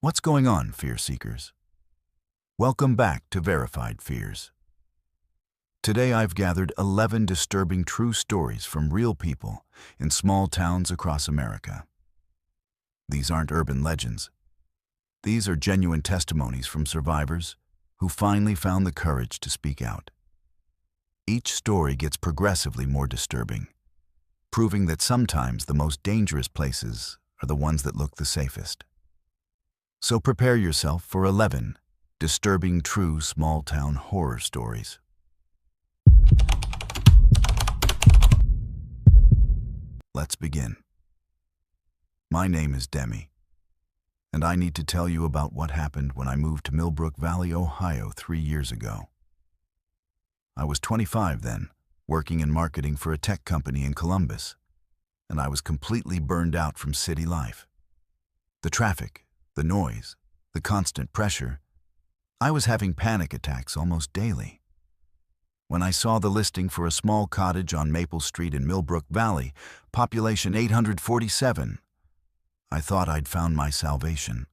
What's going on, fear seekers? Welcome back to Verified Fears. Today I've gathered 11 disturbing true stories from real people in small towns across America. These aren't urban legends. These are genuine testimonies from survivors who finally found the courage to speak out. Each story gets progressively more disturbing, proving that sometimes the most dangerous places are the ones that look the safest. So prepare yourself for 11 disturbing true small-town horror stories. Let's begin. My name is Demi, and I need to tell you about what happened when I moved to Millbrook Valley, Ohio 3 years ago. I was 25 then, working in marketing for a tech company in Columbus, and I was completely burned out from city life. The traffic, the noise, the constant pressure. I was having panic attacks almost daily. When I saw the listing for a small cottage on Maple Street in Millbrook Valley, population 847, I thought I'd found my salvation.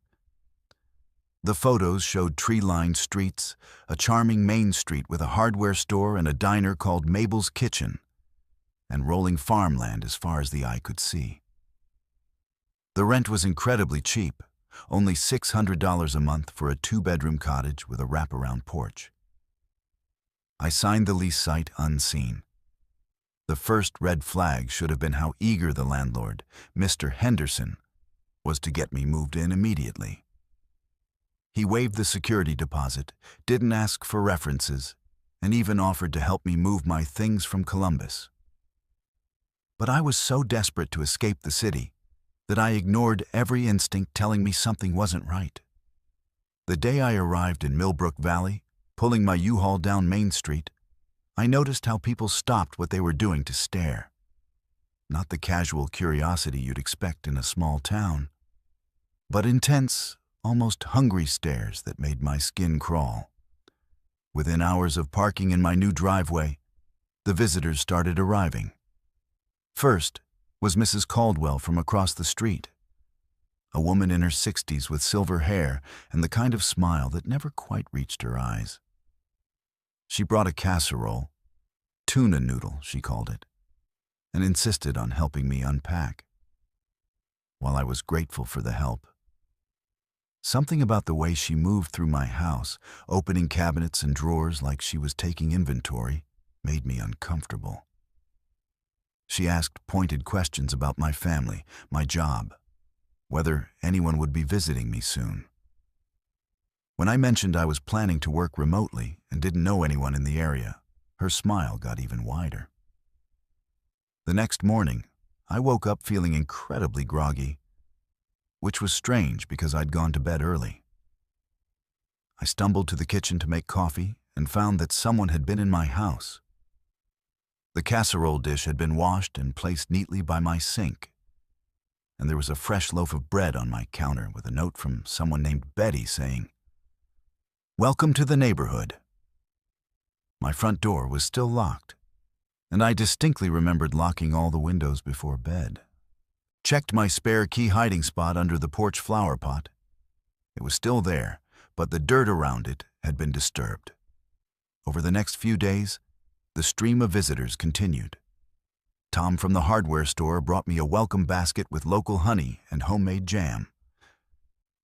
The photos showed tree-lined streets, a charming main street with a hardware store and a diner called Mabel's Kitchen, and rolling farmland as far as the eye could see. The rent was incredibly cheap, only $600 a month for a 2-bedroom cottage with a wraparound porch. I signed the lease sight unseen. The first red flag should have been how eager the landlord, Mr. Henderson, was to get me moved in immediately. He waived the security deposit, didn't ask for references, and even offered to help me move my things from Columbus. But I was so desperate to escape the city that I ignored every instinct telling me something wasn't right. The day I arrived in Millbrook Valley, pulling my U-Haul down Main Street, I noticed how people stopped what they were doing to stare. Not the casual curiosity you'd expect in a small town, but intense, almost hungry stares that made my skin crawl. Within hours of parking in my new driveway, the visitors started arriving. First was Mrs. Caldwell from across the street, a woman in her 60s with silver hair and the kind of smile that never quite reached her eyes. She brought a casserole, tuna noodle she called it, and insisted on helping me unpack. While I was grateful for the help, something about the way she moved through my house, opening cabinets and drawers like she was taking inventory, made me uncomfortable. She asked pointed questions about my family, my job, whether anyone would be visiting me soon. When I mentioned I was planning to work remotely and didn't know anyone in the area, her smile got even wider. The next morning, I woke up feeling incredibly groggy, which was strange because I'd gone to bed early. I stumbled to the kitchen to make coffee and found that someone had been in my house. The casserole dish had been washed and placed neatly by my sink, and there was a fresh loaf of bread on my counter with a note from someone named Betty saying, "Welcome to the neighborhood." My front door was still locked, and I distinctly remembered locking all the windows before bed. Checked my spare key hiding spot under the porch flower pot. It was still there, but the dirt around it had been disturbed. Over the next few days, the stream of visitors continued. Tom from the hardware store brought me a welcome basket with local honey and homemade jam.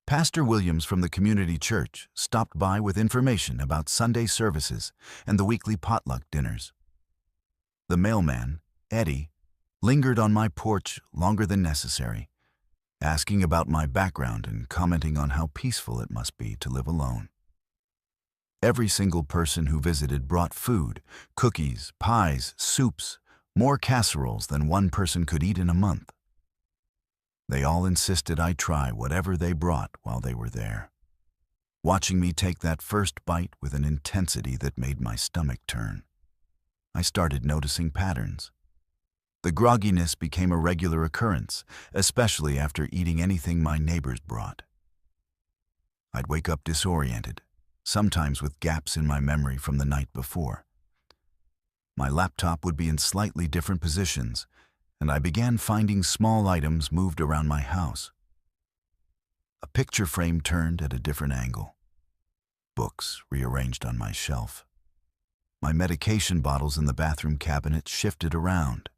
Pastor Williams from the community church stopped by with information about Sunday services and the weekly potluck dinners. The mailman, Eddie, lingered on my porch longer than necessary, asking about my background and commenting on how peaceful it must be to live alone. Every single person who visited brought food, cookies, pies, soups, more casseroles than one person could eat in a month. They all insisted I try whatever they brought while they were there, watching me take that first bite with an intensity that made my stomach turn. I started noticing patterns. The grogginess became a regular occurrence, especially after eating anything my neighbors brought. I'd wake up disoriented, sometimes with gaps in my memory from the night before. My laptop would be in slightly different positions, and I began finding small items moved around my house. A picture frame turned at a different angle. Books rearranged on my shelf. My medication bottles in the bathroom cabinet shifted around.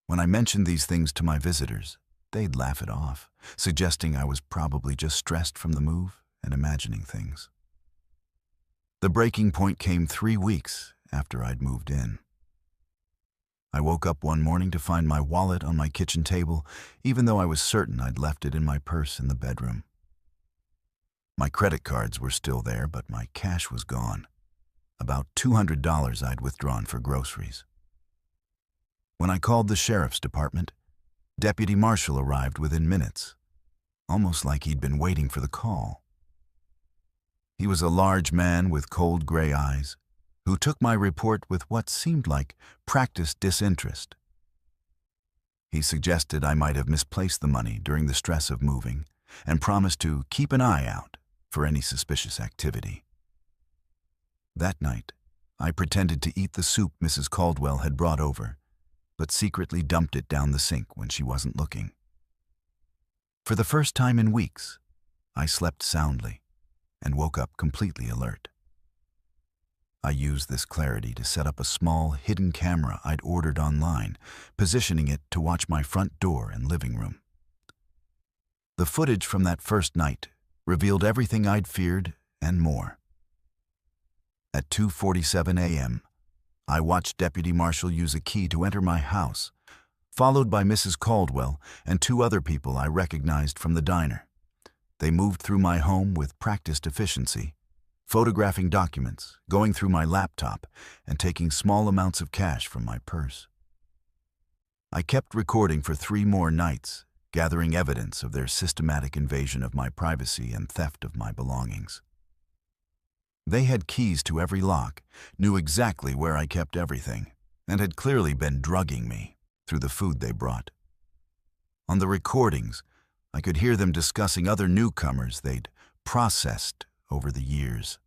When I mentioned these things to my visitors, they'd laugh it off, suggesting I was probably just stressed from the move and imagining things. The breaking point came 3 weeks after I'd moved in. I woke up one morning to find my wallet on my kitchen table, even though I was certain I'd left it in my purse in the bedroom. My credit cards were still there, but my cash was gone. About $200 I'd withdrawn for groceries. When I called the sheriff's department, Deputy Marshall arrived within minutes, almost like he'd been waiting for the call. He was a large man with cold gray eyes, who took my report with what seemed like practiced disinterest. He suggested I might have misplaced the money during the stress of moving and promised to keep an eye out for any suspicious activity. That night, I pretended to eat the soup Mrs. Caldwell had brought over, but secretly dumped it down the sink when she wasn't looking. For the first time in weeks, I slept soundly and woke up completely alert. I used this clarity to set up a small, hidden camera I'd ordered online, positioning it to watch my front door and living room. The footage from that first night revealed everything I'd feared and more. At 2:47 a.m., I watched Deputy Marshall use a key to enter my house, followed by Mrs. Caldwell and 2 other people I recognized from the diner. They moved through my home with practiced efficiency, photographing documents, going through my laptop, and taking small amounts of cash from my purse. I kept recording for 3 more nights, gathering evidence of their systematic invasion of my privacy and theft of my belongings. They had keys to every lock, knew exactly where I kept everything, and had clearly been drugging me through the food they brought. On the recordings, I could hear them discussing other newcomers they'd processed over the years.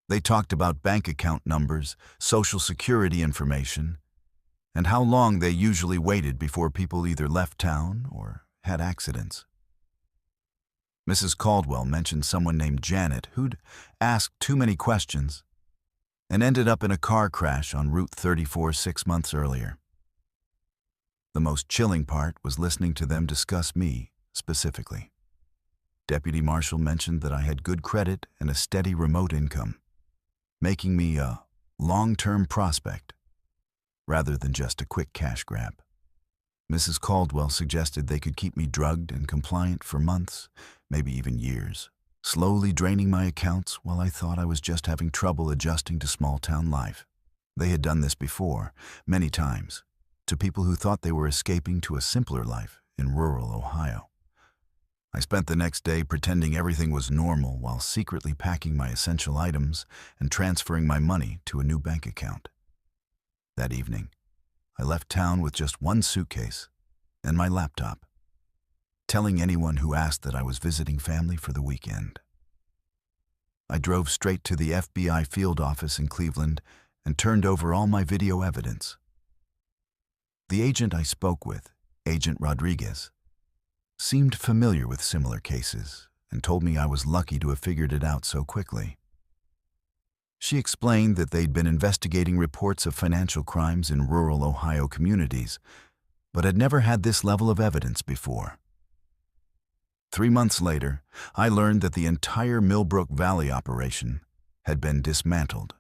They talked about bank account numbers, social security information, and how long they usually waited before people either left town or had accidents. Mrs. Caldwell mentioned someone named Janet who'd asked too many questions and ended up in a car crash on Route 34 6 months earlier. The most chilling part was listening to them discuss me specifically. Deputy Marshall mentioned that I had good credit and a steady remote income, making me a long-term prospect rather than just a quick cash grab. Mrs. Caldwell suggested they could keep me drugged and compliant for months, maybe even years, slowly draining my accounts while I thought I was just having trouble adjusting to small-town life. They had done this before, many times, to people who thought they were escaping to a simpler life in rural Ohio. I spent the next day pretending everything was normal while secretly packing my essential items and transferring my money to a new bank account. That evening, I left town with just 1 suitcase and my laptop, telling anyone who asked that I was visiting family for the weekend. I drove straight to the FBI field office in Cleveland and turned over all my video evidence. The agent I spoke with, Agent Rodriguez, seemed familiar with similar cases and told me I was lucky to have figured it out so quickly. She explained that they'd been investigating reports of financial crimes in rural Ohio communities, but had never had this level of evidence before. 3 months later, I learned that the entire Millbrook Valley operation had been dismantled.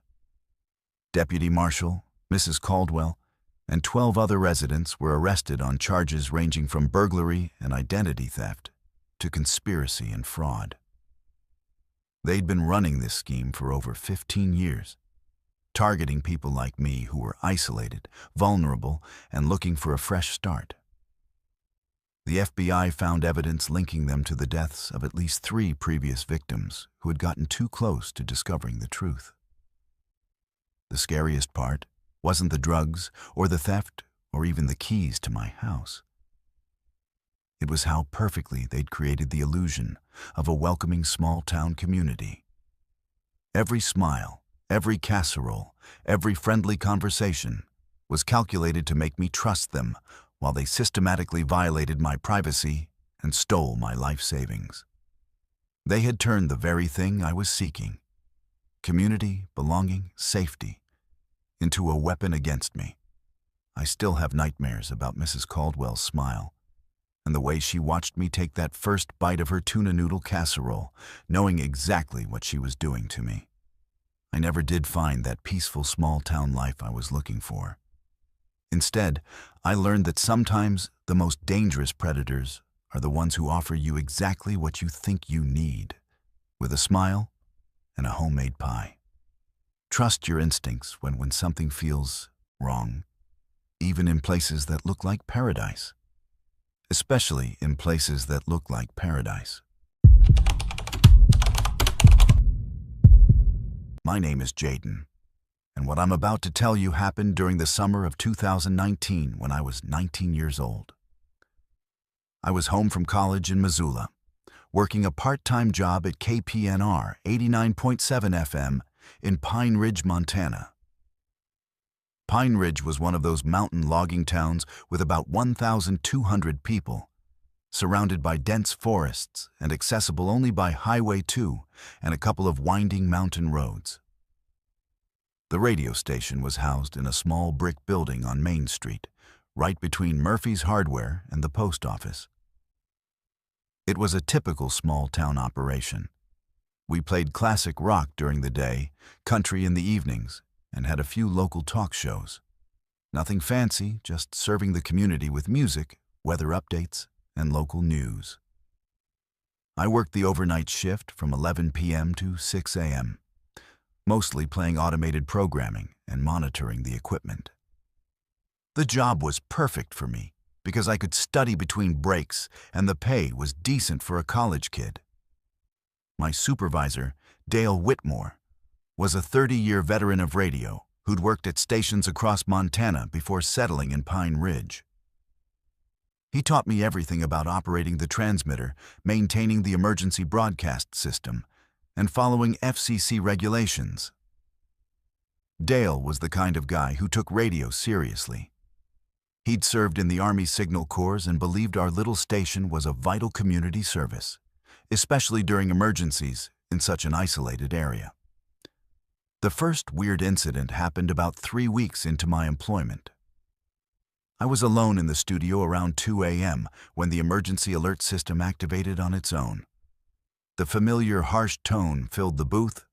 Deputy Marshall, Mrs. Caldwell, and 12 other residents were arrested on charges ranging from burglary and identity theft to conspiracy and fraud. They'd been running this scheme for over 15 years, targeting people like me who were isolated, vulnerable, and looking for a fresh start. The FBI found evidence linking them to the deaths of at least 3 previous victims who had gotten too close to discovering the truth. The scariest part wasn't the drugs or the theft or even the keys to my house. It was how perfectly they'd created the illusion of a welcoming small-town community. Every smile, every casserole, every friendly conversation was calculated to make me trust them while they systematically violated my privacy and stole my life savings. They had turned the very thing I was seeking, community, belonging, safety, into a weapon against me. I still have nightmares about Mrs. Caldwell's smile and the way she watched me take that first bite of her tuna noodle casserole, knowing exactly what she was doing to me. I never did find that peaceful small-town life I was looking for. Instead, I learned that sometimes the most dangerous predators are the ones who offer you exactly what you think you need, with a smile and a homemade pie. Trust your instincts when something feels wrong, even in places that look like paradise. Especially in places that look like paradise. My name is Jaden, and what I'm about to tell you happened during the summer of 2019 when I was 19 years old. I was home from college in Missoula, working a part-time job at KPNR 89.7 FM in Pine Ridge, Montana. Pine Ridge was one of those mountain logging towns with about 1,200 people, surrounded by dense forests and accessible only by Highway 2 and a couple of winding mountain roads. The radio station was housed in a small brick building on Main Street, right between Murphy's Hardware and the post office. It was a typical small-town operation. We played classic rock during the day, country in the evenings, and had a few local talk shows. Nothing fancy, just serving the community with music, weather updates, and local news. I worked the overnight shift from 11 p.m. to 6 a.m., mostly playing automated programming and monitoring the equipment. The job was perfect for me because I could study between breaks and the pay was decent for a college kid. My supervisor, Dale Whitmore, was a 30-year veteran of radio who'd worked at stations across Montana before settling in Pine Ridge. He taught me everything about operating the transmitter, maintaining the emergency broadcast system, and following FCC regulations. Dale was the kind of guy who took radio seriously. He'd served in the Army Signal Corps and believed our little station was a vital community service, especially during emergencies in such an isolated area. The first weird incident happened about 3 weeks into my employment. I was alone in the studio around 2 a.m. when the emergency alert system activated on its own. The familiar harsh tone filled the booth,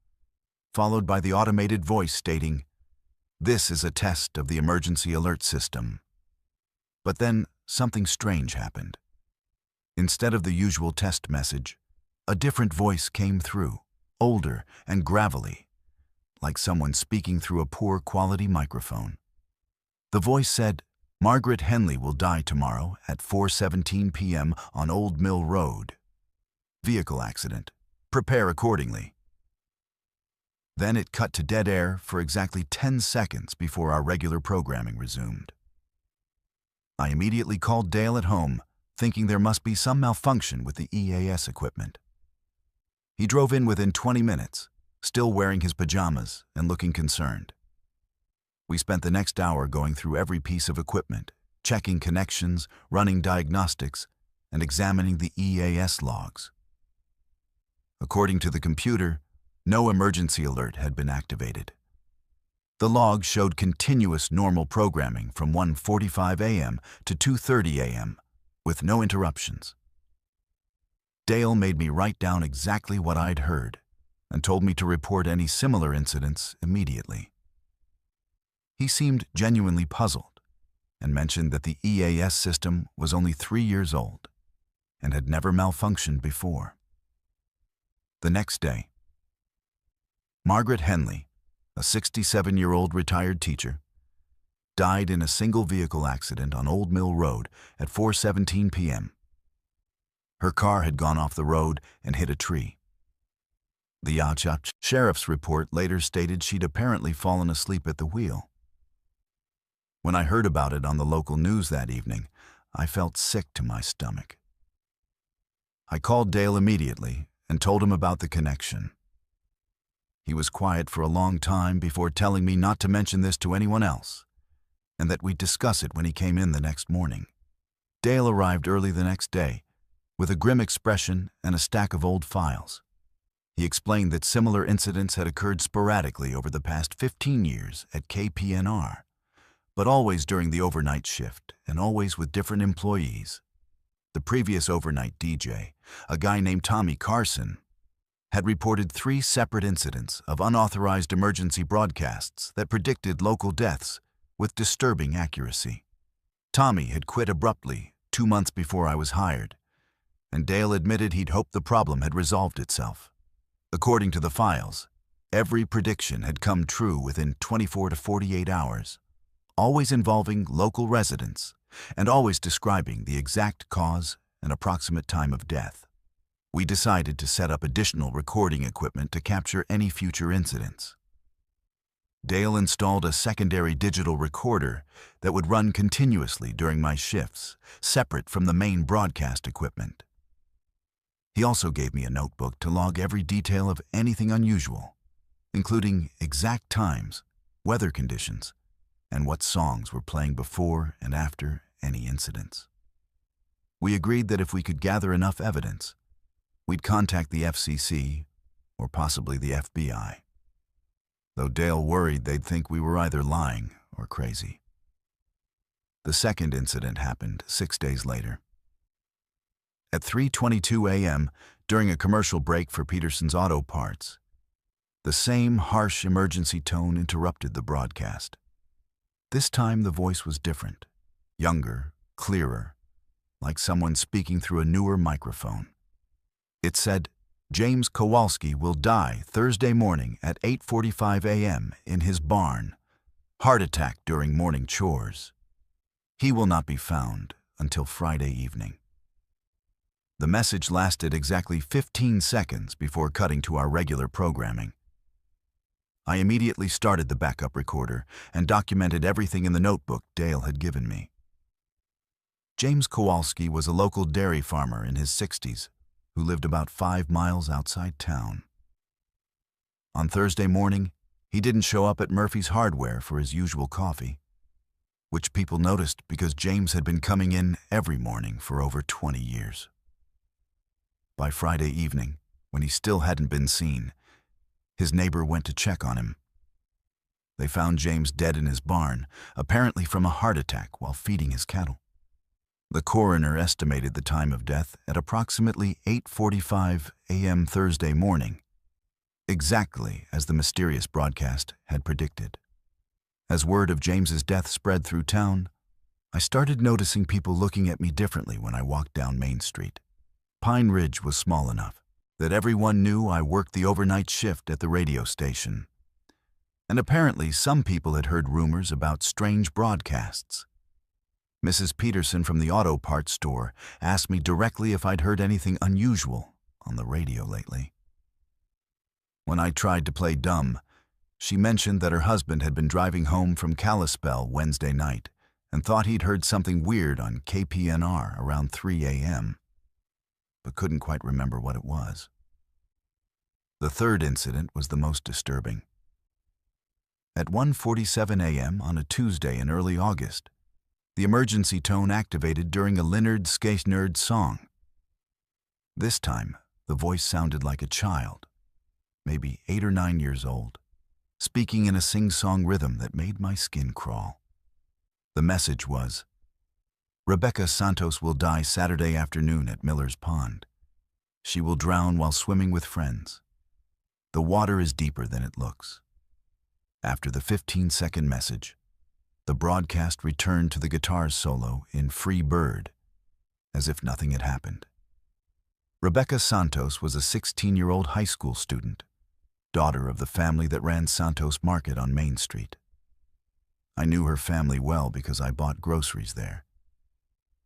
followed by the automated voice stating, "This is a test of the emergency alert system." But then something strange happened. Instead of the usual test message, a different voice came through, older and gravelly, like someone speaking through a poor quality microphone. The voice said, "Margaret Henley will die tomorrow at 4:17 p.m. on Old Mill Road. Vehicle accident. Prepare accordingly." Then it cut to dead air for exactly 10 seconds before our regular programming resumed. I immediately called Dale at home, thinking there must be some malfunction with the EAS equipment. He drove in within 20 minutes, still wearing his pajamas and looking concerned. We spent the next hour going through every piece of equipment, checking connections, running diagnostics, and examining the EAS logs. According to the computer, no emergency alert had been activated. The log showed continuous normal programming from 1:45 a.m. to 2:30 a.m., with no interruptions. Dale made me write down exactly what I'd heard and told me to report any similar incidents immediately. He seemed genuinely puzzled and mentioned that the EAS system was only 3 years old and had never malfunctioned before. The next day, Margaret Henley, a 67-year-old retired teacher, died in a single-vehicle accident on Old Mill Road at 4:17 p.m. Her car had gone off the road and hit a tree. The Yacht Sheriff's report later stated she'd apparently fallen asleep at the wheel. When I heard about it on the local news that evening, I felt sick to my stomach. I called Dale immediately and told him about the connection. He was quiet for a long time before telling me not to mention this to anyone else, and that we'd discuss it when he came in the next morning. Dale arrived early the next day with a grim expression and a stack of old files. He explained that similar incidents had occurred sporadically over the past 15 years at KPNR, but always during the overnight shift and always with different employees. The previous overnight DJ, a guy named Tommy Carson, had reported 3 separate incidents of unauthorized emergency broadcasts that predicted local deaths with disturbing accuracy. Tommy had quit abruptly 2 months before I was hired, and Dale admitted he'd hoped the problem had resolved itself. According to the files, every prediction had come true within 24 to 48 hours, always involving local residents and always describing the exact cause and approximate time of death. We decided to set up additional recording equipment to capture any future incidents. Dale installed a secondary digital recorder that would run continuously during my shifts, separate from the main broadcast equipment. He also gave me a notebook to log every detail of anything unusual, including exact times, weather conditions, and what songs were playing before and after any incidents. We agreed that if we could gather enough evidence, we'd contact the FCC or possibly the FBI, though Dale worried they'd think we were either lying or crazy. The second incident happened 6 days later. At 3:22 a.m., during a commercial break for Peterson's Auto Parts, the same harsh emergency tone interrupted the broadcast. This time the voice was different, younger, clearer, like someone speaking through a newer microphone. It said, "James Kowalski will die Thursday morning at 8:45 a.m. in his barn. Heart attack during morning chores. He will not be found until Friday evening." The message lasted exactly 15 seconds before cutting to our regular programming. I immediately started the backup recorder and documented everything in the notebook Dale had given me. James Kowalski was a local dairy farmer in his 60s who lived about 5 miles outside town. On Thursday morning, he didn't show up at Murphy's Hardware for his usual coffee, which people noticed because James had been coming in every morning for over 20 years. By Friday evening, when he still hadn't been seen, his neighbor went to check on him. They found James dead in his barn, apparently from a heart attack while feeding his cattle. The coroner estimated the time of death at approximately 8:45 a.m. Thursday morning, exactly as the mysterious broadcast had predicted. As word of James's death spread through town, I started noticing people looking at me differently when I walked down Main Street. Pine Ridge was small enough that everyone knew I worked the overnight shift at the radio station. And apparently some people had heard rumors about strange broadcasts. Mrs. Peterson from the auto parts store asked me directly if I'd heard anything unusual on the radio lately. When I tried to play dumb, she mentioned that her husband had been driving home from Kalispell Wednesday night and thought he'd heard something weird on KPNR around 3 a.m., but couldn't quite remember what it was. The third incident was the most disturbing. At 1:47 a.m. on a Tuesday in early August, the emergency tone activated during a Lynyrd Skynyrd song. This time, the voice sounded like a child, maybe 8 or 9 years old, speaking in a sing-song rhythm that made my skin crawl. The message was, "Rebecca Santos will die Saturday afternoon at Miller's Pond. She will drown while swimming with friends. The water is deeper than it looks." After the 15-second message, the broadcast returned to the guitar solo in Free Bird, as if nothing had happened. Rebecca Santos was a 16-year-old high school student, daughter of the family that ran Santos Market on Main Street. I knew her family well because I bought groceries there,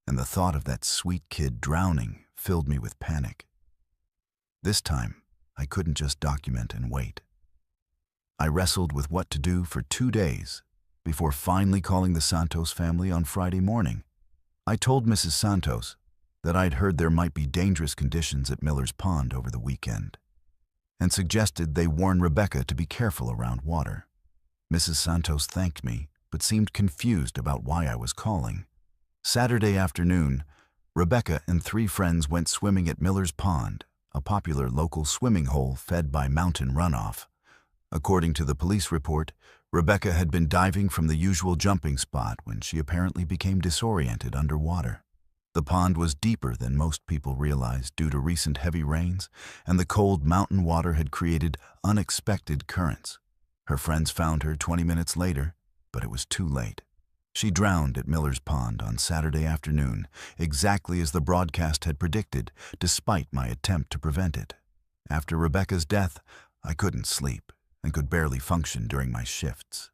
and the thought of that sweet kid drowning filled me with panic. This time, I couldn't just document and wait. I wrestled with what to do for 2 days before finally calling the Santos family on Friday morning. I told Mrs. Santos that I'd heard there might be dangerous conditions at Miller's Pond over the weekend, and suggested they warn Rebecca to be careful around water. Mrs. Santos thanked me, but seemed confused about why I was calling. Saturday afternoon, Rebecca and 3 friends went swimming at Miller's Pond, a popular local swimming hole fed by mountain runoff. According to the police report, Rebecca had been diving from the usual jumping spot when she apparently became disoriented underwater. The pond was deeper than most people realized due to recent heavy rains, and the cold mountain water had created unexpected currents. Her friends found her 20 minutes later, but it was too late. She drowned at Miller's Pond on Saturday afternoon, exactly as the broadcast had predicted, despite my attempt to prevent it. After Rebecca's death, I couldn't sleep and could barely function during my shifts.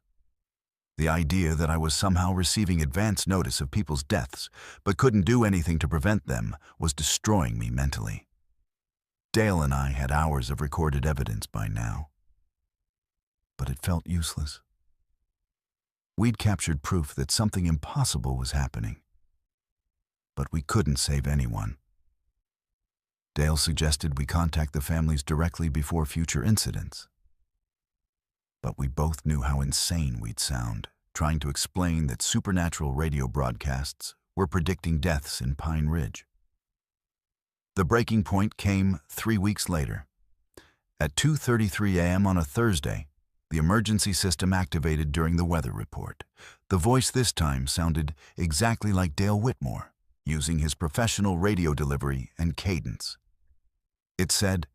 The idea that I was somehow receiving advance notice of people's deaths, but couldn't do anything to prevent them, was destroying me mentally. Dale and I had hours of recorded evidence by now, but it felt useless. We'd captured proof that something impossible was happening, but we couldn't save anyone. Dale suggested we contact the families directly before future incidents. But we both knew how insane we'd sound, trying to explain that supernatural radio broadcasts were predicting deaths in Pine Ridge. The breaking point came 3 weeks later. At 2:33 a.m. on a Thursday, the emergency system activated during the weather report. The voice this time sounded exactly like Dale Whitmore, using his professional radio delivery and cadence. It said,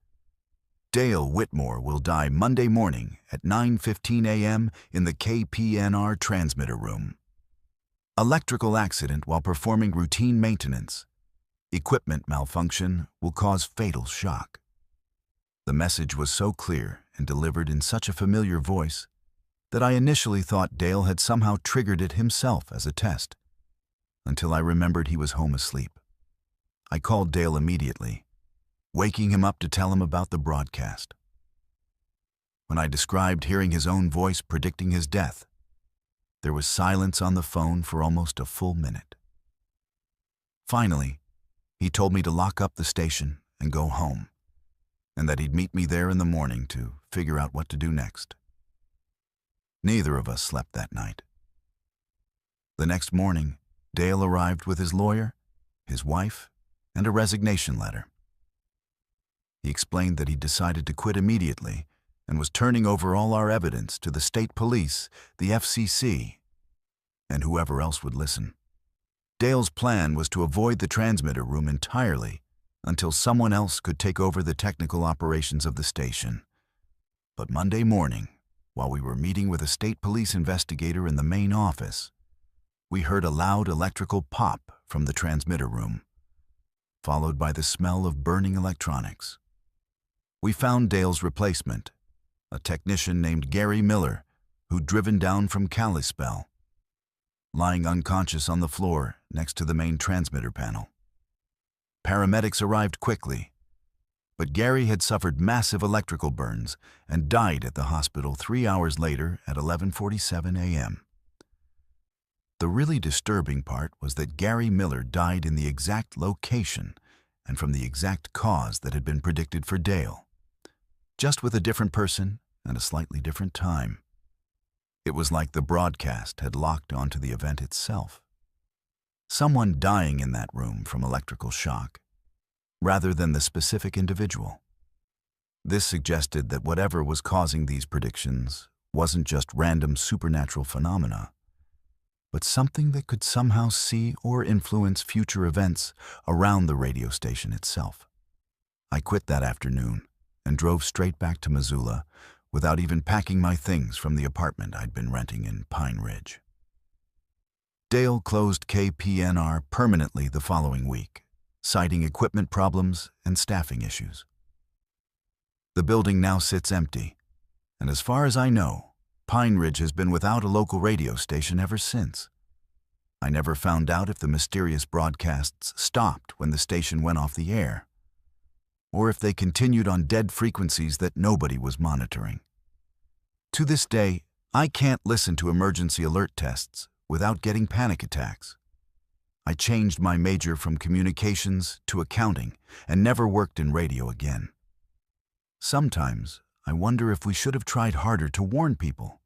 "Dale Whitmore will die Monday morning at 9:15 a.m. in the KPNR transmitter room. Electrical accident while performing routine maintenance. Equipment malfunction will cause fatal shock." The message was so clear and delivered in such a familiar voice that I initially thought Dale had somehow triggered it himself as a test, until I remembered he was home asleep. I called Dale immediately, waking him up to tell him about the broadcast. When I described hearing his own voice predicting his death, there was silence on the phone for almost a full minute. Finally, he told me to lock up the station and go home, and that he'd meet me there in the morning to figure out what to do next. Neither of us slept that night. The next morning, Dale arrived with his lawyer, his wife, and a resignation letter. He explained that he decided to quit immediately and was turning over all our evidence to the state police, the FCC, and whoever else would listen. Dale's plan was to avoid the transmitter room entirely until someone else could take over the technical operations of the station. But Monday morning, while we were meeting with a state police investigator in the main office, we heard a loud electrical pop from the transmitter room, followed by the smell of burning electronics. We found Dale's replacement, a technician named Gary Miller, who'd driven down from Kalispell, lying unconscious on the floor next to the main transmitter panel. Paramedics arrived quickly, but Gary had suffered massive electrical burns and died at the hospital 3 hours later at 11:47 a.m. The really disturbing part was that Gary Miller died in the exact location and from the exact cause that had been predicted for Dale, just with a different person and a slightly different time. It was like the broadcast had locked onto the event itself. Someone dying in that room from electrical shock, rather than the specific individual. This suggested that whatever was causing these predictions wasn't just random supernatural phenomena, but something that could somehow see or influence future events around the radio station itself. I quit that afternoon and drove straight back to Missoula without even packing my things from the apartment I'd been renting in Pine Ridge. Dale closed KPNR permanently the following week, citing equipment problems and staffing issues. The building now sits empty, and as far as I know, Pine Ridge has been without a local radio station ever since. I never found out if the mysterious broadcasts stopped when the station went off the air, or if they continued on dead frequencies that nobody was monitoring. To this day, I can't listen to emergency alert tests without getting panic attacks. I changed my major from communications to accounting and never worked in radio again. Sometimes I wonder if we should have tried harder to warn people,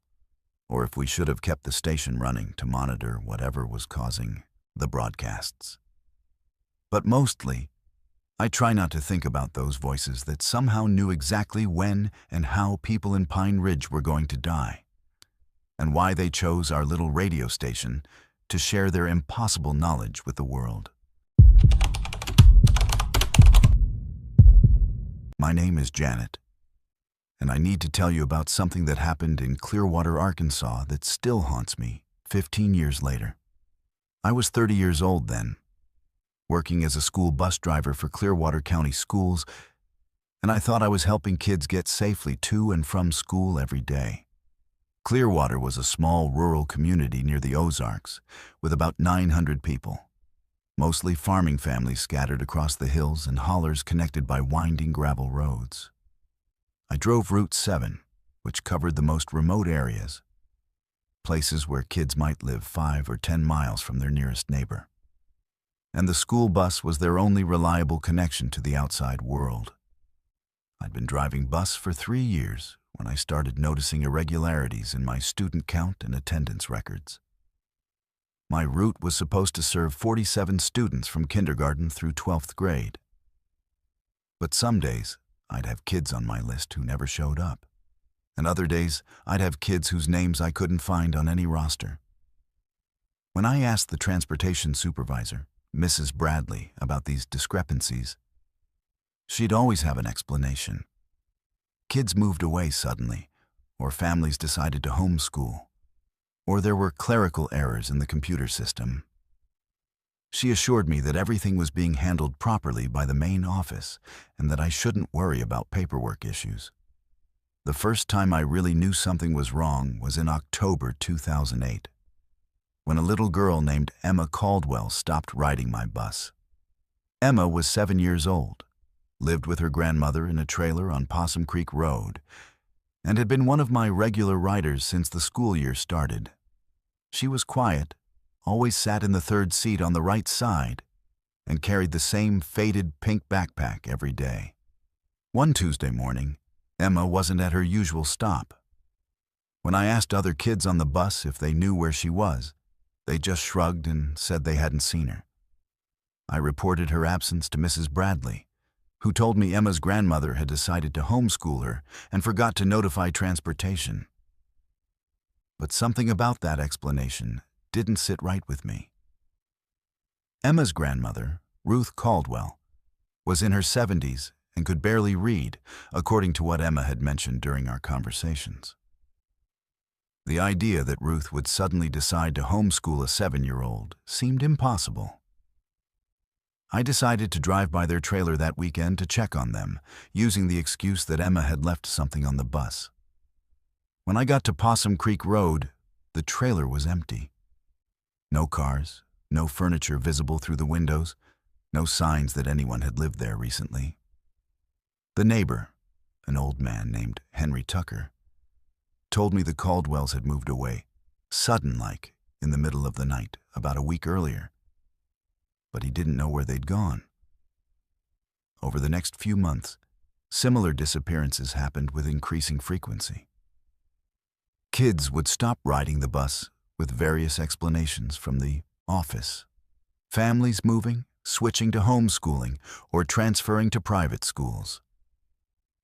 or if we should have kept the station running to monitor whatever was causing the broadcasts. But mostly, I try not to think about those voices that somehow knew exactly when and how people in Pine Ridge were going to die, and why they chose our little radio station to share their impossible knowledge with the world. My name is Janet, and I need to tell you about something that happened in Clearwater, Arkansas that still haunts me 15 years later. I was 30 years old then, working as a school bus driver for Clearwater County Schools, and I thought I was helping kids get safely to and from school every day. Clearwater was a small rural community near the Ozarks with about 900 people, mostly farming families scattered across the hills and hollers connected by winding gravel roads. I drove Route 7, which covered the most remote areas, places where kids might live 5 or 10 miles from their nearest neighbor. And the school bus was their only reliable connection to the outside world. I'd been driving bus for 3 years when I started noticing irregularities in my student count and attendance records. My route was supposed to serve 47 students from kindergarten through 12th grade. But some days, I'd have kids on my list who never showed up, and other days, I'd have kids whose names I couldn't find on any roster. When I asked the transportation supervisor, Mrs. Bradley, about these discrepancies, she'd always have an explanation. Kids moved away suddenly, or families decided to homeschool, or there were clerical errors in the computer system. She assured me that everything was being handled properly by the main office and that I shouldn't worry about paperwork issues. The first time I really knew something was wrong was in October 2008, when a little girl named Emma Caldwell stopped riding my bus. Emma was 7 years old, lived with her grandmother in a trailer on Possum Creek Road, and had been one of my regular riders since the school year started. She was quiet, always sat in the third seat on the right side, and carried the same faded pink backpack every day. One Tuesday morning, Emma wasn't at her usual stop. When I asked other kids on the bus if they knew where she was, they just shrugged and said they hadn't seen her. I reported her absence to Mrs. Bradley, who told me Emma's grandmother had decided to homeschool her and forgot to notify transportation. But something about that explanation didn't sit right with me. Emma's grandmother, Ruth Caldwell, was in her 70s and could barely read, according to what Emma had mentioned during our conversations. The idea that Ruth would suddenly decide to homeschool a 7-year-old seemed impossible. I decided to drive by their trailer that weekend to check on them, using the excuse that Emma had left something on the bus. When I got to Possum Creek Road, the trailer was empty. No cars, no furniture visible through the windows, no signs that anyone had lived there recently. The neighbor, an old man named Henry Tucker, told me the Caldwells had moved away, sudden-like, in the middle of the night, about a week earlier. But he didn't know where they'd gone. Over the next few months, similar disappearances happened with increasing frequency. Kids would stop riding the bus with various explanations from the office. Families moving, switching to homeschooling, or transferring to private schools.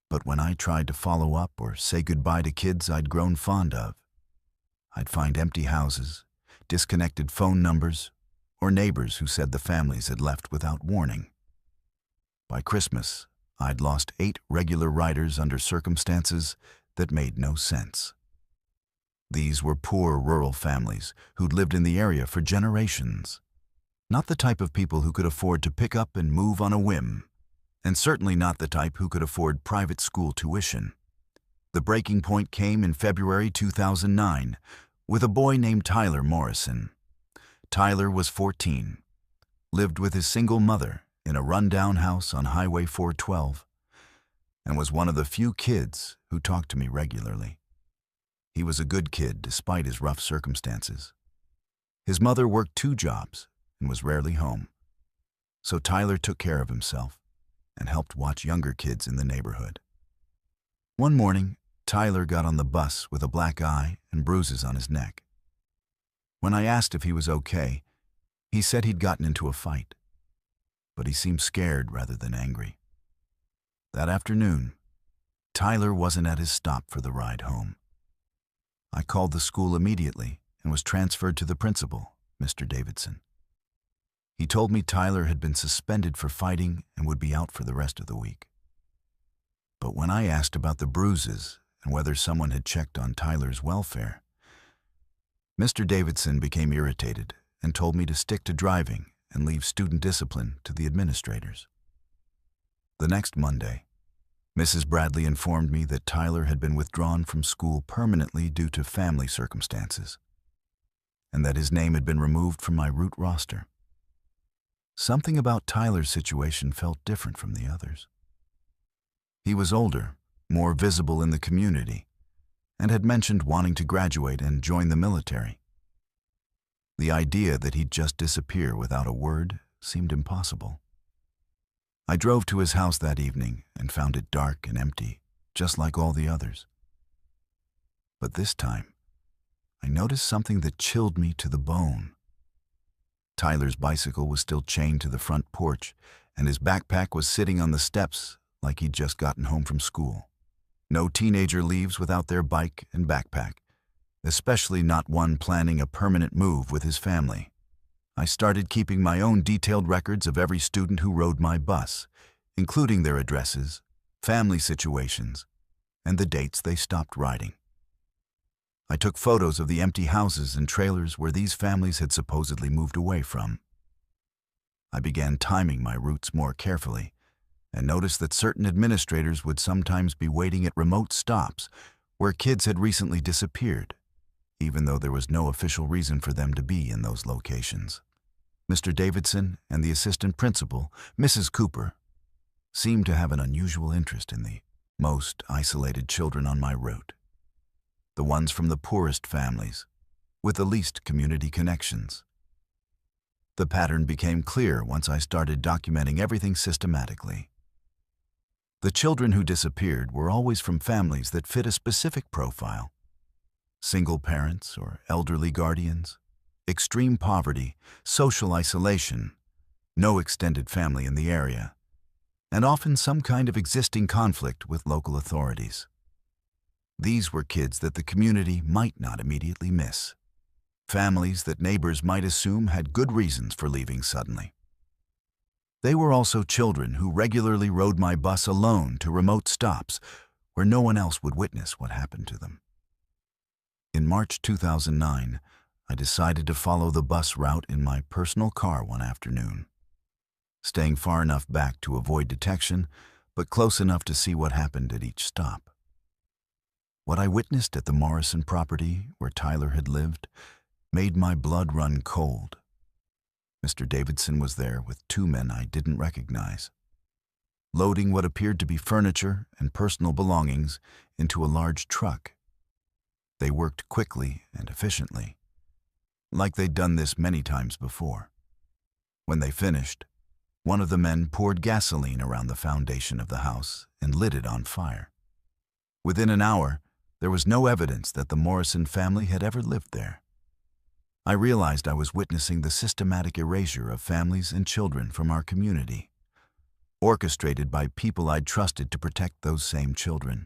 But when I tried to follow up or say goodbye to kids I'd grown fond of, I'd find empty houses, disconnected phone numbers, or neighbors who said the families had left without warning. By Christmas, I'd lost 8 regular riders under circumstances that made no sense. These were poor rural families who'd lived in the area for generations. Not the type of people who could afford to pick up and move on a whim, and certainly not the type who could afford private school tuition. The breaking point came in February 2009 with a boy named Tyler Morrison. Tyler was 14, lived with his single mother in a rundown house on Highway 412, and was one of the few kids who talked to me regularly. He was a good kid despite his rough circumstances. His mother worked 2 jobs and was rarely home, so Tyler took care of himself and helped watch younger kids in the neighborhood. One morning, Tyler got on the bus with a black eye and bruises on his neck. When I asked if he was okay, he said he'd gotten into a fight. but he seemed scared rather than angry. That afternoon, Tyler wasn't at his stop for the ride home. I called the school immediately and was transferred to the principal, Mr. Davidson. He told me Tyler had been suspended for fighting and would be out for the rest of the week. But when I asked about the bruises and whether someone had checked on Tyler's welfare, Mr. Davidson became irritated and told me to stick to driving and leave student discipline to the administrators. The next Monday, Mrs. Bradley informed me that Tyler had been withdrawn from school permanently due to family circumstances, and that his name had been removed from my route roster. Something about Tyler's situation felt different from the others. He was older, more visible in the community, and had mentioned wanting to graduate and join the military. The idea that he'd just disappear without a word seemed impossible. I drove to his house that evening and found it dark and empty, just like all the others. But this time, I noticed something that chilled me to the bone. Tyler's bicycle was still chained to the front porch, and his backpack was sitting on the steps like he'd just gotten home from school. No teenager leaves without their bike and backpack, especially not one planning a permanent move with his family. I started keeping my own detailed records of every student who rode my bus, including their addresses, family situations, and the dates they stopped riding. I took photos of the empty houses and trailers where these families had supposedly moved away from. I began timing my routes more carefully and noticed that certain administrators would sometimes be waiting at remote stops where kids had recently disappeared, even though there was no official reason for them to be in those locations. Mr. Davidson and the assistant principal, Mrs. Cooper, seemed to have an unusual interest in the most isolated children on my route, the ones from the poorest families, with the least community connections. The pattern became clear once I started documenting everything systematically. The children who disappeared were always from families that fit a specific profile: single parents or elderly guardians, extreme poverty, social isolation, no extended family in the area, and often some kind of existing conflict with local authorities. These were kids that the community might not immediately miss, families that neighbors might assume had good reasons for leaving suddenly. They were also children who regularly rode my bus alone to remote stops where no one else would witness what happened to them. In March 2009, I decided to follow the bus route in my personal car one afternoon, staying far enough back to avoid detection, but close enough to see what happened at each stop. What I witnessed at the Morrison property where Tyler had lived made my blood run cold. Mr. Davidson was there with two men I didn't recognize, loading what appeared to be furniture and personal belongings into a large truck. They worked quickly and efficiently, like they'd done this many times before. When they finished, one of the men poured gasoline around the foundation of the house and lit it on fire. Within an hour, there was no evidence that the Morrison family had ever lived there. I realized I was witnessing the systematic erasure of families and children from our community, orchestrated by people I'd trusted to protect those same children.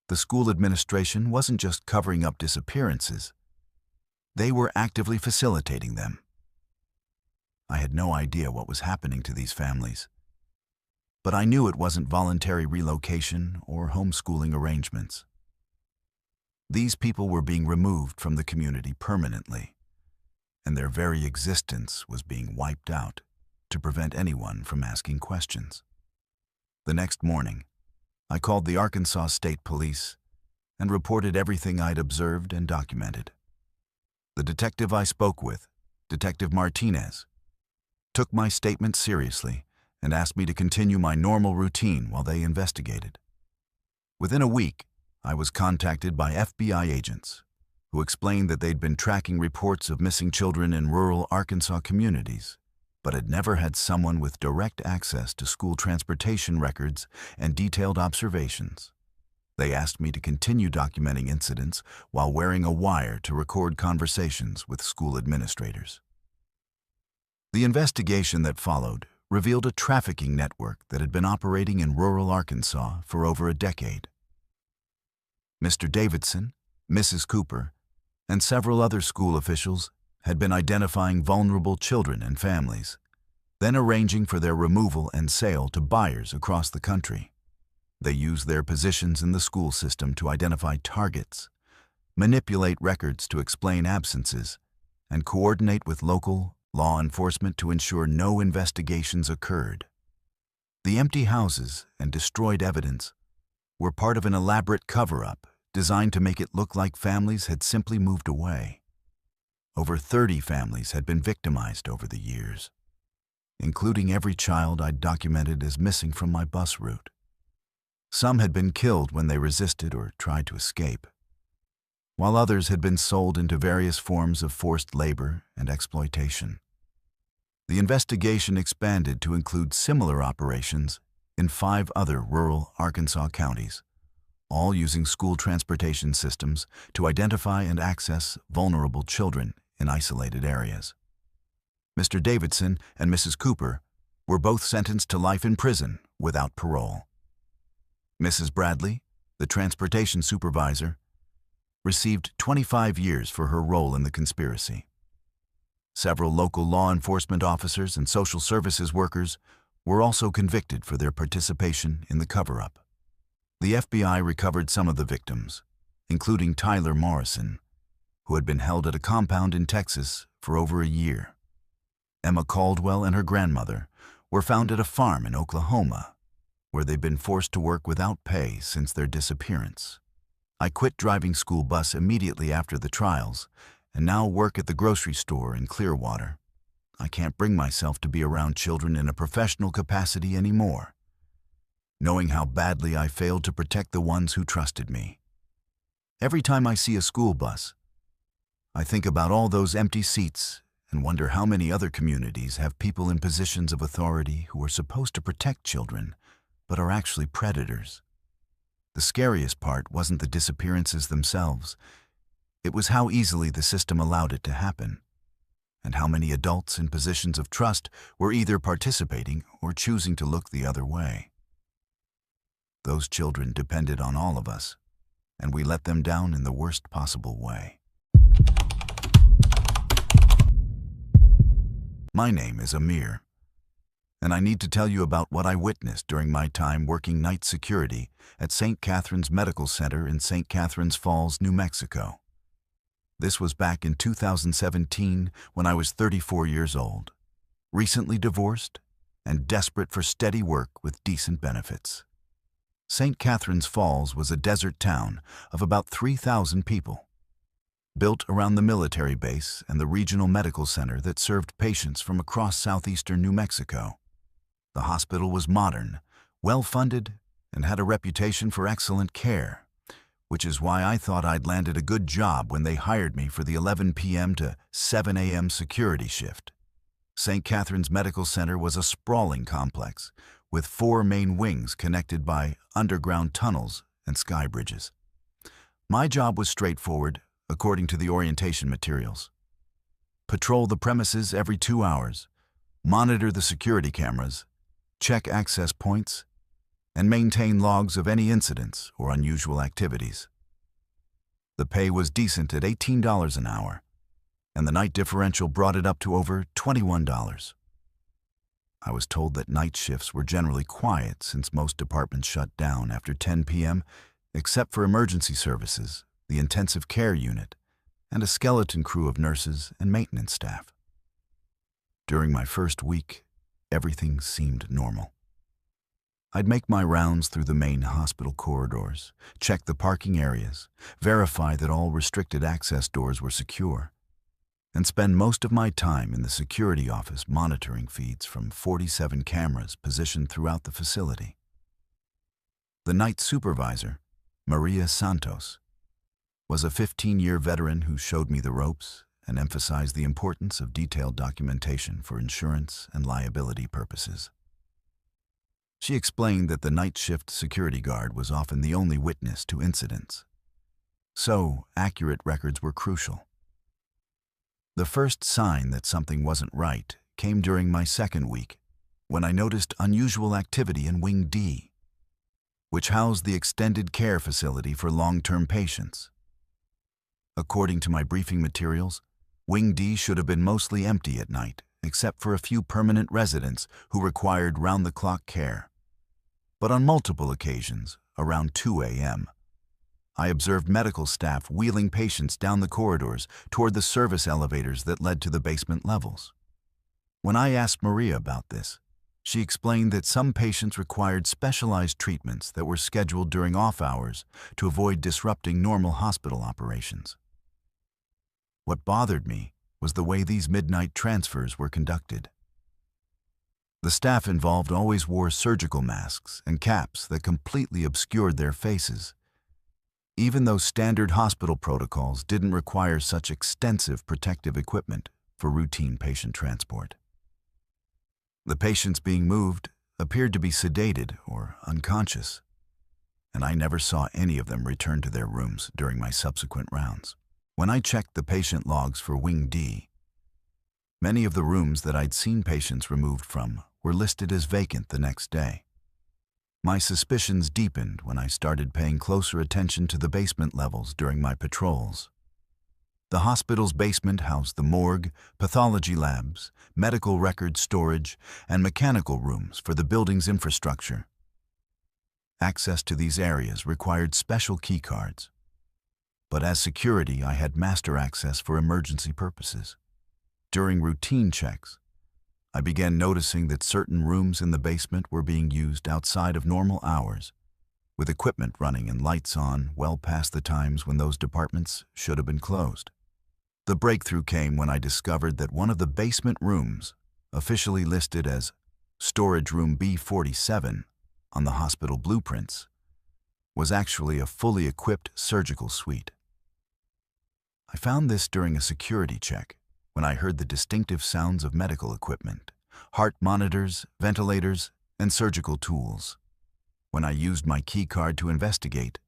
The school administration wasn't just covering up disappearances. They were actively facilitating them. I had no idea what was happening to these families, but I knew it wasn't voluntary relocation or homeschooling arrangements. These people were being removed from the community permanently, and their very existence was being wiped out to prevent anyone from asking questions. The next morning, I called the Arkansas State Police and reported everything I'd observed and documented. The detective I spoke with, Detective Martinez, took my statement seriously and asked me to continue my normal routine while they investigated. Within a week, I was contacted by FBI agents who explained that they'd been tracking reports of missing children in rural Arkansas communities, but had never had someone with direct access to school transportation records and detailed observations. They asked me to continue documenting incidents while wearing a wire to record conversations with school administrators. The investigation that followed revealed a trafficking network that had been operating in rural Arkansas for over a decade. Mr. Davidson, Mrs. Cooper, and several other school officials had been identifying vulnerable children and families, then arranging for their removal and sale to buyers across the country. They used their positions in the school system to identify targets, manipulate records to explain absences, and coordinate with local law enforcement to ensure no investigations occurred. The empty houses and destroyed evidence were part of an elaborate cover-up designed to make it look like families had simply moved away. Over 30 families had been victimized over the years, including every child I'd documented as missing from my bus route. Some had been killed when they resisted or tried to escape, while others had been sold into various forms of forced labor and exploitation. The investigation expanded to include similar operations in 5 other rural Arkansas counties, all using school transportation systems to identify and access vulnerable children in isolated areas. Mr. Davidson and Mrs. Cooper were both sentenced to life in prison without parole. Mrs. Bradley, the transportation supervisor, received 25 years for her role in the conspiracy. Several local law enforcement officers and social services workers were also convicted for their participation in the cover-up. The FBI recovered some of the victims, including Tyler Morrison, who had been held at a compound in Texas for over a year. Emma Caldwell and her grandmother were found at a farm in Oklahoma, where they'd been forced to work without pay since their disappearance. I quit driving school bus immediately after the trials and now work at the grocery store in Clearwater. I can't bring myself to be around children in a professional capacity anymore, knowing how badly I failed to protect the ones who trusted me. Every time I see a school bus, I think about all those empty seats and wonder how many other communities have people in positions of authority who are supposed to protect children, but are actually predators. The scariest part wasn't the disappearances themselves. It was how easily the system allowed it to happen, and how many adults in positions of trust were either participating or choosing to look the other way. Those children depended on all of us, and we let them down in the worst possible way. My name is Amir, and I need to tell you about what I witnessed during my time working night security at St. Catherine's Medical Center in St. Catherine's Falls, New Mexico. This was back in 2017 when I was 34 years old, recently divorced, and desperate for steady work with decent benefits. St. Catherine's Falls was a desert town of about 3,000 people, built around the military base and the regional medical center that served patients from across southeastern New Mexico. The hospital was modern, well-funded, and had a reputation for excellent care, which is why I thought I'd landed a good job when they hired me for the 11 p.m. to 7 a.m. security shift. St. Catherine's Medical Center was a sprawling complex with 4 main wings connected by underground tunnels and sky bridges. My job was straightforward, according to the orientation materials. Patrol the premises every 2 hours, monitor the security cameras, check access points, and maintain logs of any incidents or unusual activities. The pay was decent at $18 an hour, and the night differential brought it up to over $21. I was told that night shifts were generally quiet since most departments shut down after 10 p.m., except for emergency services, the intensive care unit, and a skeleton crew of nurses and maintenance staff. During my first week, everything seemed normal. I'd make my rounds through the main hospital corridors, check the parking areas, verify that all restricted access doors were secure, and spend most of my time in the security office monitoring feeds from 47 cameras positioned throughout the facility. The night supervisor, Maria Santos, was a 15-year veteran who showed me the ropes and emphasized the importance of detailed documentation for insurance and liability purposes. She explained that the night shift security guard was often the only witness to incidents, so accurate records were crucial. The first sign that something wasn't right came during my second week, when I noticed unusual activity in Wing D, which housed the extended care facility for long-term patients. According to my briefing materials, Wing D should have been mostly empty at night, except for a few permanent residents who required round-the-clock care. But on multiple occasions, around 2 a.m., I observed medical staff wheeling patients down the corridors toward the service elevators that led to the basement levels. When I asked Maria about this, she explained that some patients required specialized treatments that were scheduled during off hours to avoid disrupting normal hospital operations. What bothered me was the way these midnight transfers were conducted. The staff involved always wore surgical masks and caps that completely obscured their faces, even though standard hospital protocols didn't require such extensive protective equipment for routine patient transport. The patients being moved appeared to be sedated or unconscious, and I never saw any of them return to their rooms during my subsequent rounds. When I checked the patient logs for Wing D, many of the rooms that I'd seen patients removed from were listed as vacant the next day. My suspicions deepened when I started paying closer attention to the basement levels during my patrols. The hospital's basement housed the morgue, pathology labs, medical record storage, and mechanical rooms for the building's infrastructure. Access to these areas required special key cards, but as security, I had master access for emergency purposes. During routine checks, I began noticing that certain rooms in the basement were being used outside of normal hours, with equipment running and lights on well past the times when those departments should have been closed. The breakthrough came when I discovered that one of the basement rooms, officially listed as Storage Room B47 on the hospital blueprints, was actually a fully equipped surgical suite. I found this during a security check when I heard the distinctive sounds of medical equipment, heart monitors, ventilators, and surgical tools. When I used my key card to investigate,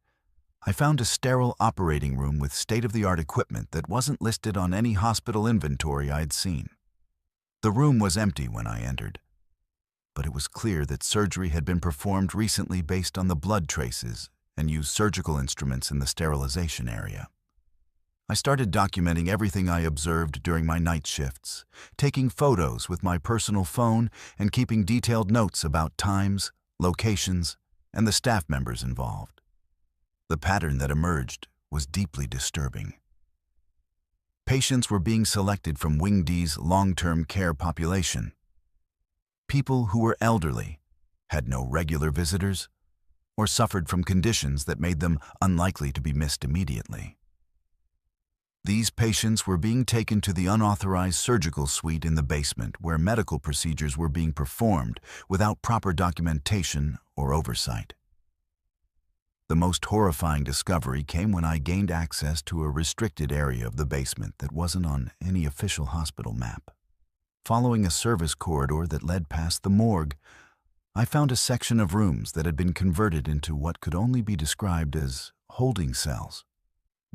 I found a sterile operating room with state-of-the-art equipment that wasn't listed on any hospital inventory I'd seen. The room was empty when I entered, but it was clear that surgery had been performed recently based on the blood traces and used surgical instruments in the sterilization area. I started documenting everything I observed during my night shifts, taking photos with my personal phone and keeping detailed notes about times, locations, and the staff members involved. The pattern that emerged was deeply disturbing. Patients were being selected from Wing D's long-term care population. People who were elderly, had no regular visitors, or suffered from conditions that made them unlikely to be missed immediately. These patients were being taken to the unauthorized surgical suite in the basement where medical procedures were being performed without proper documentation or oversight. The most horrifying discovery came when I gained access to a restricted area of the basement that wasn't on any official hospital map. Following a service corridor that led past the morgue, I found a section of rooms that had been converted into what could only be described as holding cells.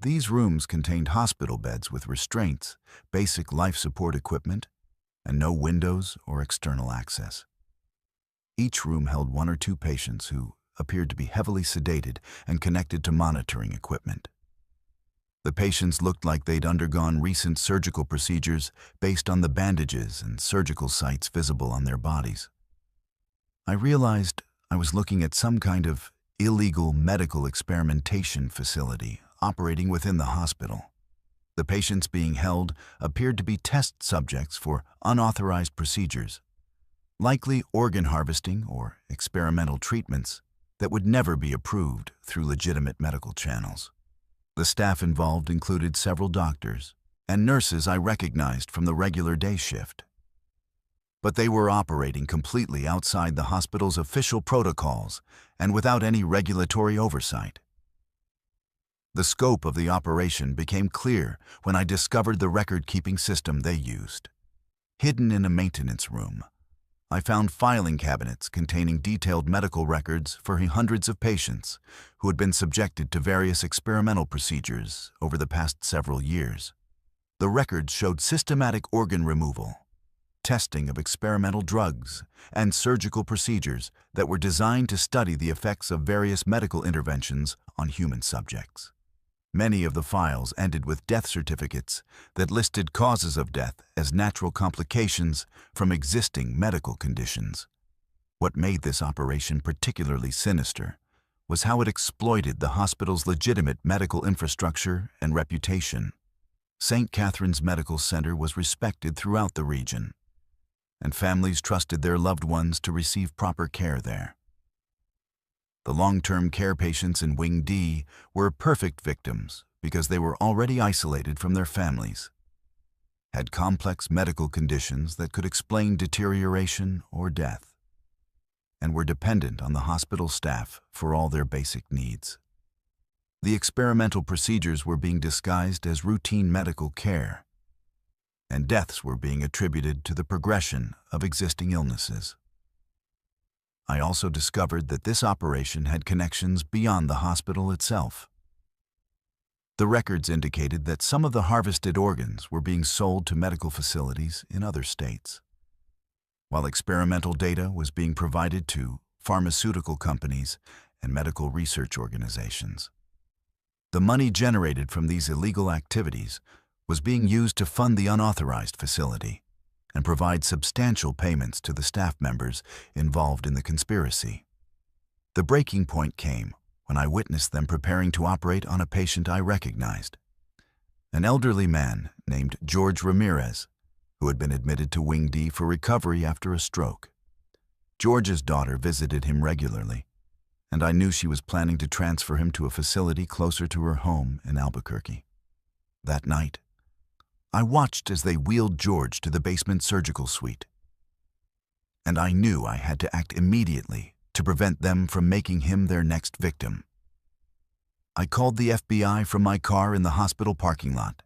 These rooms contained hospital beds with restraints, basic life support equipment, and no windows or external access. Each room held 1 or 2 patients who appeared to be heavily sedated and connected to monitoring equipment. The patients looked like they'd undergone recent surgical procedures based on the bandages and surgical sites visible on their bodies. I realized I was looking at some kind of illegal medical experimentation facility operating within the hospital. The patients being held appeared to be test subjects for unauthorized procedures, likely organ harvesting or experimental treatments that would never be approved through legitimate medical channels. The staff involved included several doctors and nurses I recognized from the regular day shift. But they were operating completely outside the hospital's official protocols and without any regulatory oversight. The scope of the operation became clear when I discovered the record-keeping system they used. Hidden in a maintenance room, I found filing cabinets containing detailed medical records for hundreds of patients who had been subjected to various experimental procedures over the past several years. The records showed systematic organ removal, testing of experimental drugs, and surgical procedures that were designed to study the effects of various medical interventions on human subjects. Many of the files ended with death certificates that listed causes of death as natural complications from existing medical conditions. What made this operation particularly sinister was how it exploited the hospital's legitimate medical infrastructure and reputation. St. Catherine's Medical Center was respected throughout the region, and families trusted their loved ones to receive proper care there. The long-term care patients in Wing D were perfect victims because they were already isolated from their families, had complex medical conditions that could explain deterioration or death, and were dependent on the hospital staff for all their basic needs. The experimental procedures were being disguised as routine medical care, and deaths were being attributed to the progression of existing illnesses. I also discovered that this operation had connections beyond the hospital itself. The records indicated that some of the harvested organs were being sold to medical facilities in other states, while experimental data was being provided to pharmaceutical companies and medical research organizations. The money generated from these illegal activities was being used to fund the unauthorized facility and provide substantial payments to the staff members involved in the conspiracy. The breaking point came when I witnessed them preparing to operate on a patient I recognized, an elderly man named George Ramirez, who had been admitted to Wing D for recovery after a stroke. George's daughter visited him regularly, and I knew she was planning to transfer him to a facility closer to her home in Albuquerque. That night, I watched as they wheeled George to the basement surgical suite, and I knew I had to act immediately to prevent them from making him their next victim. I called the FBI from my car in the hospital parking lot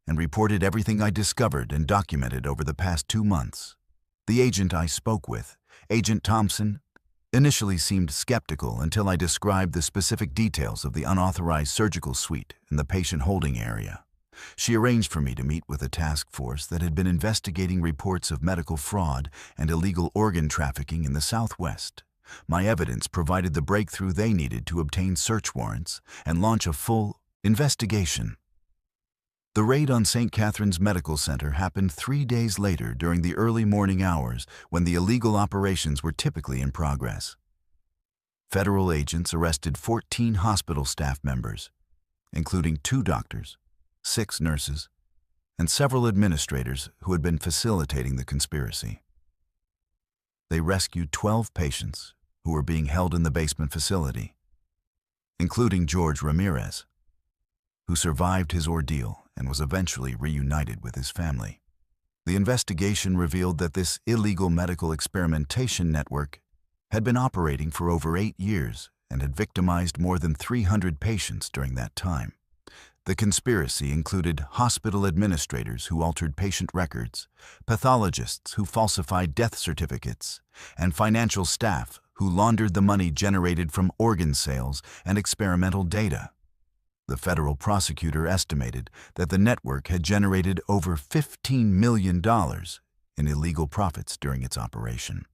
and reported everything I discovered and documented over the past 2 months. The agent I spoke with, Agent Thompson, initially seemed skeptical until I described the specific details of the unauthorized surgical suite in the patient holding area. She arranged for me to meet with a task force that had been investigating reports of medical fraud and illegal organ trafficking in the Southwest. My evidence provided the breakthrough they needed to obtain search warrants and launch a full investigation. The raid on St. Catherine's Medical Center happened 3 days later during the early morning hours when the illegal operations were typically in progress. Federal agents arrested 14 hospital staff members, including 2 doctors, 6 nurses, and several administrators who had been facilitating the conspiracy. They rescued 12 patients who were being held in the basement facility, including George Ramirez, who survived his ordeal and was eventually reunited with his family. The investigation revealed that this illegal medical experimentation network had been operating for over 8 years and had victimized more than 300 patients during that time. The conspiracy included hospital administrators who altered patient records, pathologists who falsified death certificates, and financial staff who laundered the money generated from organ sales and experimental data. The federal prosecutor estimated that the network had generated over $15 million in illegal profits during its operation.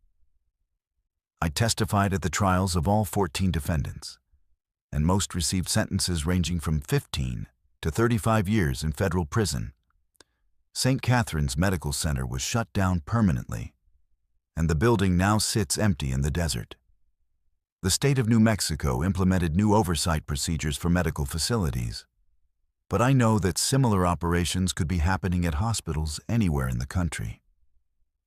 I testified at the trials of all 14 defendants, and most received sentences ranging from 15 to 35 years in federal prison. St. Catherine's Medical Center was shut down permanently, and the building now sits empty in the desert. The state of New Mexico implemented new oversight procedures for medical facilities, but I know that similar operations could be happening at hospitals anywhere in the country.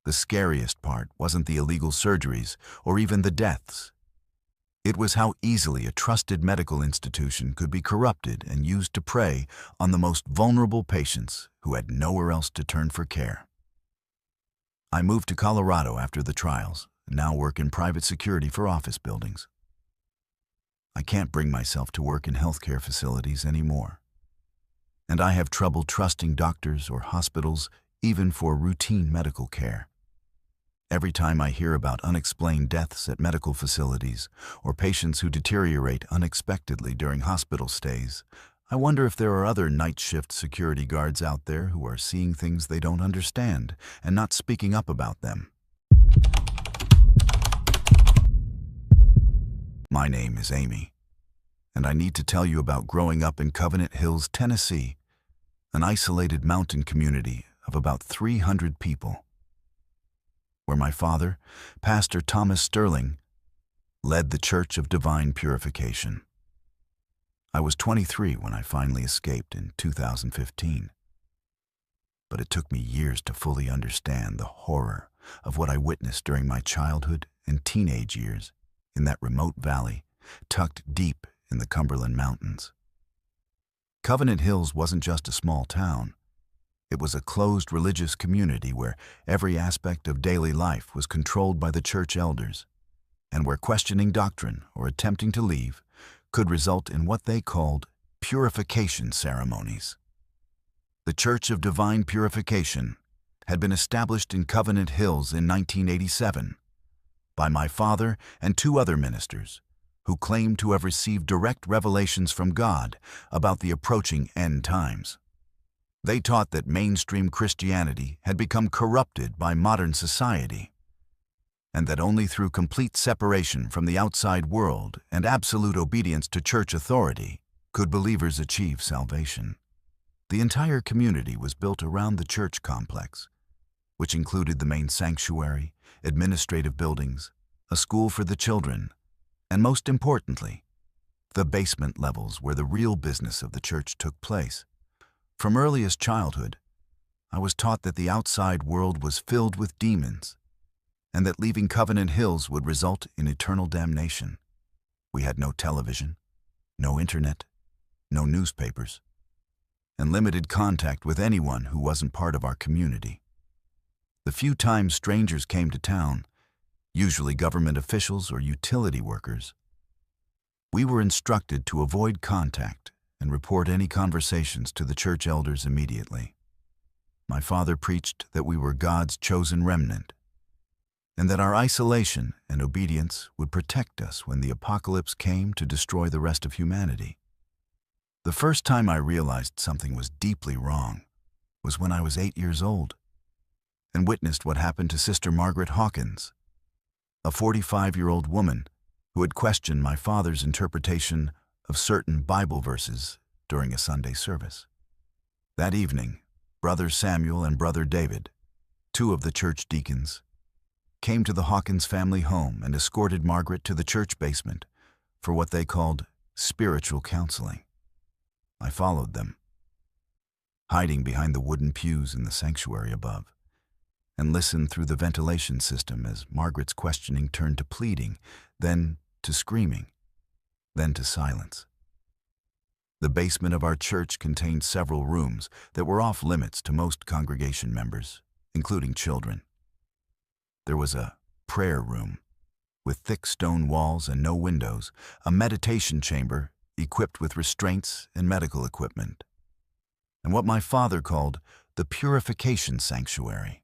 The scariest part wasn't the illegal surgeries or even the deaths. It was how easily a trusted medical institution could be corrupted and used to prey on the most vulnerable patients who had nowhere else to turn for care. I moved to Colorado after the trials and now work in private security for office buildings. I can't bring myself to work in healthcare facilities anymore, and I have trouble trusting doctors or hospitals even for routine medical care. Every time I hear about unexplained deaths at medical facilities or patients who deteriorate unexpectedly during hospital stays, I wonder if there are other night shift security guards out there who are seeing things they don't understand and not speaking up about them. My name is Amy, and I need to tell you about growing up in Covenant Hills, Tennessee, an isolated mountain community of about 300 people, where my father, Pastor Thomas Sterling, led the Church of Divine Purification. I was 23 when I finally escaped in 2015, but it took me years to fully understand the horror of what I witnessed during my childhood and teenage years in that remote valley tucked deep in the Cumberland Mountains. Covenant Hills wasn't just a small town. It was a closed religious community where every aspect of daily life was controlled by the church elders, and where questioning doctrine or attempting to leave could result in what they called purification ceremonies. The Church of Divine Purification had been established in Covenant Hills in 1987 by my father and 2 other ministers who claimed to have received direct revelations from God about the approaching end times. They taught that mainstream Christianity had become corrupted by modern society, and that only through complete separation from the outside world and absolute obedience to church authority could believers achieve salvation. The entire community was built around the church complex, which included the main sanctuary, administrative buildings, a school for the children, and most importantly, the basement levels where the real business of the church took place. From earliest childhood, I was taught that the outside world was filled with demons, and that leaving Covenant Hills would result in eternal damnation. We had no television, no internet, no newspapers, and limited contact with anyone who wasn't part of our community. The few times strangers came to town, usually government officials or utility workers, we were instructed to avoid contact and report any conversations to the church elders immediately. My father preached that we were God's chosen remnant, and that our isolation and obedience would protect us when the apocalypse came to destroy the rest of humanity. The first time I realized something was deeply wrong was when I was 8 years old and witnessed what happened to Sister Margaret Hawkins, a 45-year-old woman who had questioned my father's interpretation of certain Bible verses during a Sunday service. That evening, Brother Samuel and Brother David, 2 of the church deacons, came to the Hawkins family home and escorted Margaret to the church basement for what they called spiritual counseling. I followed them, hiding behind the wooden pews in the sanctuary above, and listened through the ventilation system as Margaret's questioning turned to pleading, then to screaming, then to silence. The basement of our church contained several rooms that were off limits to most congregation members, including children. There was a prayer room with thick stone walls and no windows, a meditation chamber equipped with restraints and medical equipment, and what my father called the purification sanctuary,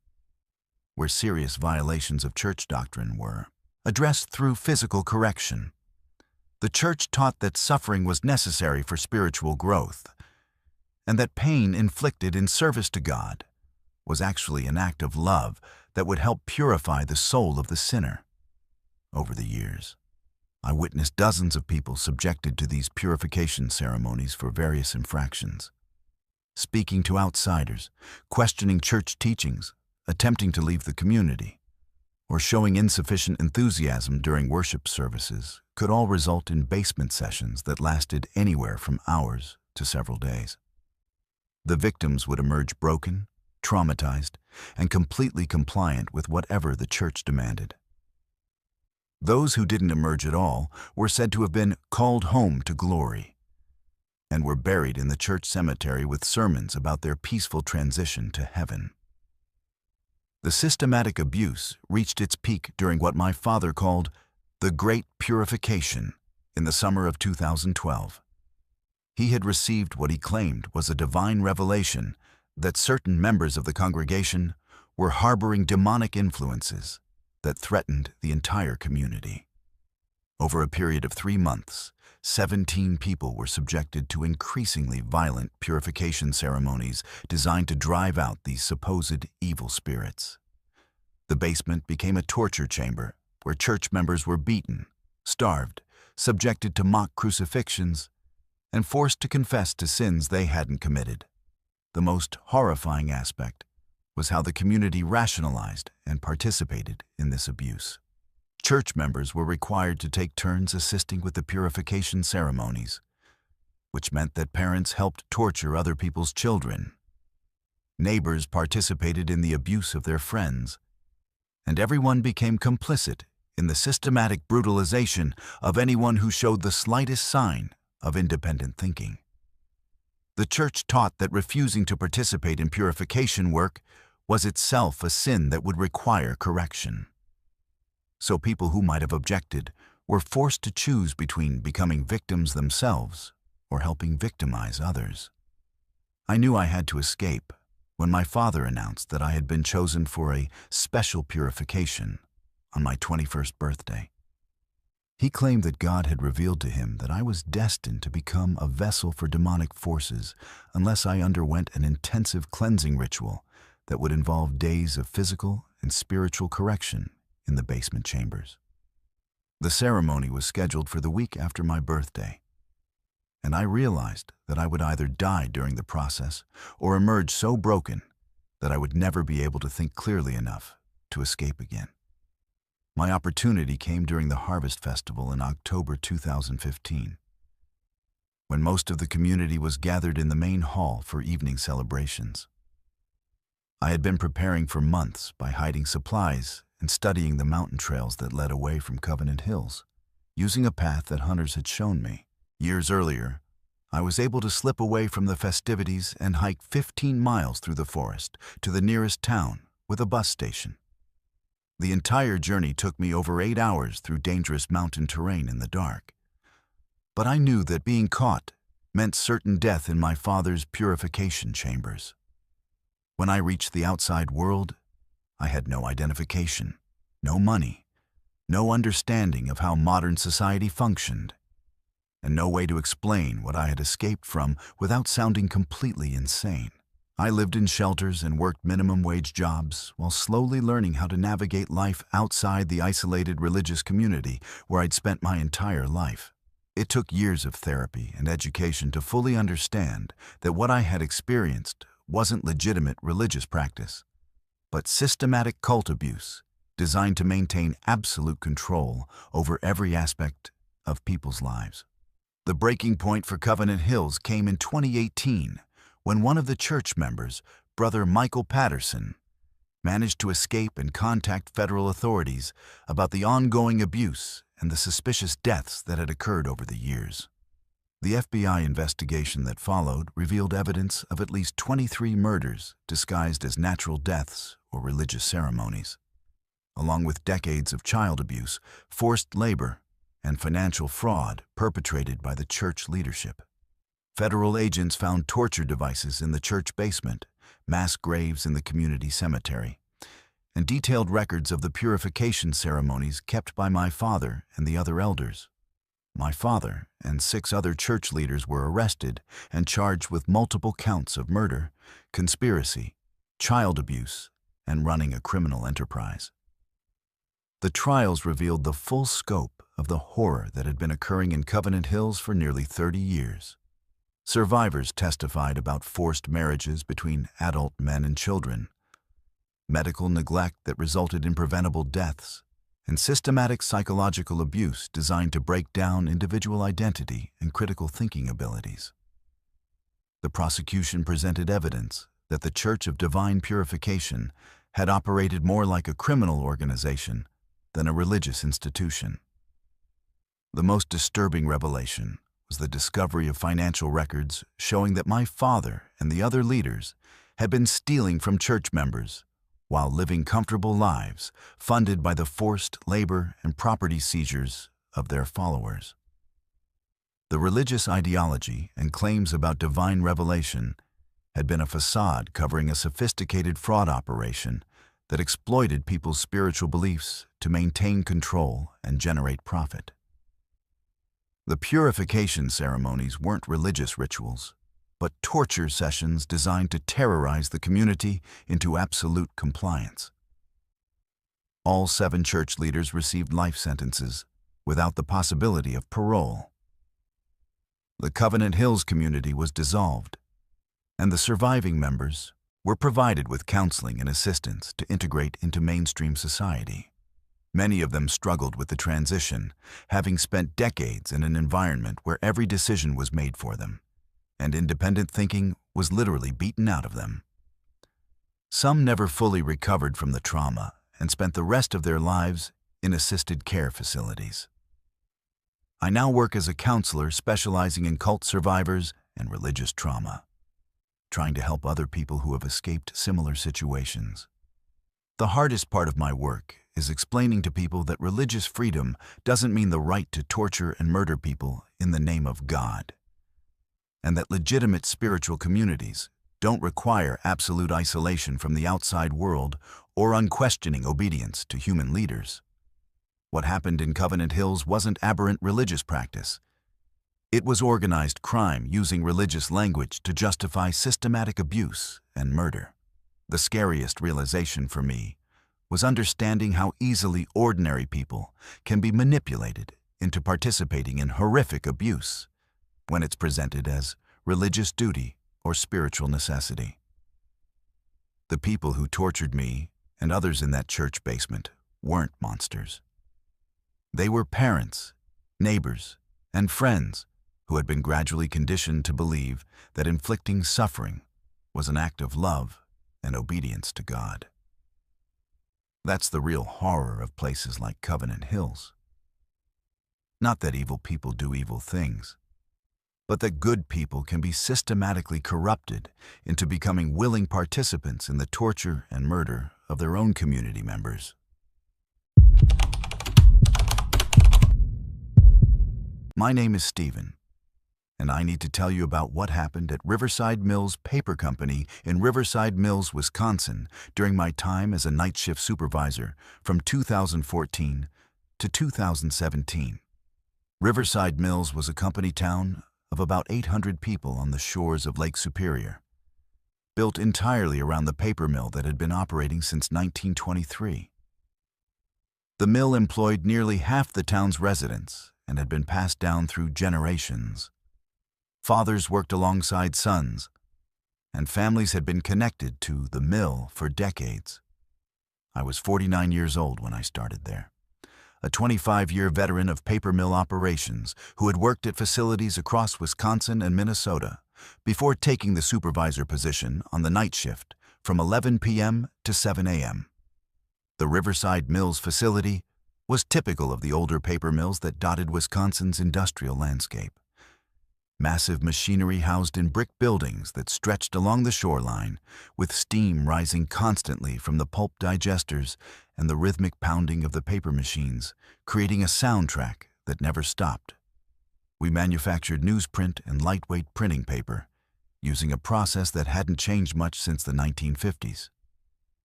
where serious violations of church doctrine were addressed through physical correction. The church taught that suffering was necessary for spiritual growth, and that pain inflicted in service to God was actually an act of love that would help purify the soul of the sinner. Over the years, I witnessed dozens of people subjected to these purification ceremonies for various infractions, speaking to outsiders, questioning church teachings, attempting to leave the community, or showing insufficient enthusiasm during worship services could all result in basement sessions that lasted anywhere from hours to several days. The victims would emerge broken, traumatized, and completely compliant with whatever the church demanded. Those who didn't emerge at all were said to have been called home to glory and were buried in the church cemetery with sermons about their peaceful transition to heaven. The systematic abuse reached its peak during what my father called the Great Purification in the summer of 2012. He had received what he claimed was a divine revelation that certain members of the congregation were harboring demonic influences that threatened the entire community. Over a period of 3 months, 17 people were subjected to increasingly violent purification ceremonies designed to drive out these supposed evil spirits. The basement became a torture chamber where church members were beaten, starved, subjected to mock crucifixions, and forced to confess to sins they hadn't committed. The most horrifying aspect was how the community rationalized and participated in this abuse. Church members were required to take turns assisting with the purification ceremonies, which meant that parents helped torture other people's children. Neighbors participated in the abuse of their friends, and everyone became complicit in the systematic brutalization of anyone who showed the slightest sign of independent thinking. The church taught that refusing to participate in purification work was itself a sin that would require correction. So people who might have objected were forced to choose between becoming victims themselves or helping victimize others. I knew I had to escape when my father announced that I had been chosen for a special purification on my 21st birthday. He claimed that God had revealed to him that I was destined to become a vessel for demonic forces unless I underwent an intensive cleansing ritual that would involve days of physical and spiritual correction in the basement chambers. The ceremony was scheduled for the week after my birthday, and I realized that I would either die during the process or emerge so broken that I would never be able to think clearly enough to escape again. My opportunity came during the Harvest Festival in October 2015, when most of the community was gathered in the main hall for evening celebrations. I had been preparing for months by hiding supplies and studying the mountain trails that led away from Covenant Hills, using a path that hunters had shown me. Years earlier, I was able to slip away from the festivities and hike 15 miles through the forest to the nearest town with a bus station. The entire journey took me over 8 hours through dangerous mountain terrain in the dark. But I knew that being caught meant certain death in my father's purification chambers. When I reached the outside world, I had no identification, no money, no understanding of how modern society functioned, and no way to explain what I had escaped from without sounding completely insane. I lived in shelters and worked minimum-wage jobs while slowly learning how to navigate life outside the isolated religious community where I'd spent my entire life. It took years of therapy and education to fully understand that what I had experienced wasn't legitimate religious practice, but systematic cult abuse designed to maintain absolute control over every aspect of people's lives. The breaking point for Covenant Hills came in 2018 when one of the church members, Brother Michael Patterson, managed to escape and contact federal authorities about the ongoing abuse and the suspicious deaths that had occurred over the years. The FBI investigation that followed revealed evidence of at least 23 murders disguised as natural deaths or religious ceremonies, along with decades of child abuse, forced labor, and financial fraud perpetrated by the church leadership. Federal agents found torture devices in the church basement, mass graves in the community cemetery, and detailed records of the purification ceremonies kept by my father and the other elders. My father and 6 other church leaders were arrested and charged with multiple counts of murder, conspiracy, child abuse, and running a criminal enterprise. The trials revealed the full scope of the horror that had been occurring in Covenant Hills for nearly 30 years. Survivors testified about forced marriages between adult men and children, medical neglect that resulted in preventable deaths, and systematic psychological abuse designed to break down individual identity and critical thinking abilities. The prosecution presented evidence that the Church of Divine Purification had operated more like a criminal organization than a religious institution. The most disturbing revelation was the discovery of financial records showing that my father and the other leaders had been stealing from church members while living comfortable lives funded by the forced labor and property seizures of their followers. The religious ideology and claims about divine revelation had been a facade covering a sophisticated fraud operation that exploited people's spiritual beliefs to maintain control and generate profit. The purification ceremonies weren't religious rituals, but torture sessions designed to terrorize the community into absolute compliance. All 7 church leaders received life sentences, without the possibility of parole. The Covenant Hills community was dissolved, and the surviving members were provided with counseling and assistance to integrate into mainstream society. Many of them struggled with the transition, having spent decades in an environment where every decision was made for them, and independent thinking was literally beaten out of them. Some never fully recovered from the trauma and spent the rest of their lives in assisted care facilities. I now work as a counselor specializing in cult survivors and religious trauma, trying to help other people who have escaped similar situations. The hardest part of my work is explaining to people that religious freedom doesn't mean the right to torture and murder people in the name of God, and that legitimate spiritual communities don't require absolute isolation from the outside world or unquestioning obedience to human leaders. What happened in Covenant Hills wasn't aberrant religious practice. It was organized crime using religious language to justify systematic abuse and murder. The scariest realization for me was understanding how easily ordinary people can be manipulated into participating in horrific abuse when it's presented as religious duty or spiritual necessity. The people who tortured me and others in that church basement weren't monsters. They were parents, neighbors, and friends who had been gradually conditioned to believe that inflicting suffering was an act of love and obedience to God. That's the real horror of places like Covenant Hills. Not that evil people do evil things, but that good people can be systematically corrupted into becoming willing participants in the torture and murder of their own community members. My name is Stephen, and I need to tell you about what happened at Riverside Mills Paper Company in Riverside Mills, Wisconsin, during my time as a night shift supervisor from 2014 to 2017. Riverside Mills was a company town of about 800 people on the shores of Lake Superior, built entirely around the paper mill that had been operating since 1923. The mill employed nearly half the town's residents and had been passed down through generations. Fathers worked alongside sons, and families had been connected to the mill for decades. I was 49 years old when I started there, a 25-year veteran of paper mill operations who had worked at facilities across Wisconsin and Minnesota before taking the supervisor position on the night shift from 11 p.m. to 7 a.m. The Riverside Mills facility was typical of the older paper mills that dotted Wisconsin's industrial landscape. Massive machinery housed in brick buildings that stretched along the shoreline, with steam rising constantly from the pulp digesters and the rhythmic pounding of the paper machines, creating a soundtrack that never stopped. We manufactured newsprint and lightweight printing paper, using a process that hadn't changed much since the 1950s.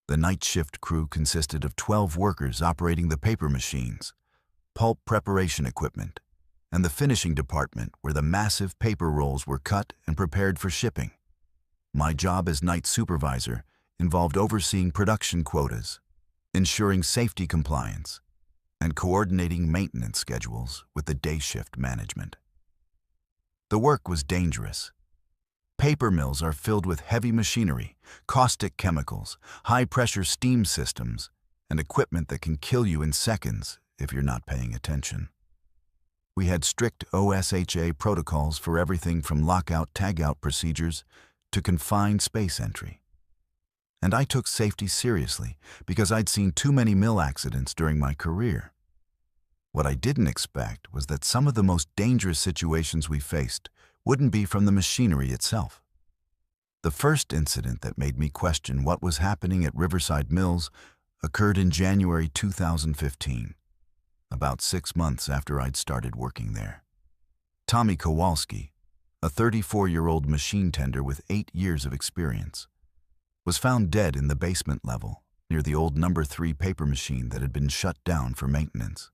The night shift crew consisted of 12 workers operating the paper machines, pulp preparation equipment, and the finishing department where the massive paper rolls were cut and prepared for shipping. My job as night supervisor involved overseeing production quotas, ensuring safety compliance, and coordinating maintenance schedules with the day shift management. The work was dangerous. Paper mills are filled with heavy machinery, caustic chemicals, high-pressure steam systems, and equipment that can kill you in seconds if you're not paying attention. We had strict OSHA protocols for everything from lockout-tagout procedures to confined space entry. And I took safety seriously because I'd seen too many mill accidents during my career. What I didn't expect was that some of the most dangerous situations we faced wouldn't be from the machinery itself. The first incident that made me question what was happening at Riverside Mills occurred in January 2015. About 6 months after I'd started working there. Tommy Kowalski, a 34-year-old machine tender with 8 years of experience, was found dead in the basement level near the old No. 3 paper machine that had been shut down for maintenance.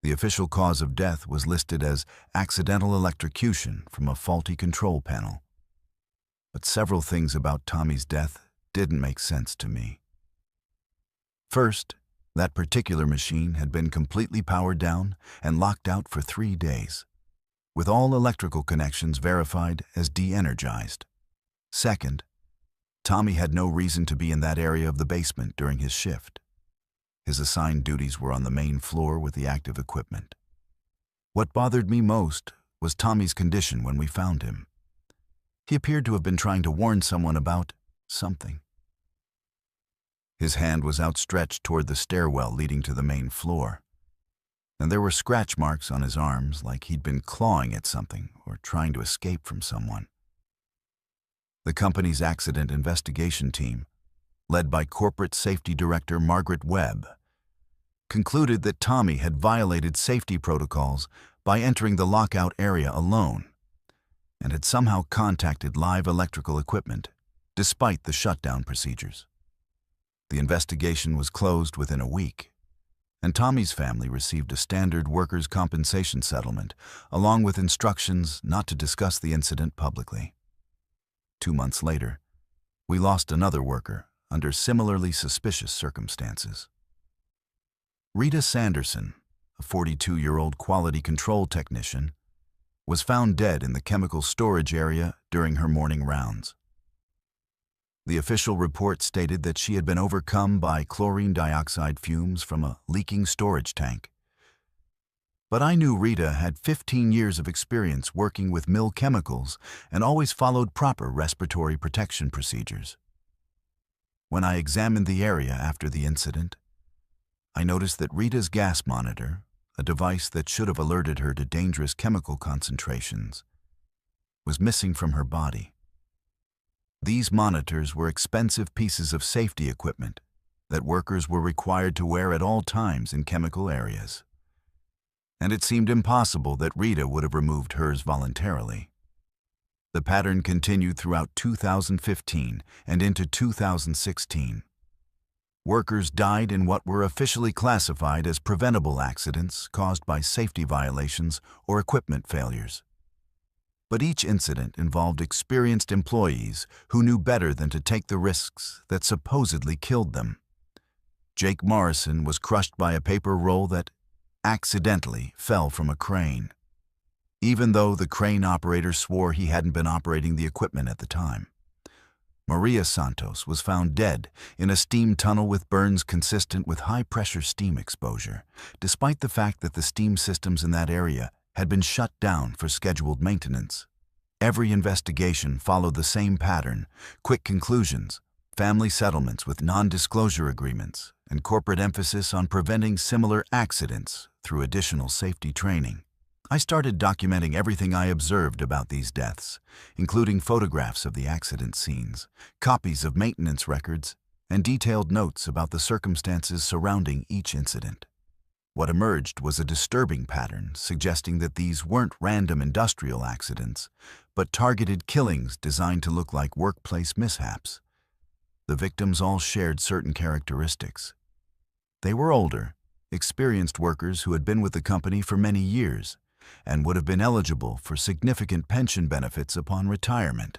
The official cause of death was listed as accidental electrocution from a faulty control panel. But several things about Tommy's death didn't make sense to me. First, that particular machine had been completely powered down and locked out for 3 days, with all electrical connections verified as de-energized. Second, Tommy had no reason to be in that area of the basement during his shift. His assigned duties were on the main floor with the active equipment. What bothered me most was Tommy's condition when we found him. He appeared to have been trying to warn someone about something. His hand was outstretched toward the stairwell leading to the main floor, and there were scratch marks on his arms like he'd been clawing at something or trying to escape from someone. The company's accident investigation team, led by Corporate Safety Director Margaret Webb, concluded that Tommy had violated safety protocols by entering the lockout area alone and had somehow contacted live electrical equipment despite the shutdown procedures. The investigation was closed within a week, and Tommy's family received a standard workers' compensation settlement along with instructions not to discuss the incident publicly. 2 months later, we lost another worker under similarly suspicious circumstances. Rita Sanderson, a 42-year-old quality control technician, was found dead in the chemical storage area during her morning rounds. The official report stated that she had been overcome by chlorine dioxide fumes from a leaking storage tank. But I knew Rita had 15 years of experience working with mill chemicals and always followed proper respiratory protection procedures. When I examined the area after the incident, I noticed that Rita's gas monitor, a device that should have alerted her to dangerous chemical concentrations, was missing from her body. These monitors were expensive pieces of safety equipment that workers were required to wear at all times in chemical areas, and it seemed impossible that Rita would have removed hers voluntarily. The pattern continued throughout 2015 and into 2016. Workers died in what were officially classified as preventable accidents caused by safety violations or equipment failures. But each incident involved experienced employees who knew better than to take the risks that supposedly killed them. Jake Morrison was crushed by a paper roll that accidentally fell from a crane, even though the crane operator swore he hadn't been operating the equipment at the time. Maria Santos was found dead in a steam tunnel with burns consistent with high-pressure steam exposure, despite the fact that the steam systems in that area had been shut down for scheduled maintenance. Every investigation followed the same pattern: quick conclusions, family settlements with non-disclosure agreements, and corporate emphasis on preventing similar accidents through additional safety training. I started documenting everything I observed about these deaths, including photographs of the accident scenes, copies of maintenance records, and detailed notes about the circumstances surrounding each incident. What emerged was a disturbing pattern suggesting that these weren't random industrial accidents, but targeted killings designed to look like workplace mishaps. The victims all shared certain characteristics. They were older, experienced workers who had been with the company for many years and would have been eligible for significant pension benefits upon retirement.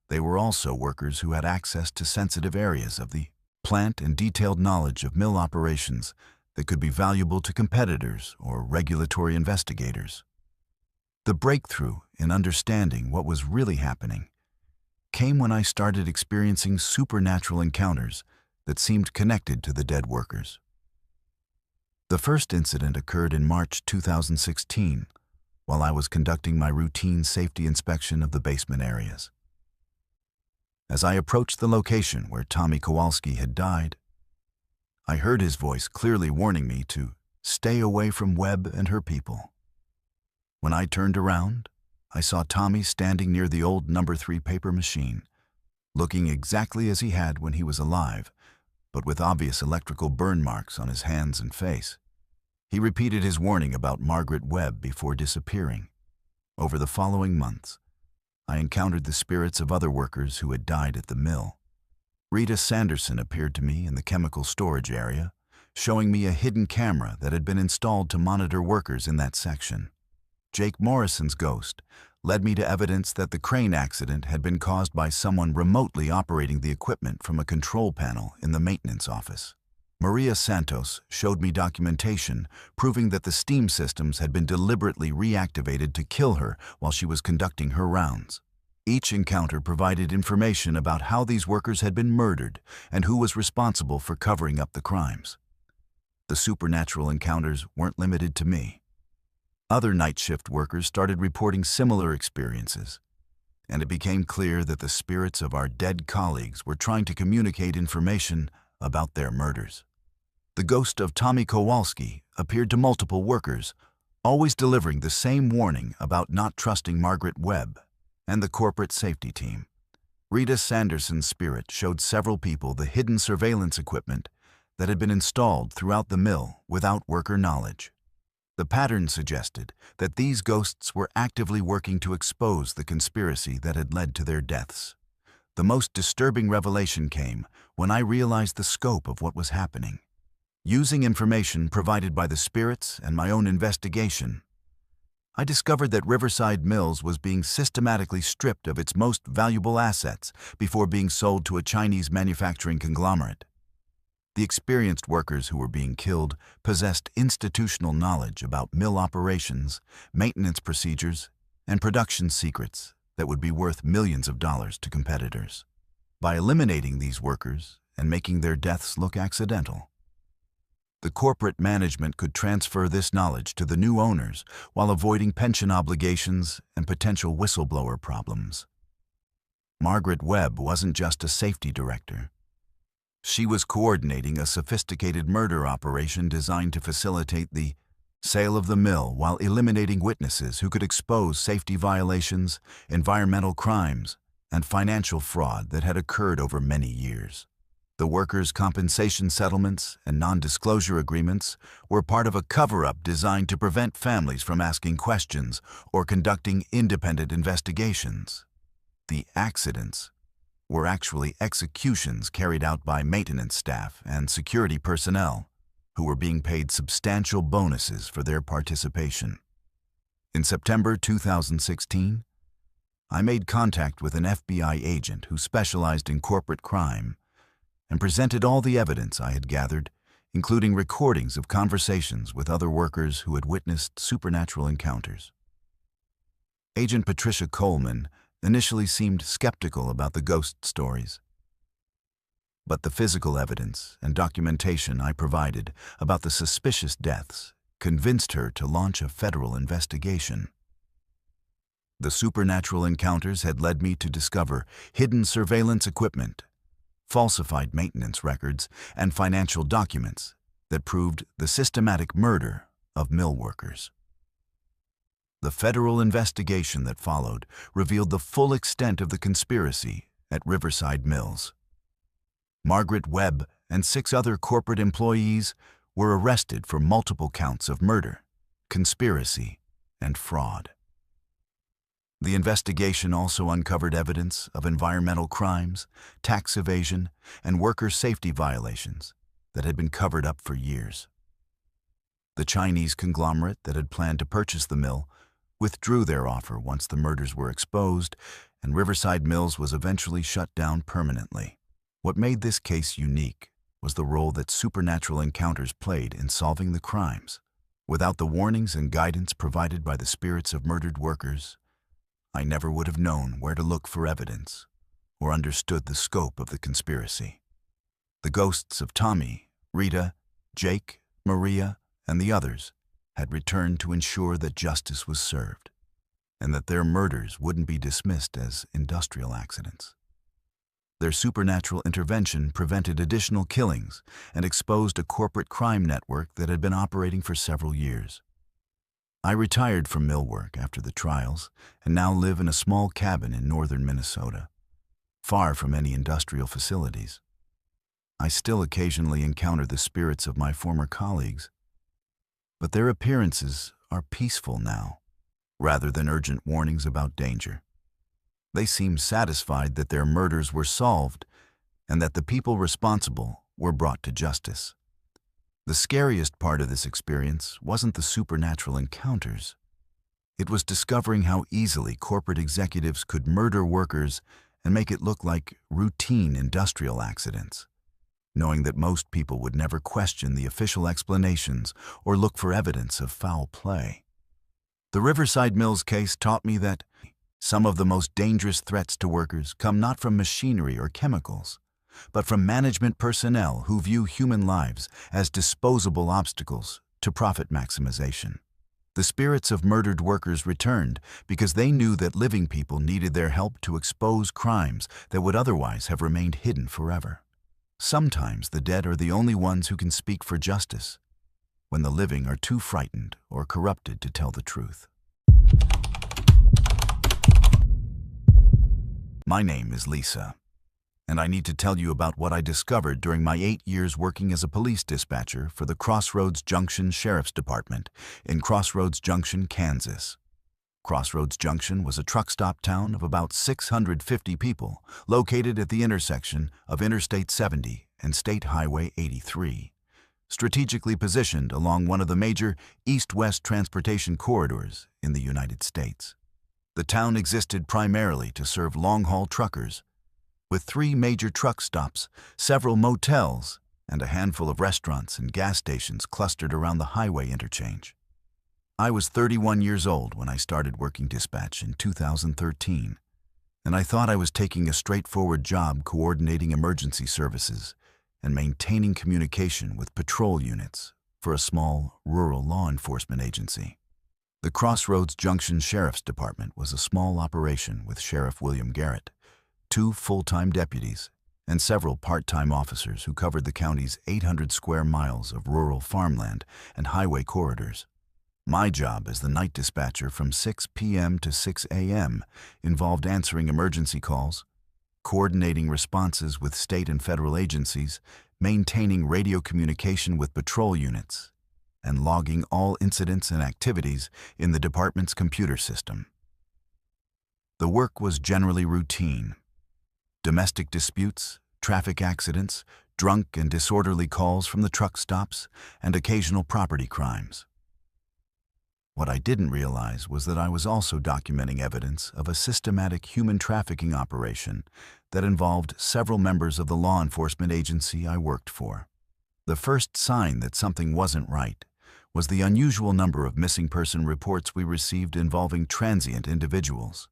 They were also workers who had access to sensitive areas of the plant and detailed knowledge of mill operations that could be valuable to competitors or regulatory investigators. The breakthrough in understanding what was really happening came when I started experiencing supernatural encounters that seemed connected to the dead workers. The first incident occurred in March 2016, while I was conducting my routine safety inspection of the basement areas. As I approached the location where Tommy Kowalski had died, I heard his voice clearly warning me to stay away from Webb and her people. When I turned around, I saw Tommy standing near the old No. 3 paper machine, looking exactly as he had when he was alive, but with obvious electrical burn marks on his hands and face. He repeated his warning about Margaret Webb before disappearing. Over the following months, I encountered the spirits of other workers who had died at the mill. Rita Sanderson appeared to me in the chemical storage area, showing me a hidden camera that had been installed to monitor workers in that section. Jake Morrison's ghost led me to evidence that the crane accident had been caused by someone remotely operating the equipment from a control panel in the maintenance office. Maria Santos showed me documentation proving that the steam systems had been deliberately reactivated to kill her while she was conducting her rounds. Each encounter provided information about how these workers had been murdered and who was responsible for covering up the crimes. The supernatural encounters weren't limited to me. Other night shift workers started reporting similar experiences, and it became clear that the spirits of our dead colleagues were trying to communicate information about their murders. The ghost of Tommy Kowalski appeared to multiple workers, always delivering the same warning about not trusting Margaret Webb and the corporate safety team. Rita Sanderson's spirit showed several people the hidden surveillance equipment that had been installed throughout the mill without worker knowledge. The pattern suggested that these ghosts were actively working to expose the conspiracy that had led to their deaths. The most disturbing revelation came when I realized the scope of what was happening. Using information provided by the spirits and my own investigation, I discovered that Riverside Mills was being systematically stripped of its most valuable assets before being sold to a Chinese manufacturing conglomerate. The experienced workers who were being killed possessed institutional knowledge about mill operations, maintenance procedures, and production secrets that would be worth millions of dollars to competitors. By eliminating these workers and making their deaths look accidental, the corporate management could transfer this knowledge to the new owners while avoiding pension obligations and potential whistleblower problems. Margaret Webb wasn't just a safety director. She was coordinating a sophisticated murder operation designed to facilitate the sale of the mill while eliminating witnesses who could expose safety violations, environmental crimes, and financial fraud that had occurred over many years. The workers' compensation settlements and non-disclosure agreements were part of a cover-up designed to prevent families from asking questions or conducting independent investigations. The accidents were actually executions carried out by maintenance staff and security personnel who were being paid substantial bonuses for their participation. In September 2016, I made contact with an FBI agent who specialized in corporate crime and presented all the evidence I had gathered, including recordings of conversations with other workers who had witnessed supernatural encounters. Agent Patricia Coleman initially seemed skeptical about the ghost stories, but the physical evidence and documentation I provided about the suspicious deaths convinced her to launch a federal investigation. The supernatural encounters had led me to discover hidden surveillance equipment, falsified maintenance records, and financial documents that proved the systematic murder of mill workers. The federal investigation that followed revealed the full extent of the conspiracy at Riverside Mills. Margaret Webb and 6 other corporate employees were arrested for multiple counts of murder, conspiracy, and fraud. The investigation also uncovered evidence of environmental crimes, tax evasion, and worker safety violations that had been covered up for years. The Chinese conglomerate that had planned to purchase the mill withdrew their offer once the murders were exposed, and Riverside Mills was eventually shut down permanently. What made this case unique was the role that supernatural encounters played in solving the crimes. Without the warnings and guidance provided by the spirits of murdered workers, I never would have known where to look for evidence or understood the scope of the conspiracy. The ghosts of Tommy, Rita, Jake, Maria, and the others had returned to ensure that justice was served and that their murders wouldn't be dismissed as industrial accidents. Their supernatural intervention prevented additional killings and exposed a corporate crime network that had been operating for several years. I retired from mill work after the trials and now live in a small cabin in northern Minnesota, far from any industrial facilities. I still occasionally encounter the spirits of my former colleagues, but their appearances are peaceful now, rather than urgent warnings about danger. They seem satisfied that their murders were solved and that the people responsible were brought to justice. The scariest part of this experience wasn't the supernatural encounters. It was discovering how easily corporate executives could murder workers and make it look like routine industrial accidents, knowing that most people would never question the official explanations or look for evidence of foul play. The Riverside Mills case taught me that some of the most dangerous threats to workers come not from machinery or chemicals, but from management personnel who view human lives as disposable obstacles to profit maximization. The spirits of murdered workers returned because they knew that living people needed their help to expose crimes that would otherwise have remained hidden forever. Sometimes the dead are the only ones who can speak for justice, when the living are too frightened or corrupted to tell the truth. My name is Lisa, and I need to tell you about what I discovered during my 8 years working as a police dispatcher for the Crossroads Junction Sheriff's Department in Crossroads Junction, Kansas. Crossroads Junction was a truck stop town of about 650 people located at the intersection of Interstate 70 and State Highway 83, strategically positioned along one of the major east-west transportation corridors in the United States. The town existed primarily to serve long-haul truckers, with 3 major truck stops, several motels, and a handful of restaurants and gas stations clustered around the highway interchange. I was 31 years old when I started working dispatch in 2013, and I thought I was taking a straightforward job coordinating emergency services and maintaining communication with patrol units for a small, rural law enforcement agency. The Crossroads Junction Sheriff's Department was a small operation with Sheriff William Garrett, 2 full-time deputies, and several part-time officers who covered the county's 800 square miles of rural farmland and highway corridors. My job as the night dispatcher from 6 p.m. to 6 a.m. involved answering emergency calls, coordinating responses with state and federal agencies, maintaining radio communication with patrol units, and logging all incidents and activities in the department's computer system. The work was generally routine. Domestic disputes, traffic accidents, drunk and disorderly calls from the truck stops, and occasional property crimes. What I didn't realize was that I was also documenting evidence of a systematic human trafficking operation that involved several members of the law enforcement agency I worked for. The first sign that something wasn't right was the unusual number of missing person reports we received involving transient individuals,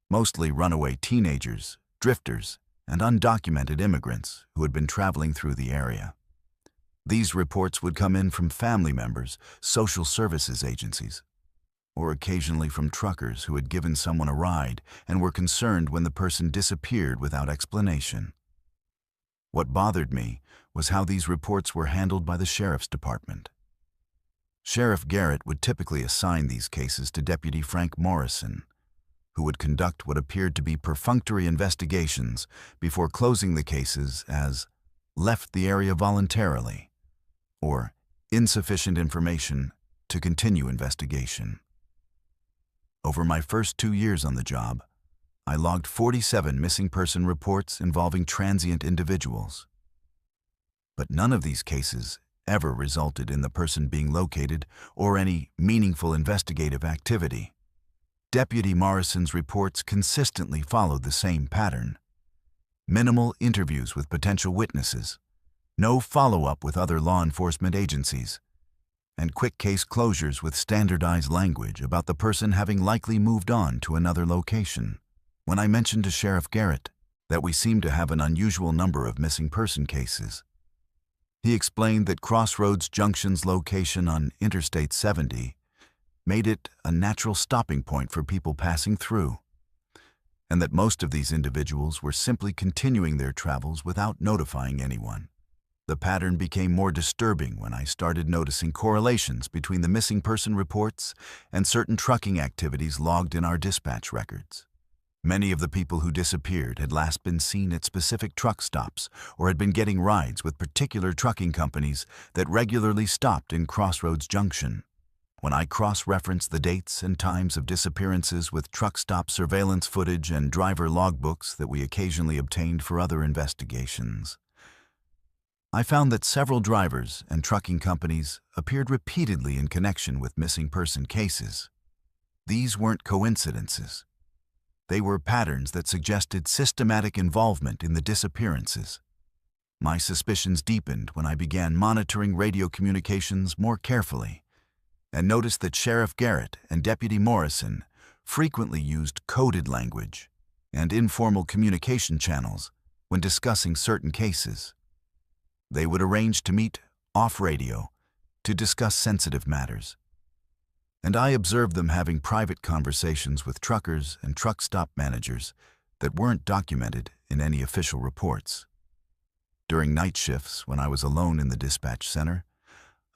mostly runaway teenagers, drifters, and undocumented immigrants who had been traveling through the area. These reports would come in from family members, social services agencies, or occasionally from truckers who had given someone a ride and were concerned when the person disappeared without explanation. What bothered me was how these reports were handled by the Sheriff's Department. Sheriff Garrett would typically assign these cases to Deputy Frank Morrison, who would conduct what appeared to be perfunctory investigations before closing the cases as left the area voluntarily or insufficient information to continue investigation. Over my first 2 years on the job, I logged 47 missing person reports involving transient individuals. But none of these cases ever resulted in the person being located or any meaningful investigative activity. Deputy Morrison's reports consistently followed the same pattern: minimal interviews with potential witnesses, no follow-up with other law enforcement agencies, and quick case closures with standardized language about the person having likely moved on to another location. When I mentioned to Sheriff Garrett that we seemed to have an unusual number of missing person cases, he explained that Crossroads Junction's location on Interstate 70 made it a natural stopping point for people passing through, and that most of these individuals were simply continuing their travels without notifying anyone. The pattern became more disturbing when I started noticing correlations between the missing person reports and certain trucking activities logged in our dispatch records. Many of the people who disappeared had last been seen at specific truck stops or had been getting rides with particular trucking companies that regularly stopped in Crossroads Junction. When I cross-referenced the dates and times of disappearances with truck stop surveillance footage and driver logbooks that we occasionally obtained for other investigations, I found that several drivers and trucking companies appeared repeatedly in connection with missing person cases. These weren't coincidences. They were patterns that suggested systematic involvement in the disappearances. My suspicions deepened when I began monitoring radio communications more carefully and noticed that Sheriff Garrett and Deputy Morrison frequently used coded language and informal communication channels when discussing certain cases. They would arrange to meet off radio to discuss sensitive matters, and I observed them having private conversations with truckers and truck stop managers that weren't documented in any official reports. During night shifts, when I was alone in the dispatch center,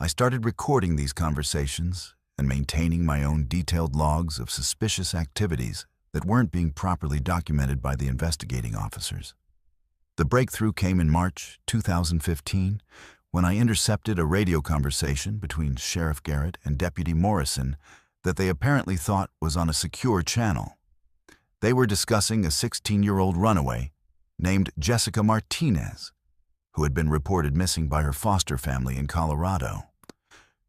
I started recording these conversations and maintaining my own detailed logs of suspicious activities that weren't being properly documented by the investigating officers. The breakthrough came in March 2015 when I intercepted a radio conversation between Sheriff Garrett and Deputy Morrison that they apparently thought was on a secure channel. They were discussing a 16-year-old runaway named Jessica Martinez, who had been reported missing by her foster family in Colorado.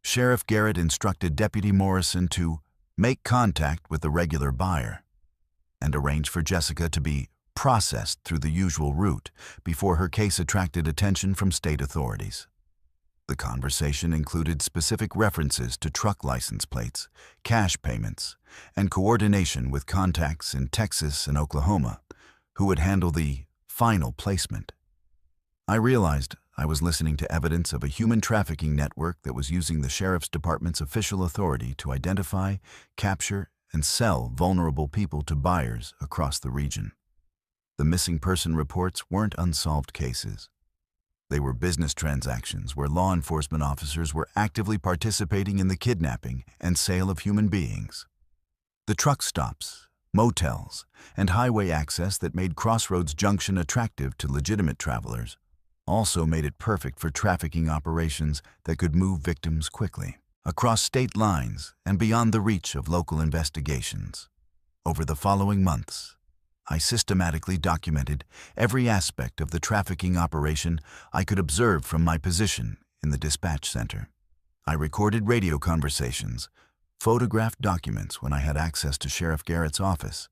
Sheriff Garrett instructed Deputy Morrison to make contact with the regular buyer and arrange for Jessica to be processed through the usual route before her case attracted attention from state authorities. The conversation included specific references to truck license plates, cash payments, and coordination with contacts in Texas and Oklahoma who would handle the final placement. I realized I was listening to evidence of a human trafficking network that was using the Sheriff's Department's official authority to identify, capture, and sell vulnerable people to buyers across the region. The missing person reports weren't unsolved cases. They were business transactions where law enforcement officers were actively participating in the kidnapping and sale of human beings. The truck stops, motels, and highway access that made Crossroads Junction attractive to legitimate travelers also made it perfect for trafficking operations that could move victims quickly, across state lines and beyond the reach of local investigations. Over the following months, I systematically documented every aspect of the trafficking operation I could observe from my position in the dispatch center. I recorded radio conversations, photographed documents when I had access to Sheriff Garrett's office,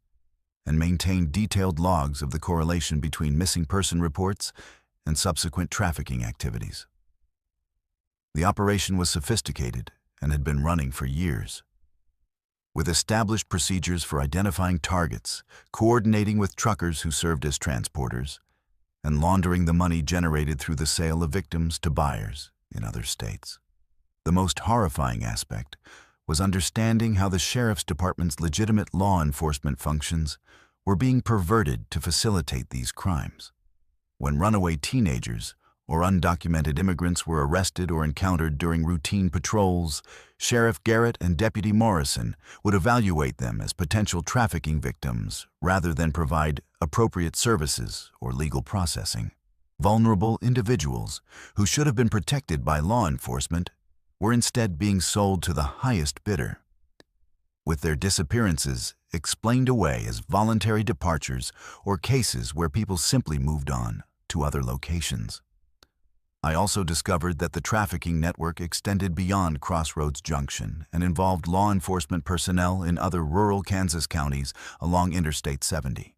and maintained detailed logs of the correlation between missing person reports and subsequent trafficking activities. The operation was sophisticated and had been running for years. With established procedures for identifying targets, coordinating with truckers who served as transporters, and laundering the money generated through the sale of victims to buyers in other states. The most horrifying aspect was understanding how the Sheriff's Department's legitimate law enforcement functions were being perverted to facilitate these crimes. When runaway teenagers or undocumented immigrants were arrested or encountered during routine patrols, Sheriff Garrett and Deputy Morrison would evaluate them as potential trafficking victims rather than provide appropriate services or legal processing. Vulnerable individuals who should have been protected by law enforcement were instead being sold to the highest bidder, with their disappearances explained away as voluntary departures or cases where people simply moved on to other locations. I also discovered that the trafficking network extended beyond Crossroads Junction and involved law enforcement personnel in other rural Kansas counties along Interstate 70.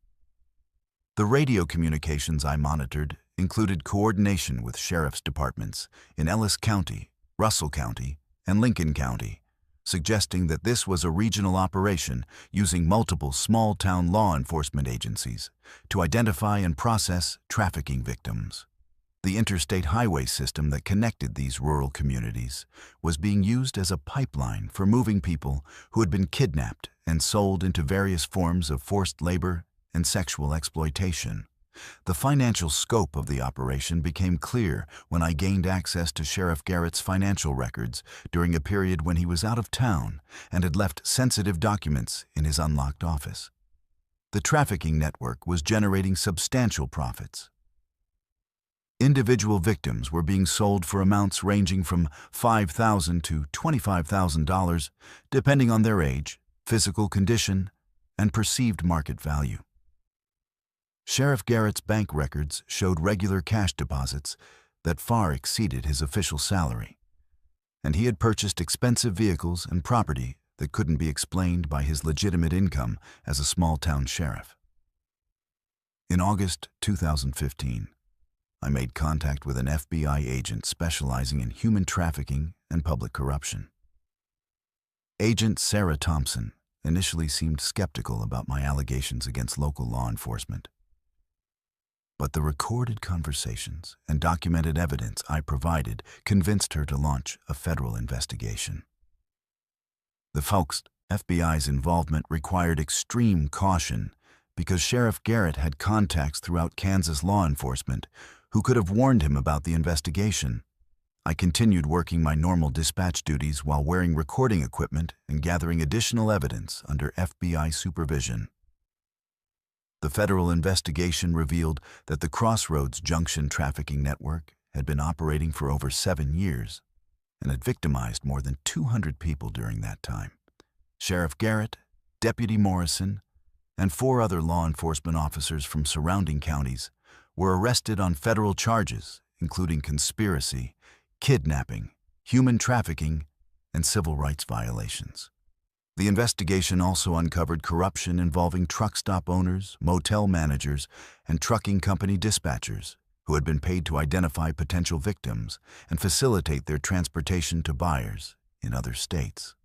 The radio communications I monitored included coordination with sheriff's departments in Ellis County, Russell County, and Lincoln County, suggesting that this was a regional operation using multiple small-town law enforcement agencies to identify and process trafficking victims. The interstate highway system that connected these rural communities was being used as a pipeline for moving people who had been kidnapped and sold into various forms of forced labor and sexual exploitation. The financial scope of the operation became clear when I gained access to Sheriff Garrett's financial records during a period when he was out of town and had left sensitive documents in his unlocked office. The trafficking network was generating substantial profits. Individual victims were being sold for amounts ranging from $5,000 to $25,000, depending on their age, physical condition, and perceived market value. Sheriff Garrett's bank records showed regular cash deposits that far exceeded his official salary, and he had purchased expensive vehicles and property that couldn't be explained by his legitimate income as a small-town sheriff. In August 2015, I made contact with an FBI agent specializing in human trafficking and public corruption. Agent Sarah Thompson initially seemed skeptical about my allegations against local law enforcement. But the recorded conversations and documented evidence I provided convinced her to launch a federal investigation. The FBI's involvement required extreme caution because Sheriff Garrett had contacts throughout Kansas law enforcement who could have warned him about the investigation. I continued working my normal dispatch duties while wearing recording equipment and gathering additional evidence under FBI supervision. The federal investigation revealed that the Crossroads Junction trafficking network had been operating for over 7 years and had victimized more than 200 people during that time. Sheriff Garrett, Deputy Morrison, and 4 other law enforcement officers from surrounding counties were arrested on federal charges, including conspiracy, kidnapping, human trafficking, and civil rights violations. The investigation also uncovered corruption involving truck stop owners, motel managers, and trucking company dispatchers who had been paid to identify potential victims and facilitate their transportation to buyers in other states.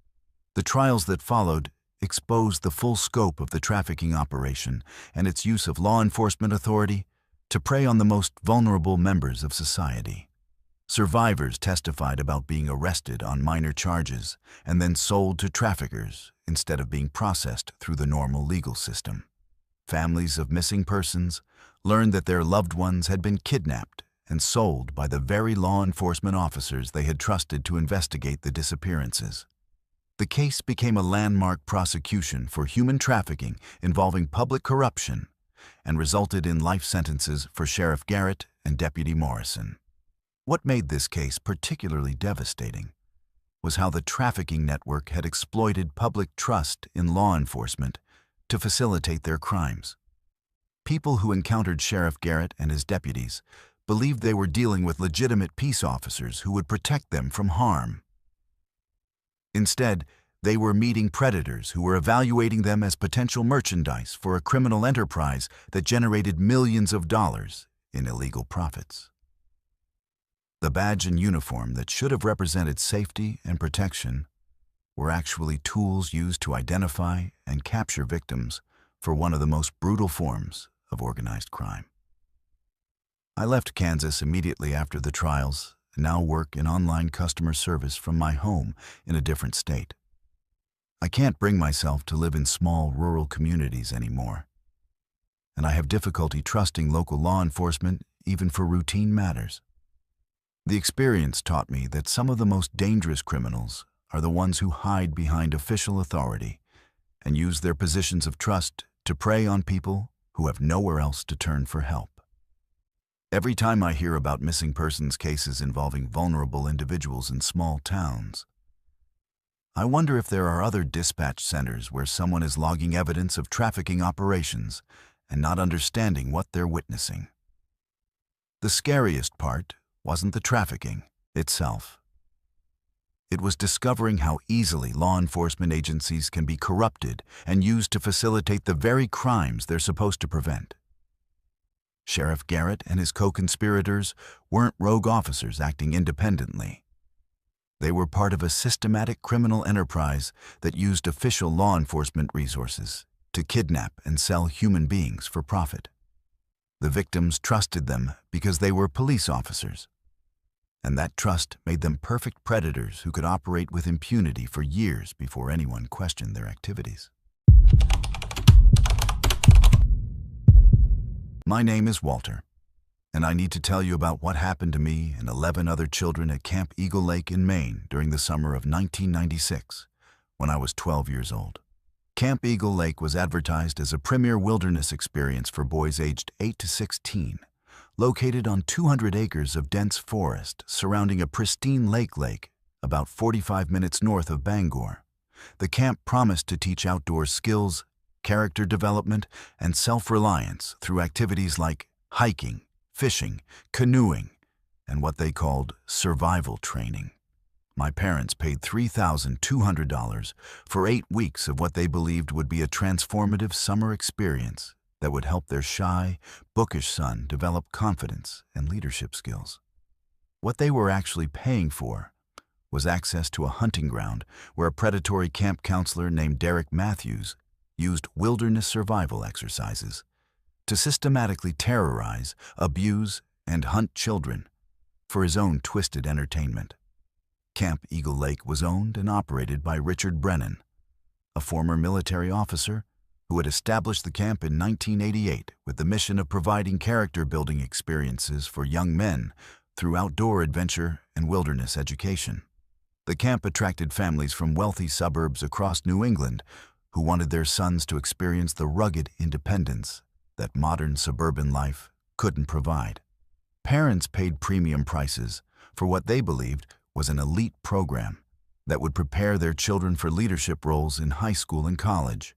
The trials that followed exposed the full scope of the trafficking operation and its use of law enforcement authority to prey on the most vulnerable members of society. Survivors testified about being arrested on minor charges and then sold to traffickers instead of being processed through the normal legal system. Families of missing persons learned that their loved ones had been kidnapped and sold by the very law enforcement officers they had trusted to investigate the disappearances. The case became a landmark prosecution for human trafficking involving public corruption and resulted in life sentences for Sheriff Garrett and Deputy Morrison. What made this case particularly devastating was how the trafficking network had exploited public trust in law enforcement to facilitate their crimes. People who encountered Sheriff Garrett and his deputies believed they were dealing with legitimate peace officers who would protect them from harm. Instead, they were meeting predators who were evaluating them as potential merchandise for a criminal enterprise that generated millions of dollars in illegal profits. The badge and uniform that should have represented safety and protection were actually tools used to identify and capture victims for one of the most brutal forms of organized crime. I left Kansas immediately after the trials and now work in online customer service from my home in a different state. I can't bring myself to live in small rural communities anymore, and I have difficulty trusting local law enforcement even for routine matters. The experience taught me that some of the most dangerous criminals are the ones who hide behind official authority and use their positions of trust to prey on people who have nowhere else to turn for help. Every time I hear about missing persons cases involving vulnerable individuals in small towns, I wonder if there are other dispatch centers where someone is logging evidence of trafficking operations and not understanding what they're witnessing. The scariest part wasn't the trafficking itself. It was discovering how easily law enforcement agencies can be corrupted and used to facilitate the very crimes they're supposed to prevent. Sheriff Garrett and his co-conspirators weren't rogue officers acting independently. They were part of a systematic criminal enterprise that used official law enforcement resources to kidnap and sell human beings for profit. The victims trusted them because they were police officers, and that trust made them perfect predators who could operate with impunity for years before anyone questioned their activities. My name is Walter, and I need to tell you about what happened to me and 11 other children at Camp Eagle Lake in Maine during the summer of 1996, when I was 12 years old. Camp Eagle Lake was advertised as a premier wilderness experience for boys aged 8 to 16, located on 200 acres of dense forest surrounding a pristine lake about 45 minutes north of Bangor. The camp promised to teach outdoor skills, character development, and self-reliance through activities like hiking, fishing, canoeing, and what they called survival training. My parents paid $3,200 for 8 weeks of what they believed would be a transformative summer experience that would help their shy, bookish son develop confidence and leadership skills. What they were actually paying for was access to a hunting ground where a predatory camp counselor named Derek Matthews used wilderness survival exercises to systematically terrorize, abuse, and hunt children for his own twisted entertainment. Camp Eagle Lake was owned and operated by Richard Brennan, a former military officer who had established the camp in 1988 with the mission of providing character-building experiences for young men through outdoor adventure and wilderness education. The camp attracted families from wealthy suburbs across New England who wanted their sons to experience the rugged independence that modern suburban life couldn't provide. Parents paid premium prices for what they believed was an elite program that would prepare their children for leadership roles in high school and college.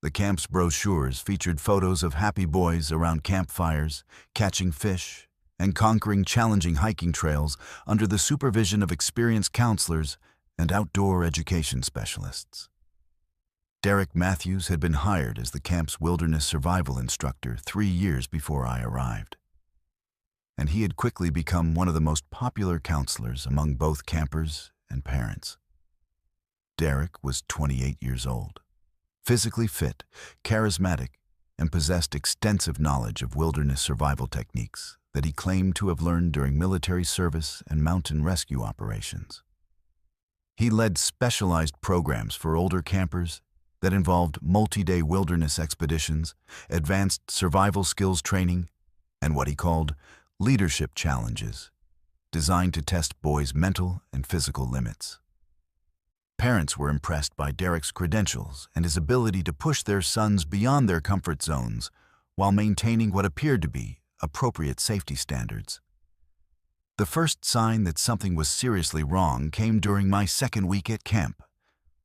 The camp's brochures featured photos of happy boys around campfires, catching fish, and conquering challenging hiking trails under the supervision of experienced counselors and outdoor education specialists. Derek Matthews had been hired as the camp's wilderness survival instructor 3 years before I arrived, and he had quickly become one of the most popular counselors among both campers and parents. Derek was 28 years old, physically fit, charismatic, and possessed extensive knowledge of wilderness survival techniques that he claimed to have learned during military service and mountain rescue operations. He led specialized programs for older campers that involved multi-day wilderness expeditions, advanced survival skills training, and what he called leadership challenges, designed to test boys' mental and physical limits. Parents were impressed by Derek's credentials and his ability to push their sons beyond their comfort zones while maintaining what appeared to be appropriate safety standards. The first sign that something was seriously wrong came during my second week at camp,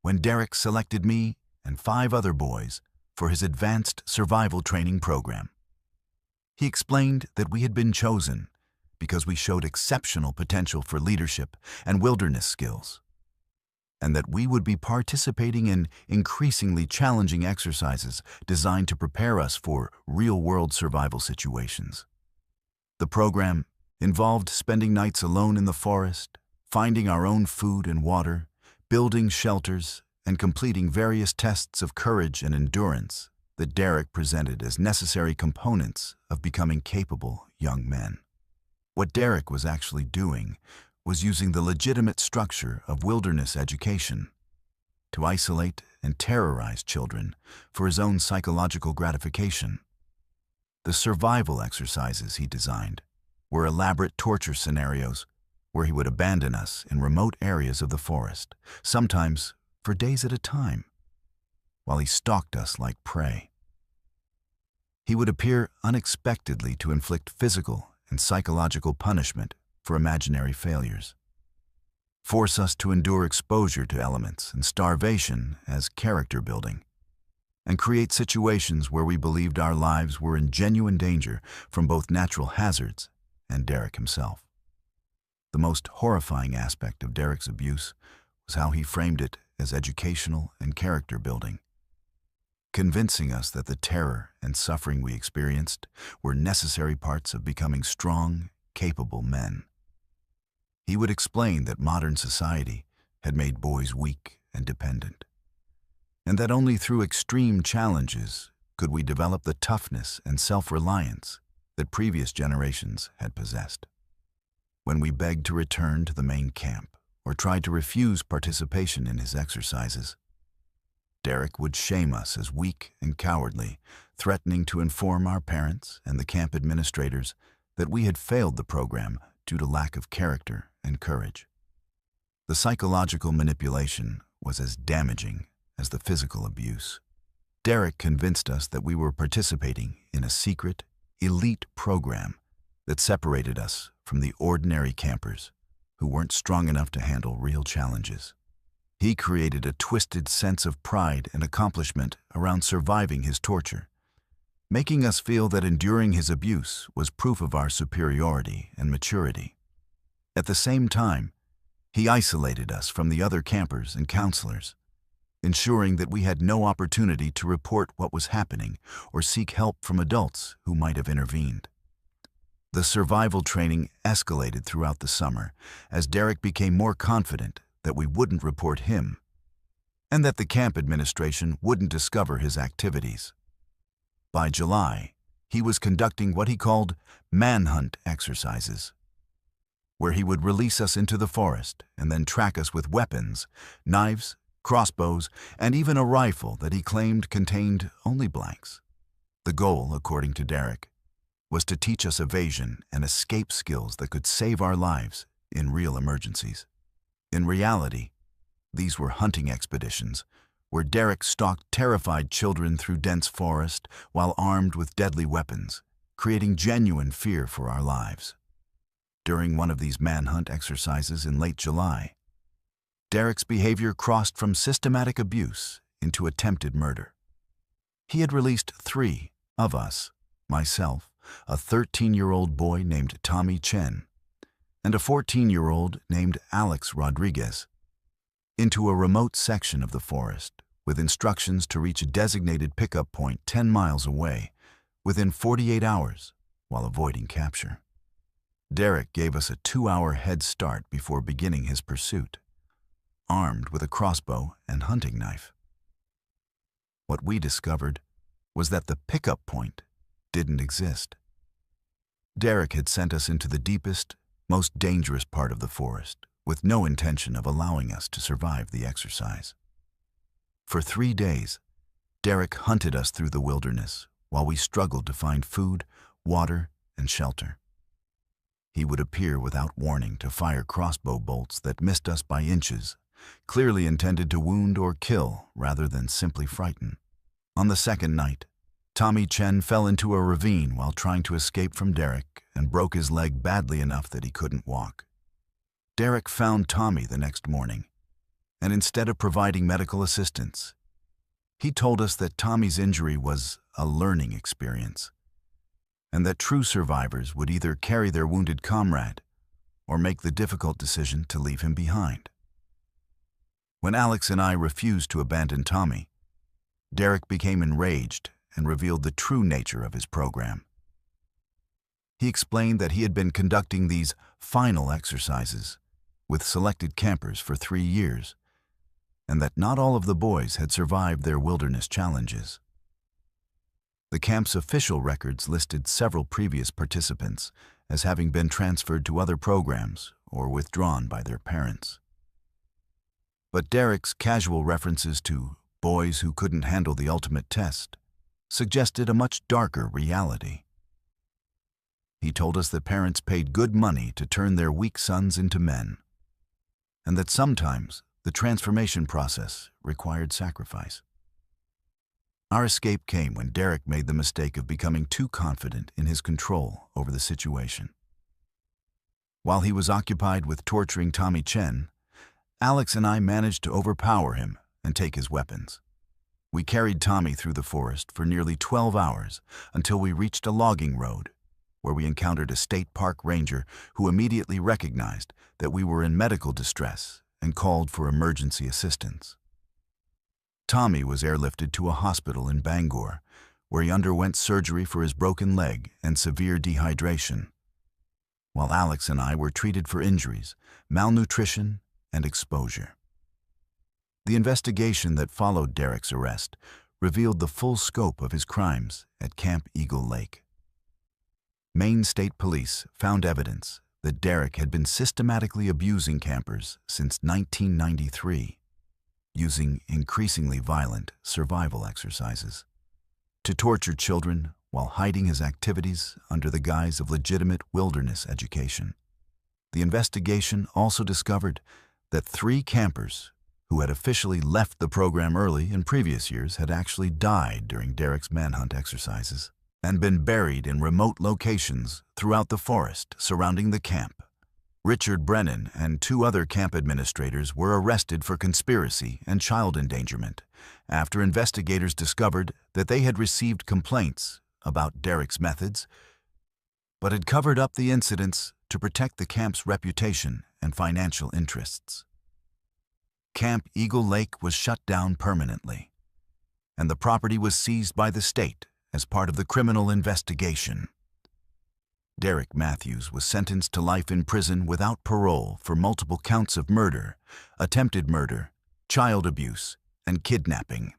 when Derek selected me and 5 other boys for his advanced survival training program. He explained that we had been chosen because we showed exceptional potential for leadership and wilderness skills, and that we would be participating in increasingly challenging exercises designed to prepare us for real-world survival situations. The program involved spending nights alone in the forest, finding our own food and water, building shelters, and completing various tests of courage and endurance that Derek presented as necessary components of becoming capable young men. What Derek was actually doing was using the legitimate structure of wilderness education to isolate and terrorize children for his own psychological gratification. The survival exercises he designed were elaborate torture scenarios where he would abandon us in remote areas of the forest, sometimes for days at a time, while he stalked us like prey. He would appear unexpectedly to inflict physical and psychological punishment for imaginary failures, force us to endure exposure to elements and starvation as character building, and create situations where we believed our lives were in genuine danger from both natural hazards and Derek himself. The most horrifying aspect of Derek's abuse was how he framed it as educational and character building, convincing us that the terror and suffering we experienced were necessary parts of becoming strong, capable men. He would explain that modern society had made boys weak and dependent, and that only through extreme challenges could we develop the toughness and self-reliance that previous generations had possessed. When we begged to return to the main camp or tried to refuse participation in his exercises, Derek would shame us as weak and cowardly, threatening to inform our parents and the camp administrators that we had failed the program due to lack of character and courage. The psychological manipulation was as damaging as the physical abuse. Derek convinced us that we were participating in a secret, elite program that separated us from the ordinary campers who weren't strong enough to handle real challenges. He created a twisted sense of pride and accomplishment around surviving his torture, making us feel that enduring his abuse was proof of our superiority and maturity. At the same time, he isolated us from the other campers and counselors, ensuring that we had no opportunity to report what was happening or seek help from adults who might have intervened. The survival training escalated throughout the summer as Derek became more confident that we wouldn't report him and that the camp administration wouldn't discover his activities. By July, he was conducting what he called manhunt exercises, where he would release us into the forest and then track us with weapons, knives, crossbows, and even a rifle that he claimed contained only blanks. The goal, according to Derek, was to teach us evasion and escape skills that could save our lives in real emergencies. In reality, these were hunting expeditions where Derek stalked terrified children through dense forest while armed with deadly weapons, creating genuine fear for our lives. During one of these manhunt exercises in late July, Derek's behavior crossed from systematic abuse into attempted murder. He had released 3 of us, myself, a 13-year-old boy named Tommy Chen, and a 14-year-old named Alex Rodriguez, into a remote section of the forest with instructions to reach a designated pickup point 10 miles away within 48 hours while avoiding capture. Derek gave us a 2-hour head start before beginning his pursuit, armed with a crossbow and hunting knife. What we discovered was that the pickup point didn't exist. Derek had sent us into the deepest, most dangerous part of the forest with no intention of allowing us to survive the exercise. For 3 days, Derek hunted us through the wilderness while we struggled to find food, water, and shelter. He would appear without warning to fire crossbow bolts that missed us by inches, clearly intended to wound or kill rather than simply frighten. On the second night, Tommy Chen fell into a ravine while trying to escape from Derek and broke his leg badly enough that he couldn't walk. Derek found Tommy the next morning, and instead of providing medical assistance, he told us that Tommy's injury was a learning experience, and that true survivors would either carry their wounded comrade or make the difficult decision to leave him behind. When Alex and I refused to abandon Tommy, Derek became enraged and revealed the true nature of his program. He explained that he had been conducting these final exercises with selected campers for 3 years, and that not all of the boys had survived their wilderness challenges. The camp's official records listed several previous participants as having been transferred to other programs or withdrawn by their parents. But Derek's casual references to boys who couldn't handle the ultimate test suggested a much darker reality. He told us that parents paid good money to turn their weak sons into men, and that sometimes the transformation process required sacrifice. Our escape came when Derek made the mistake of becoming too confident in his control over the situation. While he was occupied with torturing Tommy Chen, Alex and I managed to overpower him and take his weapons. We carried Tommy through the forest for nearly 12 hours until we reached a logging road, where we encountered a state park ranger who immediately recognized that we were in medical distress and called for emergency assistance. Tommy was airlifted to a hospital in Bangor, where he underwent surgery for his broken leg and severe dehydration, while Alex and I were treated for injuries, malnutrition, and exposure. The investigation that followed Derek's arrest revealed the full scope of his crimes at Camp Eagle Lake. Maine State Police found evidence that Derek had been systematically abusing campers since 1993, using increasingly violent survival exercises to torture children while hiding his activities under the guise of legitimate wilderness education. The investigation also discovered that 3 campers who had officially left the program early in previous years had actually died during Derek's manhunt exercises and been buried in remote locations throughout the forest surrounding the camp. Richard Brennan and 2 other camp administrators were arrested for conspiracy and child endangerment after investigators discovered that they had received complaints about Derek's methods, but had covered up the incidents to protect the camp's reputation and financial interests. Camp Eagle Lake was shut down permanently, and the property was seized by the state as part of the criminal investigation. Derek Matthews was sentenced to life in prison without parole for multiple counts of murder, attempted murder, child abuse, and kidnapping.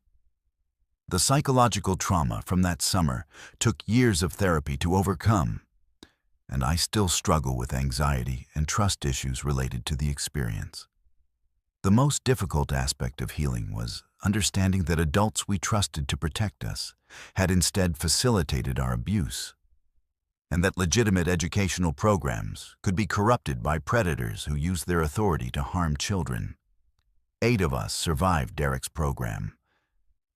The psychological trauma from that summer took years of therapy to overcome, and I still struggle with anxiety and trust issues related to the experience. The most difficult aspect of healing was understanding that adults we trusted to protect us had instead facilitated our abuse, and that legitimate educational programs could be corrupted by predators who used their authority to harm children. 8 of us survived Derek's program,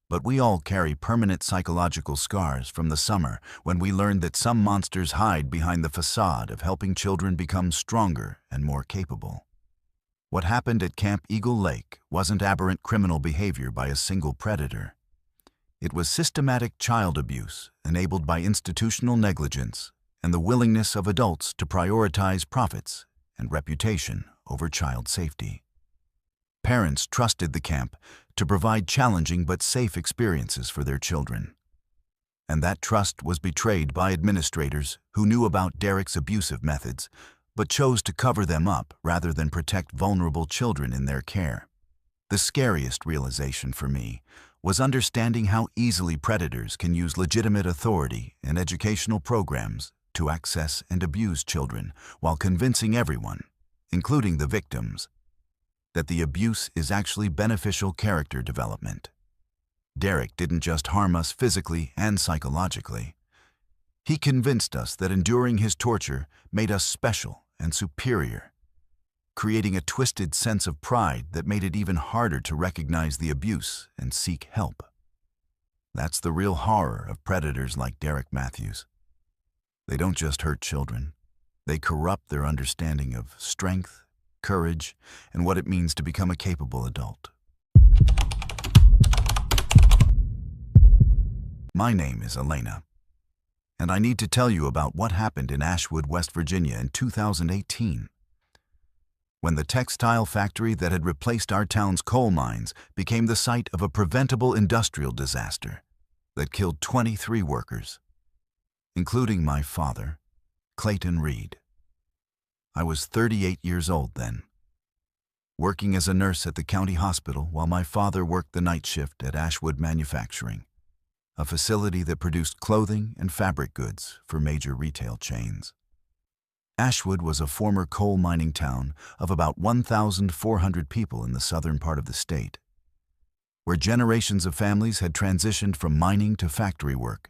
but we all carry permanent psychological scars from the summer when we learned that some monsters hide behind the facade of helping children become stronger and more capable. What happened at Camp Eagle Lake wasn't aberrant criminal behavior by a single predator. It was systematic child abuse enabled by institutional negligence and the willingness of adults to prioritize profits and reputation over child safety. Parents trusted the camp to provide challenging but safe experiences for their children. And that trust was betrayed by administrators who knew about Derek's abusive methods, but chose to cover them up rather than protect vulnerable children in their care. The scariest realization for me was understanding how easily predators can use legitimate authority and educational programs to access and abuse children while convincing everyone, including the victims, that the abuse is actually beneficial character development. Derek didn't just harm us physically and psychologically. He convinced us that enduring his torture made us special and superior, creating a twisted sense of pride that made it even harder to recognize the abuse and seek help. That's the real horror of predators like Derek Matthews. They don't just hurt children. They corrupt their understanding of strength, courage, and what it means to become a capable adult. My name is Elena, and I need to tell you about what happened in Ashwood, West Virginia in 2018, when the textile factory that had replaced our town's coal mines became the site of a preventable industrial disaster that killed 23 workers, including my father, Clayton Reed. I was 38 years old then, working as a nurse at the county hospital while my father worked the night shift at Ashwood Manufacturing, a facility that produced clothing and fabric goods for major retail chains. Ashwood was a former coal mining town of about 1,400 people in the southern part of the state, where generations of families had transitioned from mining to factory work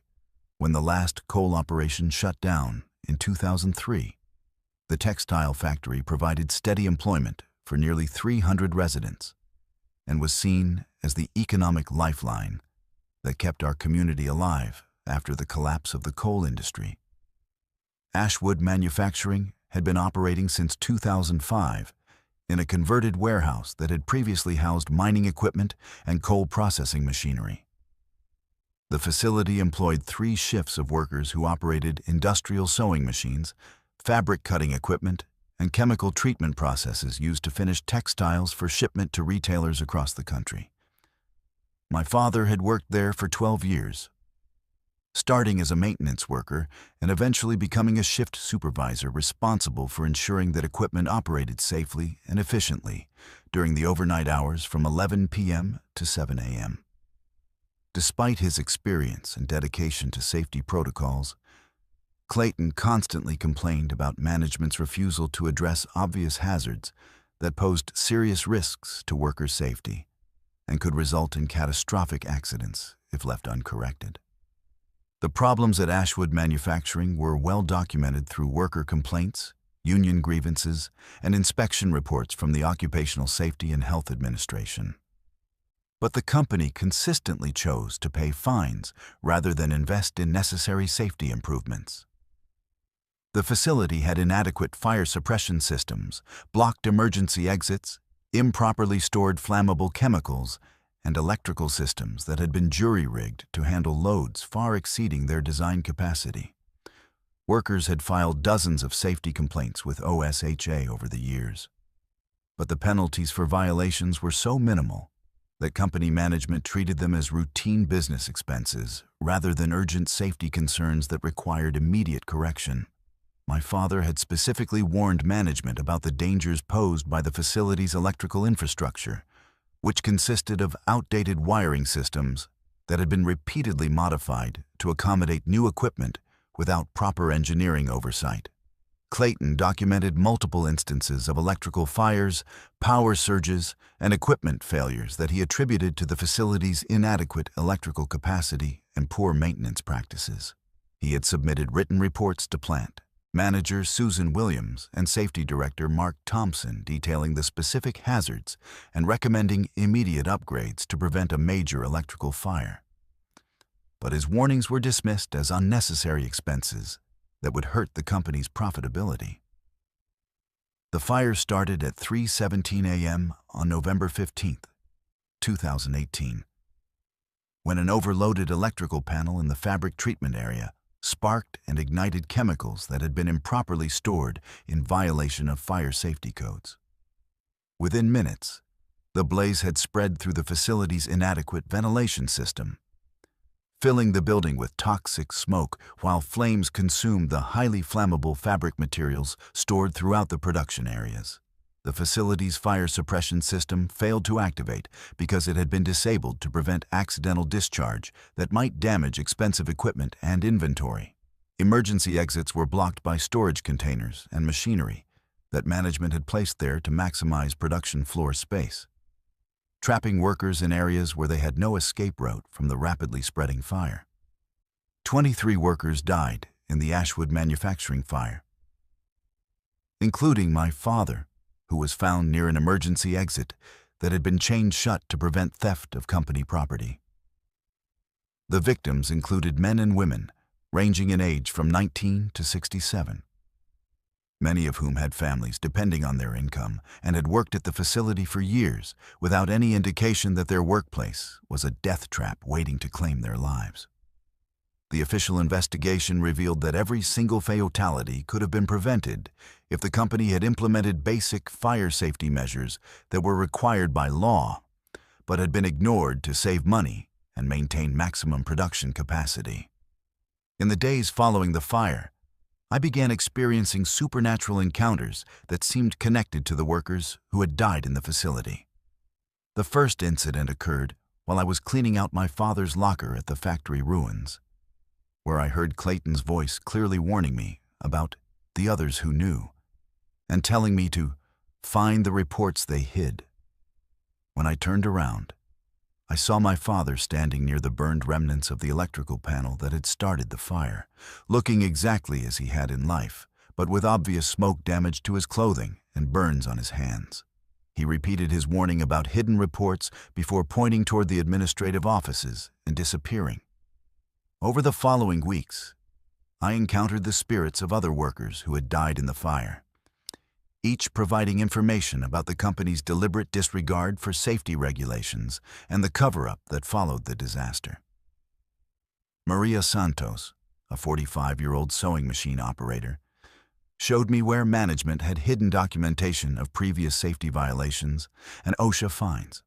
when the last coal operation shut down in 2003. The textile factory provided steady employment for nearly 300 residents and was seen as the economic lifeline that kept our community alive after the collapse of the coal industry. Ashwood Manufacturing had been operating since 2005 in a converted warehouse that had previously housed mining equipment and coal processing machinery. The facility employed 3 shifts of workers who operated industrial sewing machines, fabric cutting equipment, and chemical treatment processes used to finish textiles for shipment to retailers across the country. My father had worked there for 12 years, starting as a maintenance worker and eventually becoming a shift supervisor responsible for ensuring that equipment operated safely and efficiently during the overnight hours from 11 p.m. to 7 a.m. Despite his experience and dedication to safety protocols, Clayton constantly complained about management's refusal to address obvious hazards that posed serious risks to workers' safety and could result in catastrophic accidents if left uncorrected. The problems at Ashwood Manufacturing were well documented through worker complaints, union grievances, and inspection reports from the Occupational Safety and Health Administration. But the company consistently chose to pay fines rather than invest in necessary safety improvements. The facility had inadequate fire suppression systems, blocked emergency exits, improperly stored flammable chemicals, and electrical systems that had been jury-rigged to handle loads far exceeding their design capacity. Workers had filed dozens of safety complaints with OSHA over the years, but the penalties for violations were so minimal that company management treated them as routine business expenses rather than urgent safety concerns that required immediate correction. My father had specifically warned management about the dangers posed by the facility's electrical infrastructure, which consisted of outdated wiring systems that had been repeatedly modified to accommodate new equipment without proper engineering oversight. Clayton documented multiple instances of electrical fires, power surges, and equipment failures that he attributed to the facility's inadequate electrical capacity and poor maintenance practices. He had submitted written reports to plant manager Susan Williams and safety director Mark Thompson detailing the specific hazards and recommending immediate upgrades to prevent a major electrical fire. But his warnings were dismissed as unnecessary expenses that would hurt the company's profitability. The fire started at 3:17 a.m. on November 15, 2018, when an overloaded electrical panel in the fabric treatment area sparked and ignited chemicals that had been improperly stored in violation of fire safety codes. Within minutes, the blaze had spread through the facility's inadequate ventilation system, filling the building with toxic smoke while flames consumed the highly flammable fabric materials stored throughout the production areas. The facility's fire suppression system failed to activate because it had been disabled to prevent accidental discharge that might damage expensive equipment and inventory. Emergency exits were blocked by storage containers and machinery that management had placed there to maximize production floor space, trapping workers in areas where they had no escape route from the rapidly spreading fire. 23 workers died in the Ashwood manufacturing fire, including my father, who was found near an emergency exit that had been chained shut to prevent theft of company property. The victims included men and women ranging in age from 19 to 67, many of whom had families depending on their income and had worked at the facility for years without any indication that their workplace was a death trap waiting to claim their lives. The official investigation revealed that every single fatality could have been prevented if the company had implemented basic fire safety measures that were required by law, but had been ignored to save money and maintain maximum production capacity. In the days following the fire, I began experiencing supernatural encounters that seemed connected to the workers who had died in the facility. The first incident occurred while I was cleaning out my father's locker at the factory ruins, where I heard Clayton's voice clearly warning me about the others who knew and telling me to find the reports they hid. When I turned around, I saw my father standing near the burned remnants of the electrical panel that had started the fire, looking exactly as he had in life, but with obvious smoke damage to his clothing and burns on his hands. He repeated his warning about hidden reports before pointing toward the administrative offices and disappearing. Over the following weeks, I encountered the spirits of other workers who had died in the fire, each providing information about the company's deliberate disregard for safety regulations and the cover-up that followed the disaster. Maria Santos, a 45-year-old sewing machine operator, showed me where management had hidden documentation of previous safety violations and OSHA fines.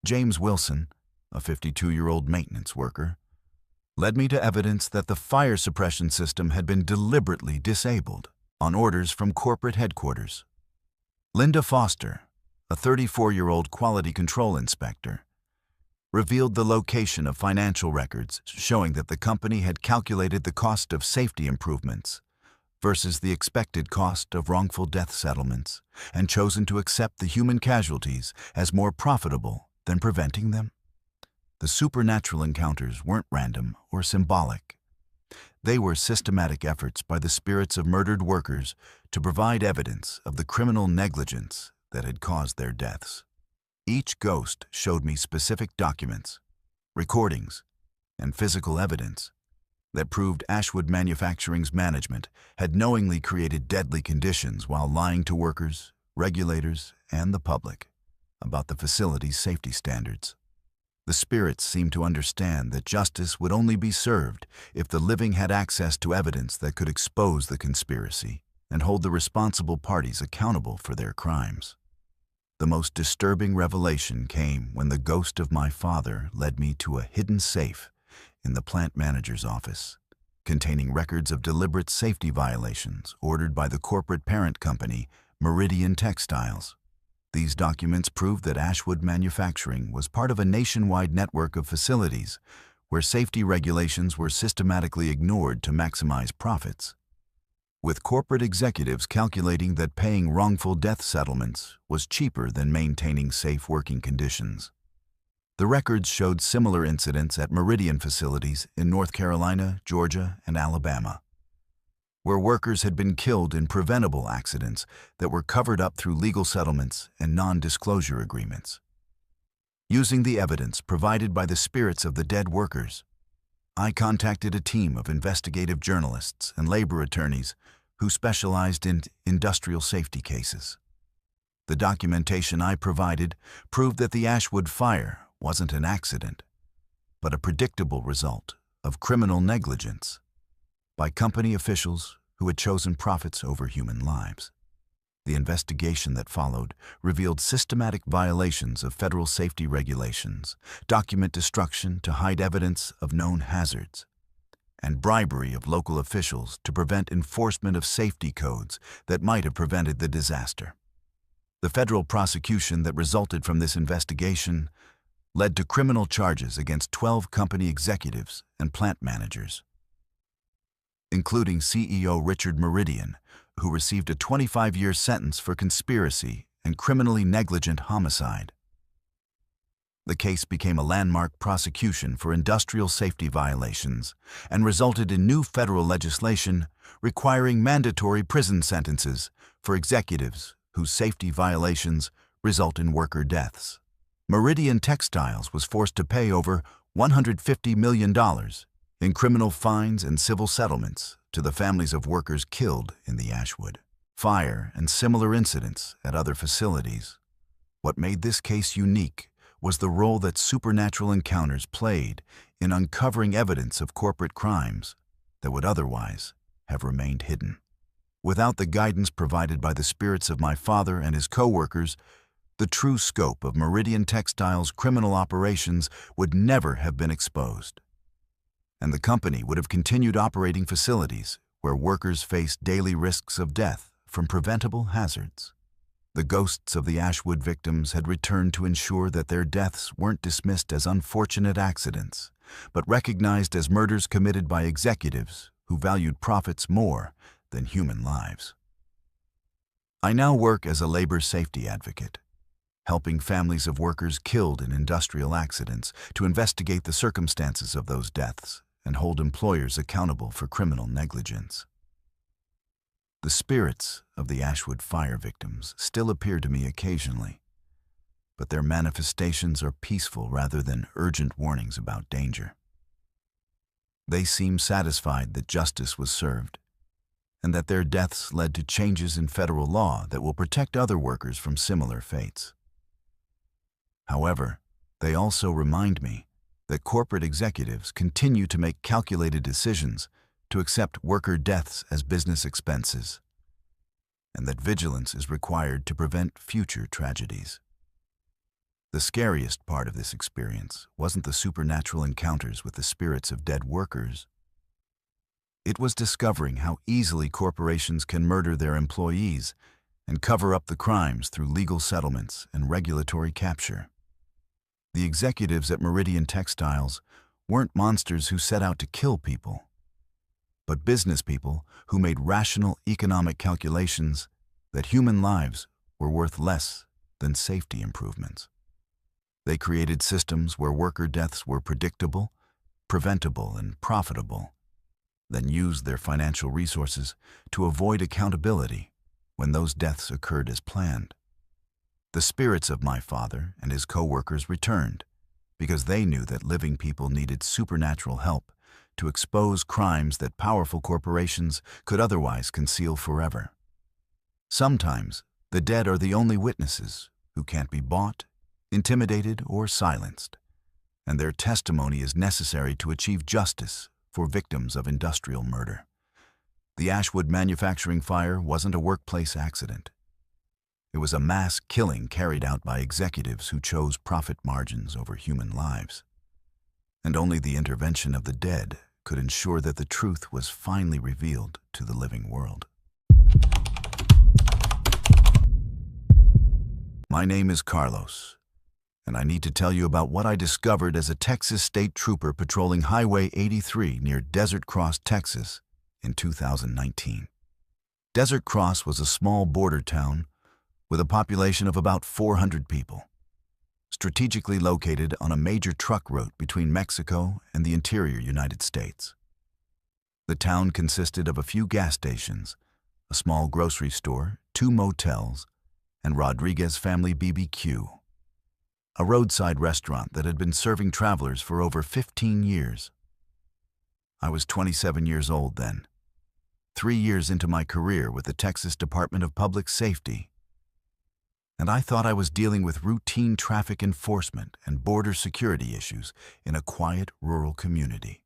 James Wilson, a 52-year-old maintenance worker, led me to evidence that the fire suppression system had been deliberately disabled on orders from corporate headquarters. Linda Foster, a 34-year-old quality control inspector, revealed the location of financial records showing that the company had calculated the cost of safety improvements versus the expected cost of wrongful death settlements and chosen to accept the human casualties as more profitable than preventing them. The supernatural encounters weren't random or symbolic. They were systematic efforts by the spirits of murdered workers to provide evidence of the criminal negligence that had caused their deaths. Each ghost showed me specific documents, recordings, and physical evidence that proved Ashwood Manufacturing's management had knowingly created deadly conditions while lying to workers, regulators, and the public. about the facility's safety standards. The spirits seemed to understand that justice would only be served if the living had access to evidence that could expose the conspiracy and hold the responsible parties accountable for their crimes. The most disturbing revelation came when the ghost of my father led me to a hidden safe in the plant manager's office, containing records of deliberate safety violations ordered by the corporate parent company, Meridian Textiles. These documents proved that Ashwood Manufacturing was part of a nationwide network of facilities where safety regulations were systematically ignored to maximize profits, with corporate executives calculating that paying wrongful death settlements was cheaper than maintaining safe working conditions. The records showed similar incidents at Meridian facilities in North Carolina, Georgia, and Alabama, where workers had been killed in preventable accidents that were covered up through legal settlements and non-disclosure agreements. Using the evidence provided by the spirits of the dead workers, I contacted a team of investigative journalists and labor attorneys who specialized in industrial safety cases. The documentation I provided proved that the Ashwood fire wasn't an accident, but a predictable result of criminal negligence by company officials who had chosen profits over human lives. The investigation that followed revealed systematic violations of federal safety regulations, document destruction to hide evidence of known hazards, and bribery of local officials to prevent enforcement of safety codes that might have prevented the disaster. The federal prosecution that resulted from this investigation led to criminal charges against 12 company executives and plant managers, including CEO Richard Meridian, who received a 25-year sentence for conspiracy and criminally negligent homicide. The case became a landmark prosecution for industrial safety violations and resulted in new federal legislation requiring mandatory prison sentences for executives whose safety violations result in worker deaths. Meridian Textiles was forced to pay over $150 million in criminal fines and civil settlements to the families of workers killed in the Ashwood fire and similar incidents at other facilities. What made this case unique was the role that supernatural encounters played in uncovering evidence of corporate crimes that would otherwise have remained hidden. Without the guidance provided by the spirits of my father and his co-workers, the true scope of Meridian Textiles' criminal operations would never have been exposed, and the company would have continued operating facilities where workers faced daily risks of death from preventable hazards. The ghosts of the Ashwood victims had returned to ensure that their deaths weren't dismissed as unfortunate accidents, but recognized as murders committed by executives who valued profits more than human lives. I now work as a labor safety advocate, helping families of workers killed in industrial accidents to investigate the circumstances of those deaths and hold employers accountable for criminal negligence. The spirits of the Ashwood fire victims still appear to me occasionally, but their manifestations are peaceful rather than urgent warnings about danger. They seem satisfied that justice was served, and that their deaths led to changes in federal law that will protect other workers from similar fates. However, they also remind me that corporate executives continue to make calculated decisions to accept worker deaths as business expenses, and that vigilance is required to prevent future tragedies. The scariest part of this experience wasn't the supernatural encounters with the spirits of dead workers. It was discovering how easily corporations can murder their employees and cover up the crimes through legal settlements and regulatory capture. The executives at Meridian Textiles weren't monsters who set out to kill people, but business people who made rational economic calculations that human lives were worth less than safety improvements. They created systems where worker deaths were predictable, preventable, and profitable, then used their financial resources to avoid accountability when those deaths occurred as planned. The spirits of my father and his co-workers returned because they knew that living people needed supernatural help to expose crimes that powerful corporations could otherwise conceal forever. Sometimes, the dead are the only witnesses who can't be bought, intimidated, or silenced, and their testimony is necessary to achieve justice for victims of industrial murder. The Ashwood manufacturing fire wasn't a workplace accident. It was a mass killing carried out by executives who chose profit margins over human lives. And only the intervention of the dead could ensure that the truth was finally revealed to the living world. My name is Carlos, and I need to tell you about what I discovered as a Texas state trooper patrolling Highway 83 near Desert Cross, Texas in 2019. Desert Cross was a small border town with a population of about 400 people, strategically located on a major truck route between Mexico and the interior United States. The town consisted of a few gas stations, a small grocery store, 2 motels, and Rodriguez Family BBQ, a roadside restaurant that had been serving travelers for over 15 years. I was 27 years old then, 3 years into my career with the Texas Department of Public Safety, and I thought I was dealing with routine traffic enforcement and border security issues in a quiet rural community.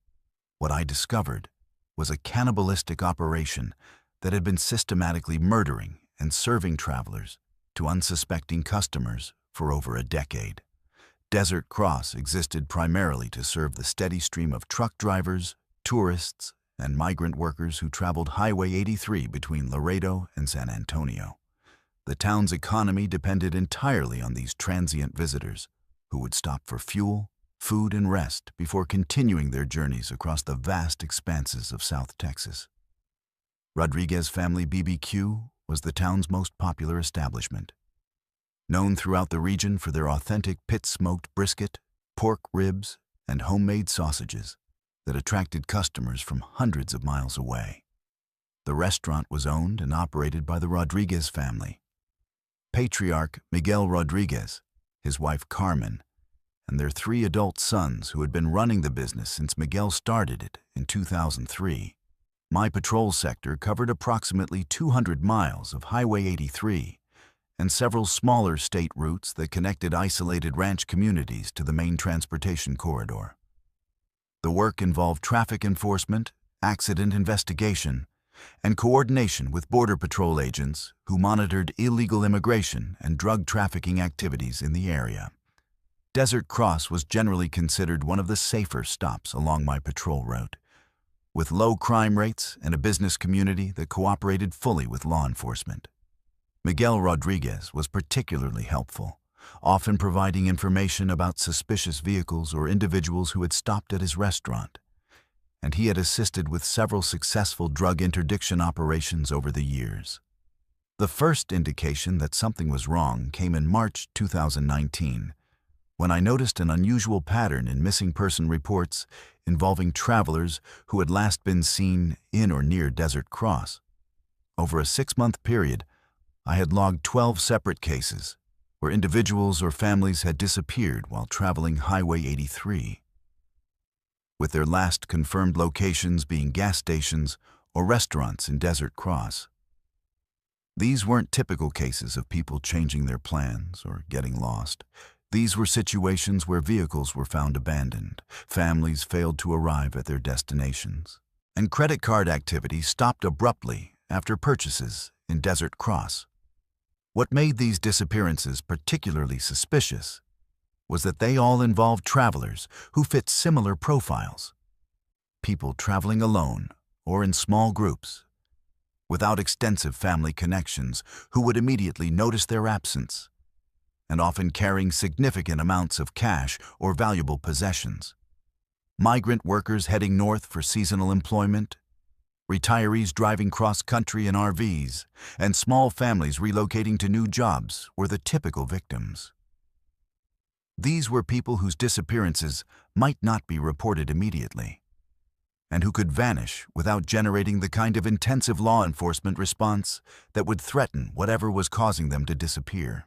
What I discovered was a cannibalistic operation that had been systematically murdering and serving travelers to unsuspecting customers for over a decade. Desert Cross existed primarily to serve the steady stream of truck drivers, tourists, and migrant workers who traveled Highway 83 between Laredo and San Antonio. The town's economy depended entirely on these transient visitors, who would stop for fuel, food, and rest before continuing their journeys across the vast expanses of South Texas. Rodriguez Family BBQ was the town's most popular establishment, known throughout the region for their authentic pit-smoked brisket, pork ribs, and homemade sausages that attracted customers from hundreds of miles away. The restaurant was owned and operated by the Rodriguez family. Patriarch Miguel Rodriguez, his wife Carmen, and their 3 adult sons who had been running the business since Miguel started it in 2003. My patrol sector covered approximately 200 miles of Highway 83 and several smaller state routes that connected isolated ranch communities to the main transportation corridor. The work involved traffic enforcement, accident investigation, and coordination with Border Patrol agents who monitored illegal immigration and drug trafficking activities in the area. Desert Cross was generally considered one of the safer stops along my patrol route, with low crime rates and a business community that cooperated fully with law enforcement. Miguel Rodriguez was particularly helpful, often providing information about suspicious vehicles or individuals who had stopped at his restaurant, and he had assisted with several successful drug interdiction operations over the years. The first indication that something was wrong came in March 2019, when I noticed an unusual pattern in missing person reports involving travelers who had last been seen in or near Desert Cross. Over a 6-month period, I had logged 12 separate cases where individuals or families had disappeared while traveling Highway 83, with their last confirmed locations being gas stations or restaurants in Desert Cross. These weren't typical cases of people changing their plans or getting lost. These were situations where vehicles were found abandoned, families failed to arrive at their destinations, and credit card activity stopped abruptly after purchases in Desert Cross. What made these disappearances particularly suspicious was that they all involved travelers who fit similar profiles. People traveling alone or in small groups, without extensive family connections, who would immediately notice their absence, and often carrying significant amounts of cash or valuable possessions. Migrant workers heading north for seasonal employment, retirees driving cross-country in RVs, and small families relocating to new jobs were the typical victims. These were people whose disappearances might not be reported immediately, and who could vanish without generating the kind of intensive law enforcement response that would threaten whatever was causing them to disappear.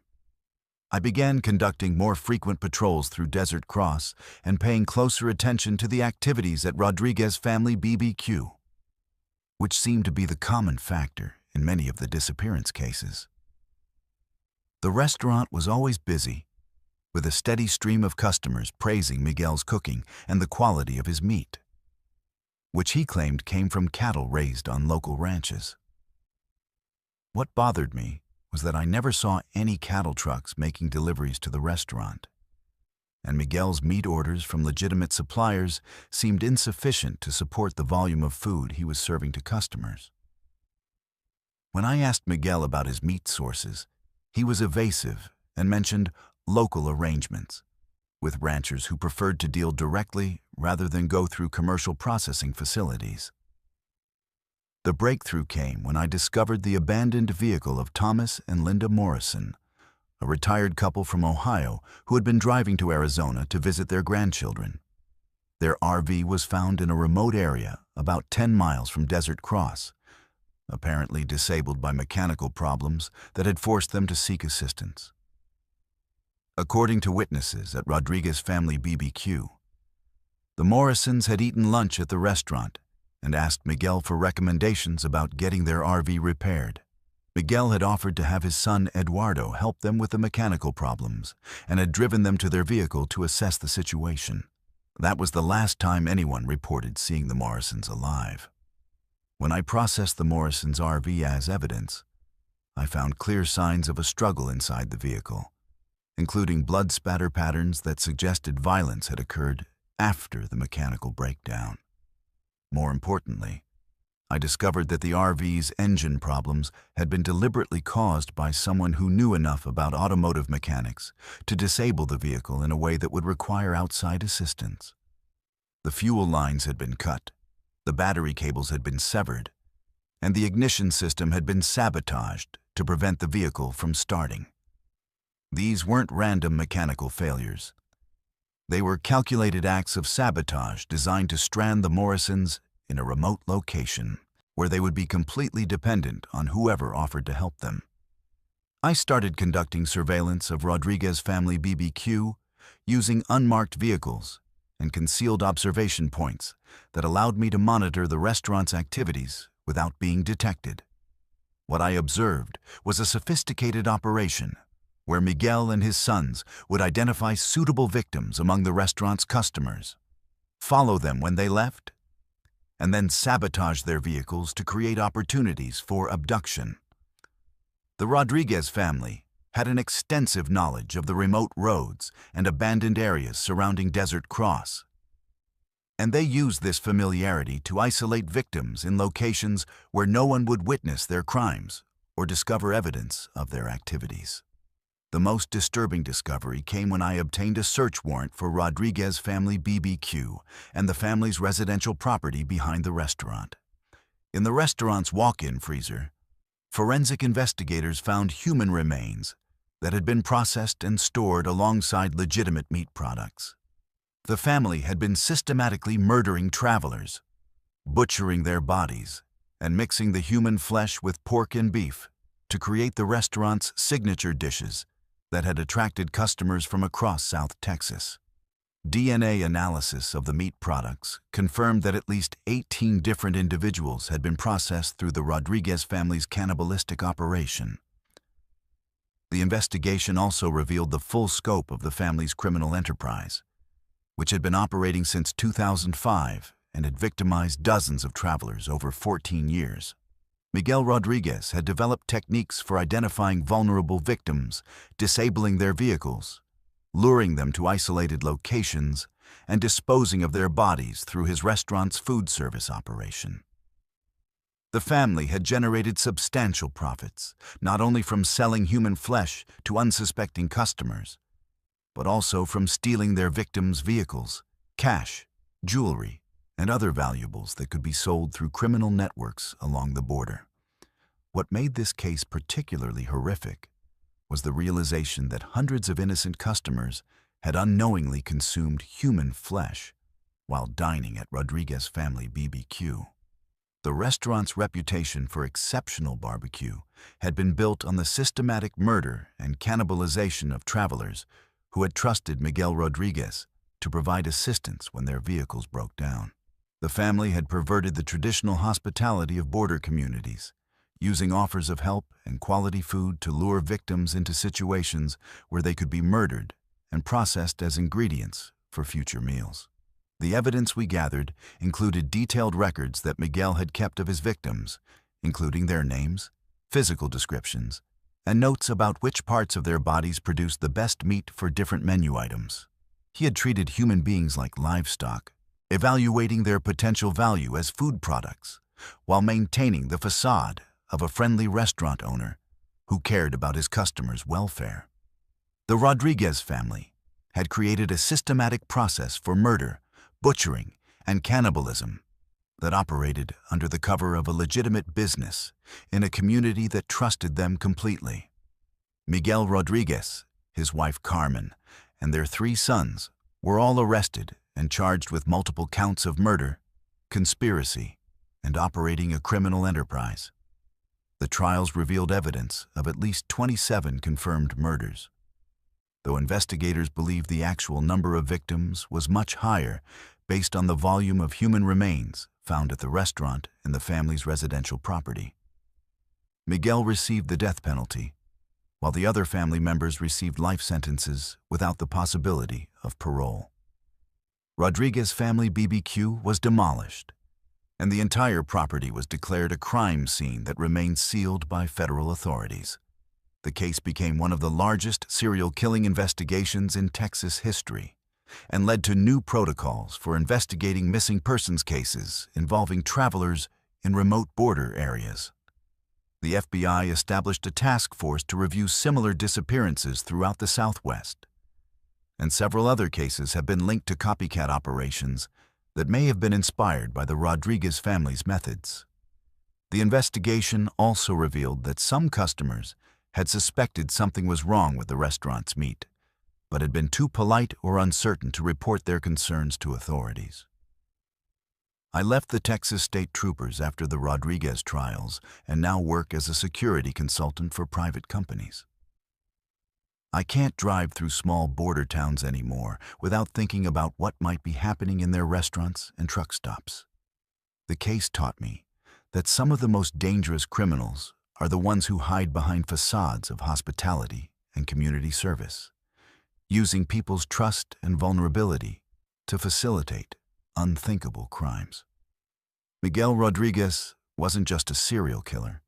I began conducting more frequent patrols through Desert Cross and paying closer attention to the activities at Rodriguez Family BBQ, which seemed to be the common factor in many of the disappearance cases. The restaurant was always busy, with a steady stream of customers praising Miguel's cooking and the quality of his meat, which he claimed came from cattle raised on local ranches. What bothered me was that I never saw any cattle trucks making deliveries to the restaurant, and Miguel's meat orders from legitimate suppliers seemed insufficient to support the volume of food he was serving to customers. When I asked Miguel about his meat sources, he was evasive and mentioned local arrangements with ranchers who preferred to deal directly rather than go through commercial processing facilities. The breakthrough came when I discovered the abandoned vehicle of Thomas and Linda Morrison, a retired couple from Ohio who had been driving to Arizona to visit their grandchildren. Their RV was found in a remote area about 10 miles from Desert Cross, apparently disabled by mechanical problems that had forced them to seek assistance. According to witnesses at Rodriguez Family BBQ, the Morrisons had eaten lunch at the restaurant and asked Miguel for recommendations about getting their RV repaired. Miguel had offered to have his son Eduardo help them with the mechanical problems and had driven them to their vehicle to assess the situation. That was the last time anyone reported seeing the Morrisons alive. When I processed the Morrisons' RV as evidence, I found clear signs of a struggle inside the vehicle, including blood spatter patterns that suggested violence had occurred after the mechanical breakdown. More importantly, I discovered that the RV's engine problems had been deliberately caused by someone who knew enough about automotive mechanics to disable the vehicle in a way that would require outside assistance. The fuel lines had been cut, the battery cables had been severed, and the ignition system had been sabotaged to prevent the vehicle from starting. These weren't random mechanical failures. They were calculated acts of sabotage designed to strand the Morrisons in a remote location where they would be completely dependent on whoever offered to help them. I started conducting surveillance of Rodriguez Family BBQ using unmarked vehicles and concealed observation points that allowed me to monitor the restaurant's activities without being detected. What I observed was a sophisticated operation where Miguel and his sons would identify suitable victims among the restaurant's customers, follow them when they left, and then sabotage their vehicles to create opportunities for abduction. The Rodriguez family had an extensive knowledge of the remote roads and abandoned areas surrounding Desert Cross, and they used this familiarity to isolate victims in locations where no one would witness their crimes or discover evidence of their activities. The most disturbing discovery came when I obtained a search warrant for Rodriguez Family BBQ and the family's residential property behind the restaurant. In the restaurant's walk-in freezer, forensic investigators found human remains that had been processed and stored alongside legitimate meat products. The family had been systematically murdering travelers, butchering their bodies, and mixing the human flesh with pork and beef to create the restaurant's signature dishes that had attracted customers from across South Texas. DNA analysis of the meat products confirmed that at least 18 different individuals had been processed through the Rodriguez family's cannibalistic operation. The investigation also revealed the full scope of the family's criminal enterprise, which had been operating since 2005 and had victimized dozens of travelers over 14 years. Miguel Rodriguez had developed techniques for identifying vulnerable victims, disabling their vehicles, luring them to isolated locations, and disposing of their bodies through his restaurant's food service operation. The family had generated substantial profits, not only from selling human flesh to unsuspecting customers, but also from stealing their victims' vehicles, cash, jewelry, and other valuables that could be sold through criminal networks along the border. What made this case particularly horrific was the realization that hundreds of innocent customers had unknowingly consumed human flesh while dining at Rodriguez Family BBQ. The restaurant's reputation for exceptional barbecue had been built on the systematic murder and cannibalization of travelers who had trusted Miguel Rodriguez to provide assistance when their vehicles broke down. The family had perverted the traditional hospitality of border communities, using offers of help and quality food to lure victims into situations where they could be murdered and processed as ingredients for future meals. The evidence we gathered included detailed records that Miguel had kept of his victims, including their names, physical descriptions, and notes about which parts of their bodies produced the best meat for different menu items. He had treated human beings like livestock, evaluating their potential value as food products, while maintaining the facade of a friendly restaurant owner who cared about his customers' welfare. The Rodriguez family had created a systematic process for murder, butchering, and cannibalism that operated under the cover of a legitimate business in a community that trusted them completely. Miguel Rodriguez, his wife Carmen, and their 3 sons were all arrested and charged with multiple counts of murder, conspiracy, and operating a criminal enterprise. The trials revealed evidence of at least 27 confirmed murders, though investigators believe the actual number of victims was much higher based on the volume of human remains found at the restaurant and the family's residential property. Miguel received the death penalty, while the other family members received life sentences without the possibility of parole. Rodriguez family BBQ was demolished, and the entire property was declared a crime scene that remained sealed by federal authorities. The case became one of the largest serial killing investigations in Texas history and led to new protocols for investigating missing persons cases involving travelers in remote border areas. The FBI established a task force to review similar disappearances throughout the Southwest, and several other cases have been linked to copycat operations that may have been inspired by the Rodriguez family's methods. The investigation also revealed that some customers had suspected something was wrong with the restaurant's meat, but had been too polite or uncertain to report their concerns to authorities. I left the Texas State Troopers after the Rodriguez trials and now work as a security consultant for private companies. I can't drive through small border towns anymore without thinking about what might be happening in their restaurants and truck stops. The case taught me that some of the most dangerous criminals are the ones who hide behind facades of hospitality and community service, using people's trust and vulnerability to facilitate unthinkable crimes. Miguel Rodriguez wasn't just a serial killer.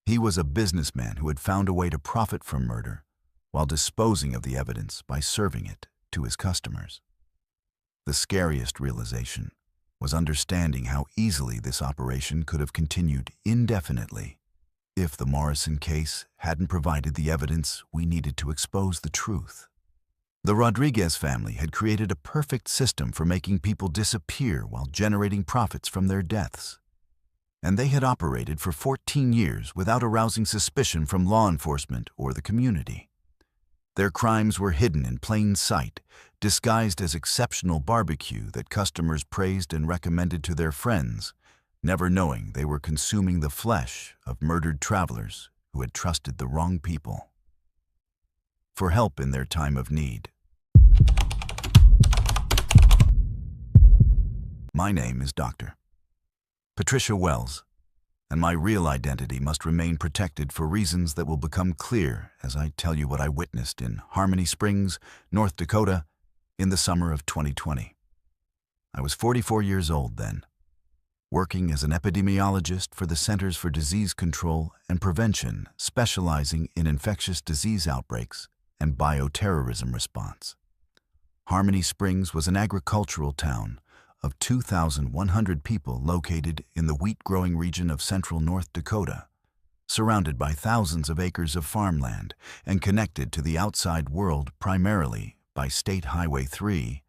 He was a businessman who had found a way to profit from murder while disposing of the evidence by serving it to his customers. The scariest realization was understanding how easily this operation could have continued indefinitely if the Morrison case hadn't provided the evidence we needed to expose the truth. The Rodriguez family had created a perfect system for making people disappear while generating profits from their deaths. And they had operated for 14 years without arousing suspicion from law enforcement or the community. Their crimes were hidden in plain sight, disguised as exceptional barbecue that customers praised and recommended to their friends, never knowing they were consuming the flesh of murdered travelers who had trusted the wrong people. For help in their time of need. My name is Dr. Patricia Wells, and my real identity must remain protected for reasons that will become clear as I tell you what I witnessed in Harmony Springs, North Dakota, in the summer of 2020. I was 44 years old then, working as an epidemiologist for the Centers for Disease Control and Prevention, specializing in infectious disease outbreaks and bioterrorism response. Harmony Springs was an agricultural town of 2,100 people located in the wheat-growing region of central North Dakota, surrounded by thousands of acres of farmland and connected to the outside world primarily by State Highway 3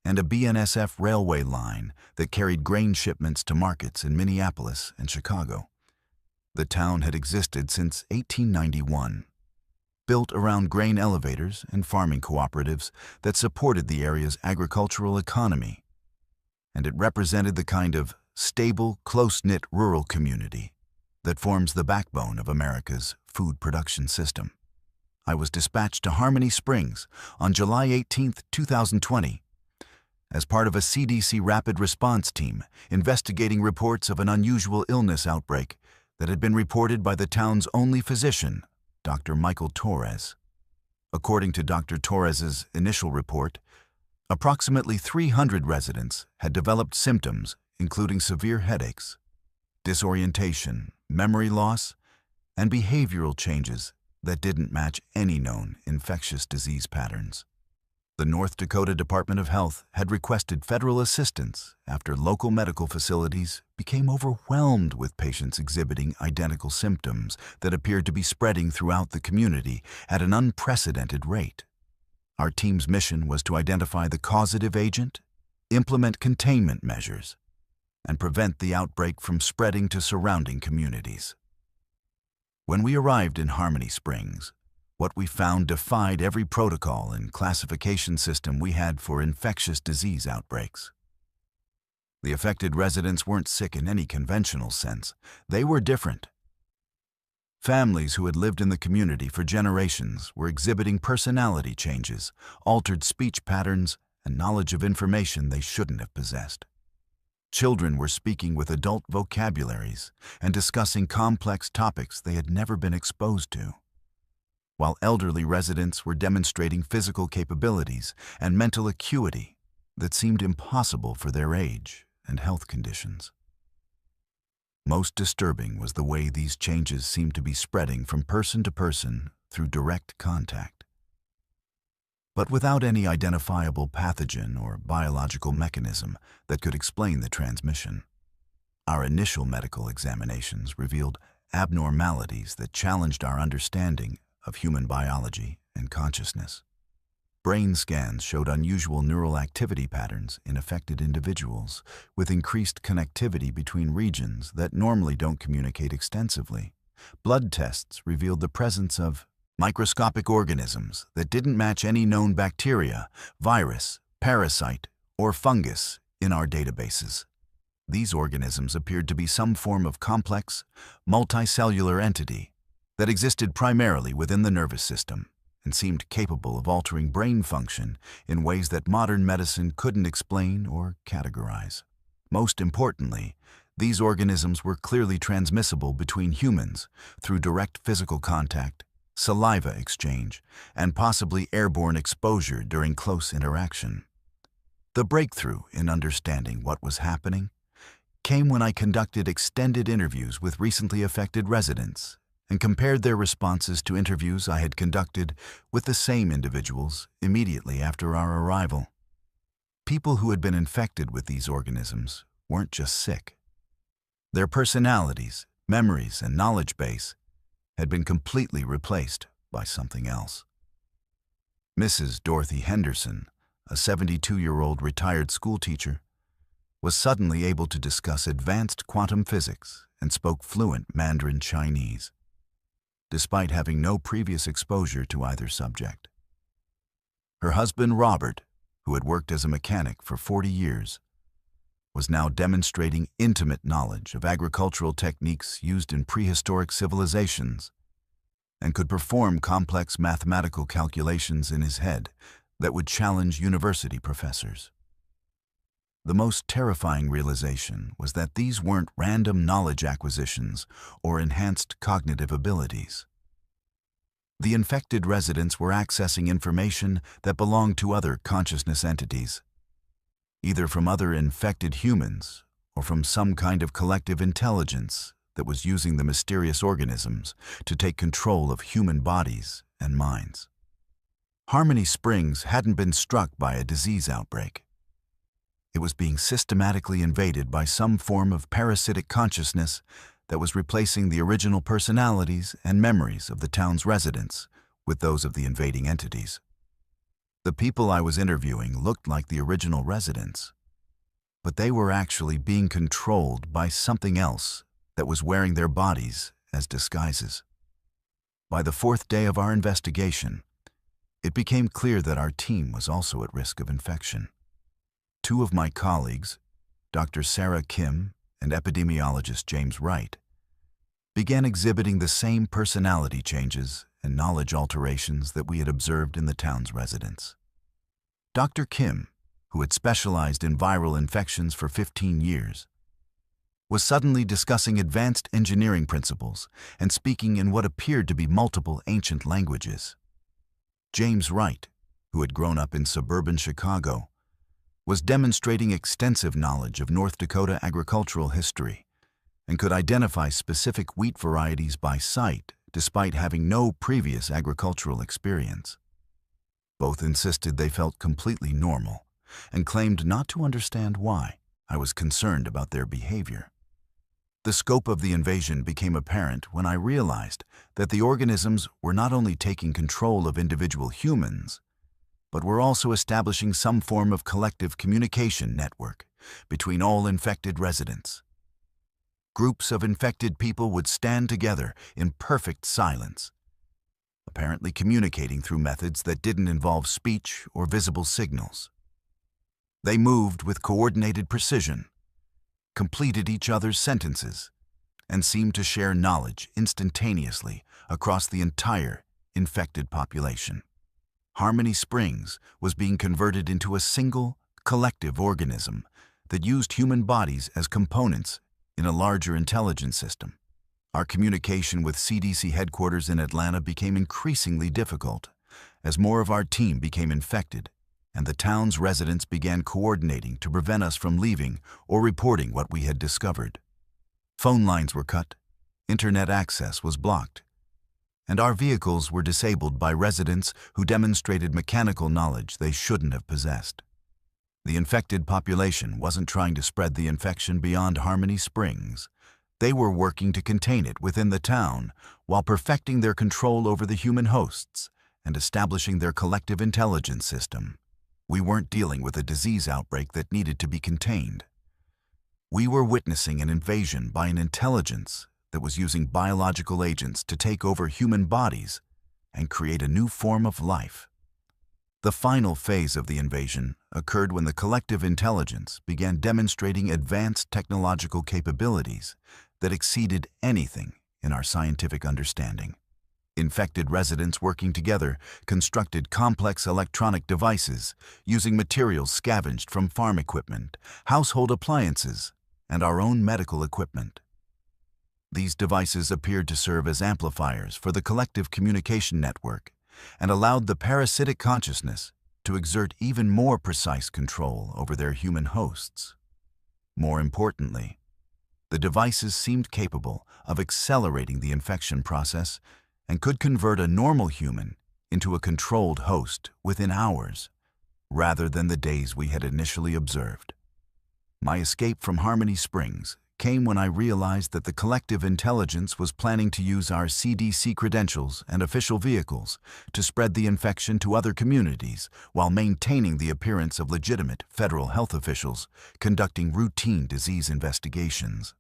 and a BNSF railway line that carried grain shipments to markets in Minneapolis and Chicago. The town had existed since 1891, built around grain elevators and farming cooperatives that supported the area's agricultural economy, and it represented the kind of stable, close-knit rural community that forms the backbone of America's food production system. I was dispatched to Harmony Springs on July 18, 2020, as part of a CDC rapid response team investigating reports of an unusual illness outbreak that had been reported by the town's only physician, Dr. Michael Torres. According to Dr. Torres's initial report, approximately 300 residents had developed symptoms including severe headaches, disorientation, memory loss, and behavioral changes that didn't match any known infectious disease patterns. The North Dakota Department of Health had requested federal assistance after local medical facilities became overwhelmed with patients exhibiting identical symptoms that appeared to be spreading throughout the community at an unprecedented rate. Our team's mission was to identify the causative agent, implement containment measures, and prevent the outbreak from spreading to surrounding communities. When we arrived in Harmony Springs, what we found defied every protocol and classification system we had for infectious disease outbreaks. The affected residents weren't sick in any conventional sense. They were different. Families who had lived in the community for generations were exhibiting personality changes, altered speech patterns, and knowledge of information they shouldn't have possessed. Children were speaking with adult vocabularies and discussing complex topics they had never been exposed to, while elderly residents were demonstrating physical capabilities and mental acuity that seemed impossible for their age and health conditions. Most disturbing was the way these changes seemed to be spreading from person to person through direct contact, but without any identifiable pathogen or biological mechanism that could explain the transmission. Our initial medical examinations revealed abnormalities that challenged our understanding of human biology and consciousness. Brain scans showed unusual neural activity patterns in affected individuals, with increased connectivity between regions that normally don't communicate extensively. Blood tests revealed the presence of microscopic organisms that didn't match any known bacteria, virus, parasite, or fungus in our databases. These organisms appeared to be some form of complex, multicellular entity that existed primarily within the nervous system and seemed capable of altering brain function in ways that modern medicine couldn't explain or categorize. Most importantly, these organisms were clearly transmissible between humans through direct physical contact, saliva exchange, and possibly airborne exposure during close interaction. The breakthrough in understanding what was happening came when I conducted extended interviews with recently affected residents and compared their responses to interviews I had conducted with the same individuals immediately after our arrival. People who had been infected with these organisms weren't just sick. Their personalities, memories, and knowledge base had been completely replaced by something else. Mrs. Dorothy Henderson, a 72-year-old retired schoolteacher, was suddenly able to discuss advanced quantum physics and spoke fluent Mandarin Chinese, despite having no previous exposure to either subject. Her husband, Robert, who had worked as a mechanic for 40 years, was now demonstrating intimate knowledge of agricultural techniques used in prehistoric civilizations and could perform complex mathematical calculations in his head that would challenge university professors. The most terrifying realization was that these weren't random knowledge acquisitions or enhanced cognitive abilities. The infected residents were accessing information that belonged to other consciousness entities, either from other infected humans or from some kind of collective intelligence that was using the mysterious organisms to take control of human bodies and minds. Harmony Springs hadn't been struck by a disease outbreak. It was being systematically invaded by some form of parasitic consciousness that was replacing the original personalities and memories of the town's residents with those of the invading entities. The people I was interviewing looked like the original residents, but they were actually being controlled by something else that was wearing their bodies as disguises. By the fourth day of our investigation, it became clear that our team was also at risk of infection. Two of my colleagues, Dr. Sarah Kim and epidemiologist James Wright, began exhibiting the same personality changes and knowledge alterations that we had observed in the town's residents. Dr. Kim, who had specialized in viral infections for 15 years, was suddenly discussing advanced engineering principles and speaking in what appeared to be multiple ancient languages. James Wright, who had grown up in suburban Chicago, was demonstrating extensive knowledge of North Dakota agricultural history and could identify specific wheat varieties by sight despite having no previous agricultural experience. Both insisted they felt completely normal and claimed not to understand why I was concerned about their behavior. The scope of the invasion became apparent when I realized that the organisms were not only taking control of individual humans, but were also establishing some form of collective communication network between all infected residents. Groups of infected people would stand together in perfect silence, apparently communicating through methods that didn't involve speech or visible signals. They moved with coordinated precision, completed each other's sentences, and seemed to share knowledge instantaneously across the entire infected population. Harmony Springs was being converted into a single, collective organism that used human bodies as components in a larger intelligence system. Our communication with CDC headquarters in Atlanta became increasingly difficult as more of our team became infected, and the town's residents began coordinating to prevent us from leaving or reporting what we had discovered. Phone lines were cut, internet access was blocked, and our vehicles were disabled by residents who demonstrated mechanical knowledge they shouldn't have possessed. The infected population wasn't trying to spread the infection beyond Harmony Springs. They were working to contain it within the town while perfecting their control over the human hosts and establishing their collective intelligence system. We weren't dealing with a disease outbreak that needed to be contained. We were witnessing an invasion by an intelligence that was using biological agents to take over human bodies and create a new form of life. The final phase of the invasion occurred when the collective intelligence began demonstrating advanced technological capabilities that exceeded anything in our scientific understanding. Infected residents working together constructed complex electronic devices using materials scavenged from farm equipment, household appliances, and our own medical equipment. These devices appeared to serve as amplifiers for the collective communication network and allowed the parasitic consciousness to exert even more precise control over their human hosts. More importantly, the devices seemed capable of accelerating the infection process and could convert a normal human into a controlled host within hours, rather than the days we had initially observed. My escape from Harmony Springs came when I realized that the collective intelligence was planning to use our CDC credentials and official vehicles to spread the infection to other communities while maintaining the appearance of legitimate federal health officials conducting routine disease investigations.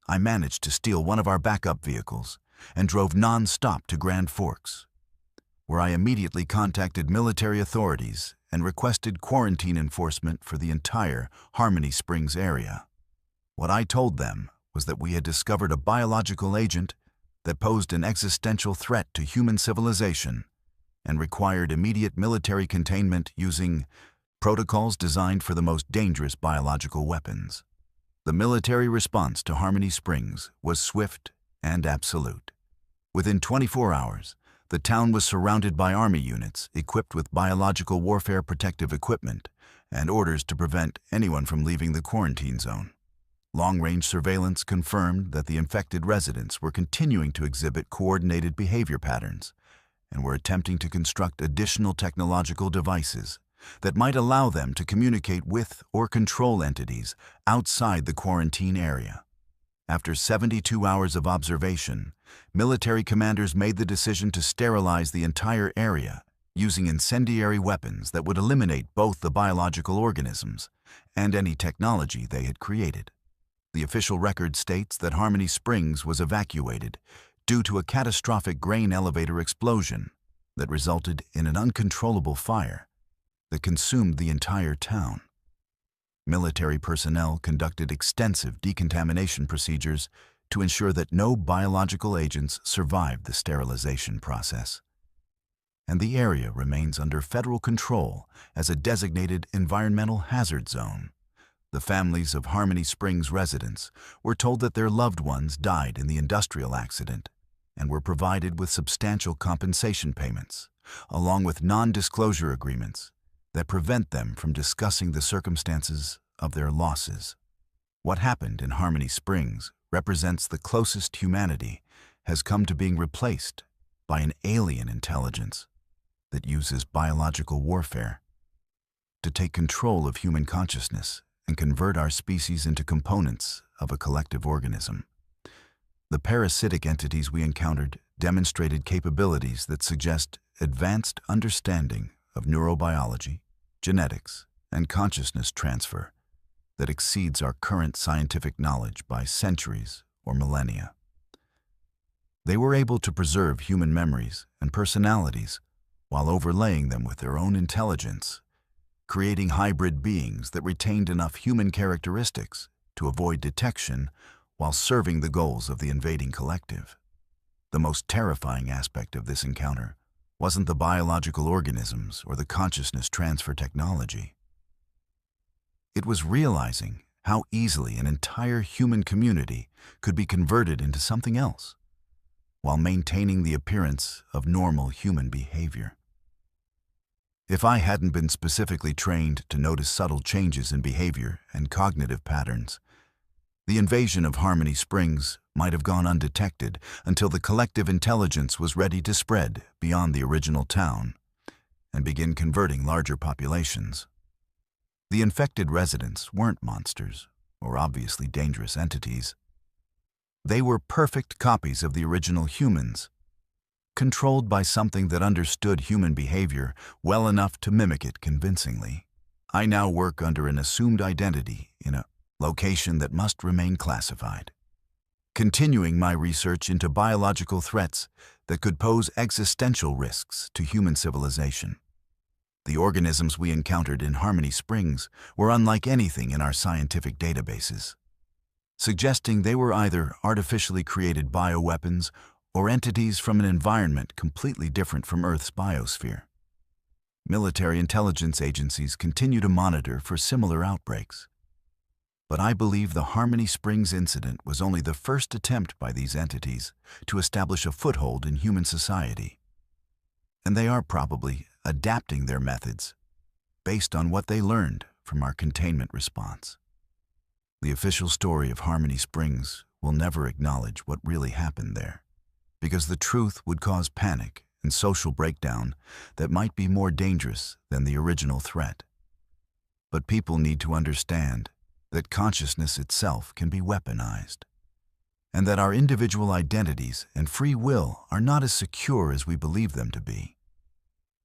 I managed to steal one of our backup vehicles and drove non-stop to Grand Forks, where I immediately contacted military authorities and requested quarantine enforcement for the entire Harmony Springs area. What I told them was that we had discovered a biological agent that posed an existential threat to human civilization and required immediate military containment using protocols designed for the most dangerous biological weapons. The military response to Harmony Springs was swift and absolute. Within 24 hours, the town was surrounded by Army units equipped with biological warfare protective equipment and orders to prevent anyone from leaving the quarantine zone. Long-range surveillance confirmed that the infected residents were continuing to exhibit coordinated behavior patterns and were attempting to construct additional technological devices that might allow them to communicate with or control entities outside the quarantine area. After 72 hours of observation, military commanders made the decision to sterilize the entire area using incendiary weapons that would eliminate both the biological organisms and any technology they had created. The official record states that Harmony Springs was evacuated due to a catastrophic grain elevator explosion that resulted in an uncontrollable fire that consumed the entire town. Military personnel conducted extensive decontamination procedures to ensure that no biological agents survived the sterilization process. And the area remains under federal control as a designated environmental hazard zone, The families of Harmony Springs residents were told that their loved ones died in the industrial accident and were provided with substantial compensation payments, along with non-disclosure agreements that prevent them from discussing the circumstances of their losses. What happened in Harmony Springs represents the closest humanity has come to being replaced by an alien intelligence that uses biological warfare to take control of human consciousness and convert our species into components of a collective organism. The parasitic entities we encountered demonstrated capabilities that suggest advanced understanding of neurobiology, genetics, and consciousness transfer that exceeds our current scientific knowledge by centuries or millennia. They were able to preserve human memories and personalities while overlaying them with their own intelligence, creating hybrid beings that retained enough human characteristics to avoid detection while serving the goals of the invading collective. The most terrifying aspect of this encounter wasn't the biological organisms or the consciousness transfer technology. It was realizing how easily an entire human community could be converted into something else, while maintaining the appearance of normal human behavior. If I hadn't been specifically trained to notice subtle changes in behavior and cognitive patterns, the invasion of Harmony Springs might have gone undetected until the collective intelligence was ready to spread beyond the original town and begin converting larger populations. The infected residents weren't monsters or obviously dangerous entities. They were perfect copies of the original humans, controlled by something that understood human behavior well enough to mimic it convincingly. I now work under an assumed identity in a location that must remain classified, continuing my research into biological threats that could pose existential risks to human civilization. The organisms we encountered in Harmony Springs were unlike anything in our scientific databases, suggesting they were either artificially created bioweapons or entities from an environment completely different from Earth's biosphere. Military intelligence agencies continue to monitor for similar outbreaks. But I believe the Harmony Springs incident was only the first attempt by these entities to establish a foothold in human society. And they are probably adapting their methods based on what they learned from our containment response. The official story of Harmony Springs will never acknowledge what really happened there, because the truth would cause panic and social breakdown that might be more dangerous than the original threat. But people need to understand that consciousness itself can be weaponized, and that our individual identities and free will are not as secure as we believe them to be.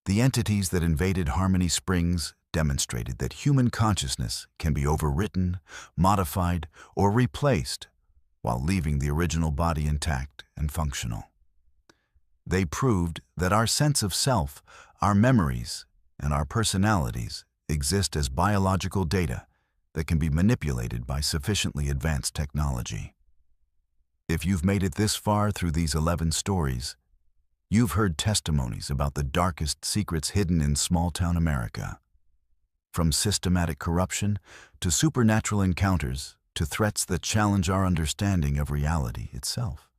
The entities that invaded Harmony Springs demonstrated that human consciousness can be overwritten, modified, or replaced while leaving the original body intact and functional. They proved that our sense of self, our memories, and our personalities exist as biological data that can be manipulated by sufficiently advanced technology. If you've made it this far through these 11 stories, you've heard testimonies about the darkest secrets hidden in small-town America. From systematic corruption to supernatural encounters to threats that challenge our understanding of reality itself.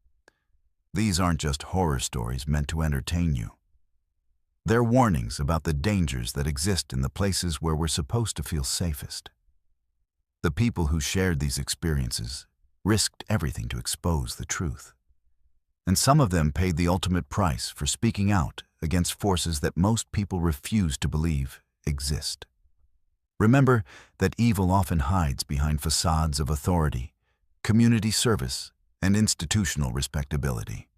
These aren't just horror stories meant to entertain you. They're warnings about the dangers that exist in the places where we're supposed to feel safest. The people who shared these experiences risked everything to expose the truth. And some of them paid the ultimate price for speaking out against forces that most people refuse to believe exist. Remember that evil often hides behind facades of authority, community service, and institutional respectability.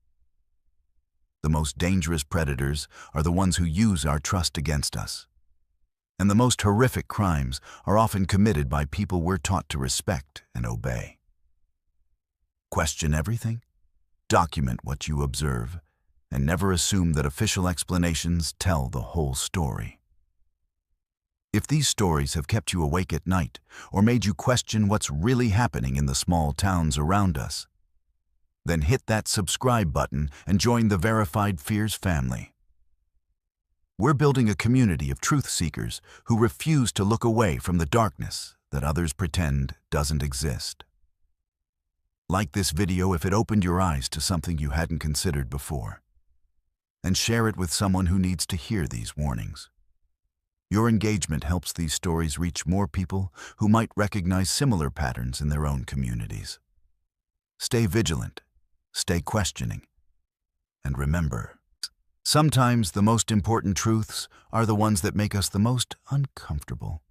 The most dangerous predators are the ones who use our trust against us. And the most horrific crimes are often committed by people we're taught to respect and obey. Question everything? Document what you observe, and never assume that official explanations tell the whole story. If these stories have kept you awake at night or made you question what's really happening in the small towns around us, then hit that subscribe button and join the Verified Fears family. We're building a community of truth seekers who refuse to look away from the darkness that others pretend doesn't exist. Like this video if it opened your eyes to something you hadn't considered before. And share it with someone who needs to hear these warnings. Your engagement helps these stories reach more people who might recognize similar patterns in their own communities. Stay vigilant, stay questioning, and remember, sometimes the most important truths are the ones that make us the most uncomfortable.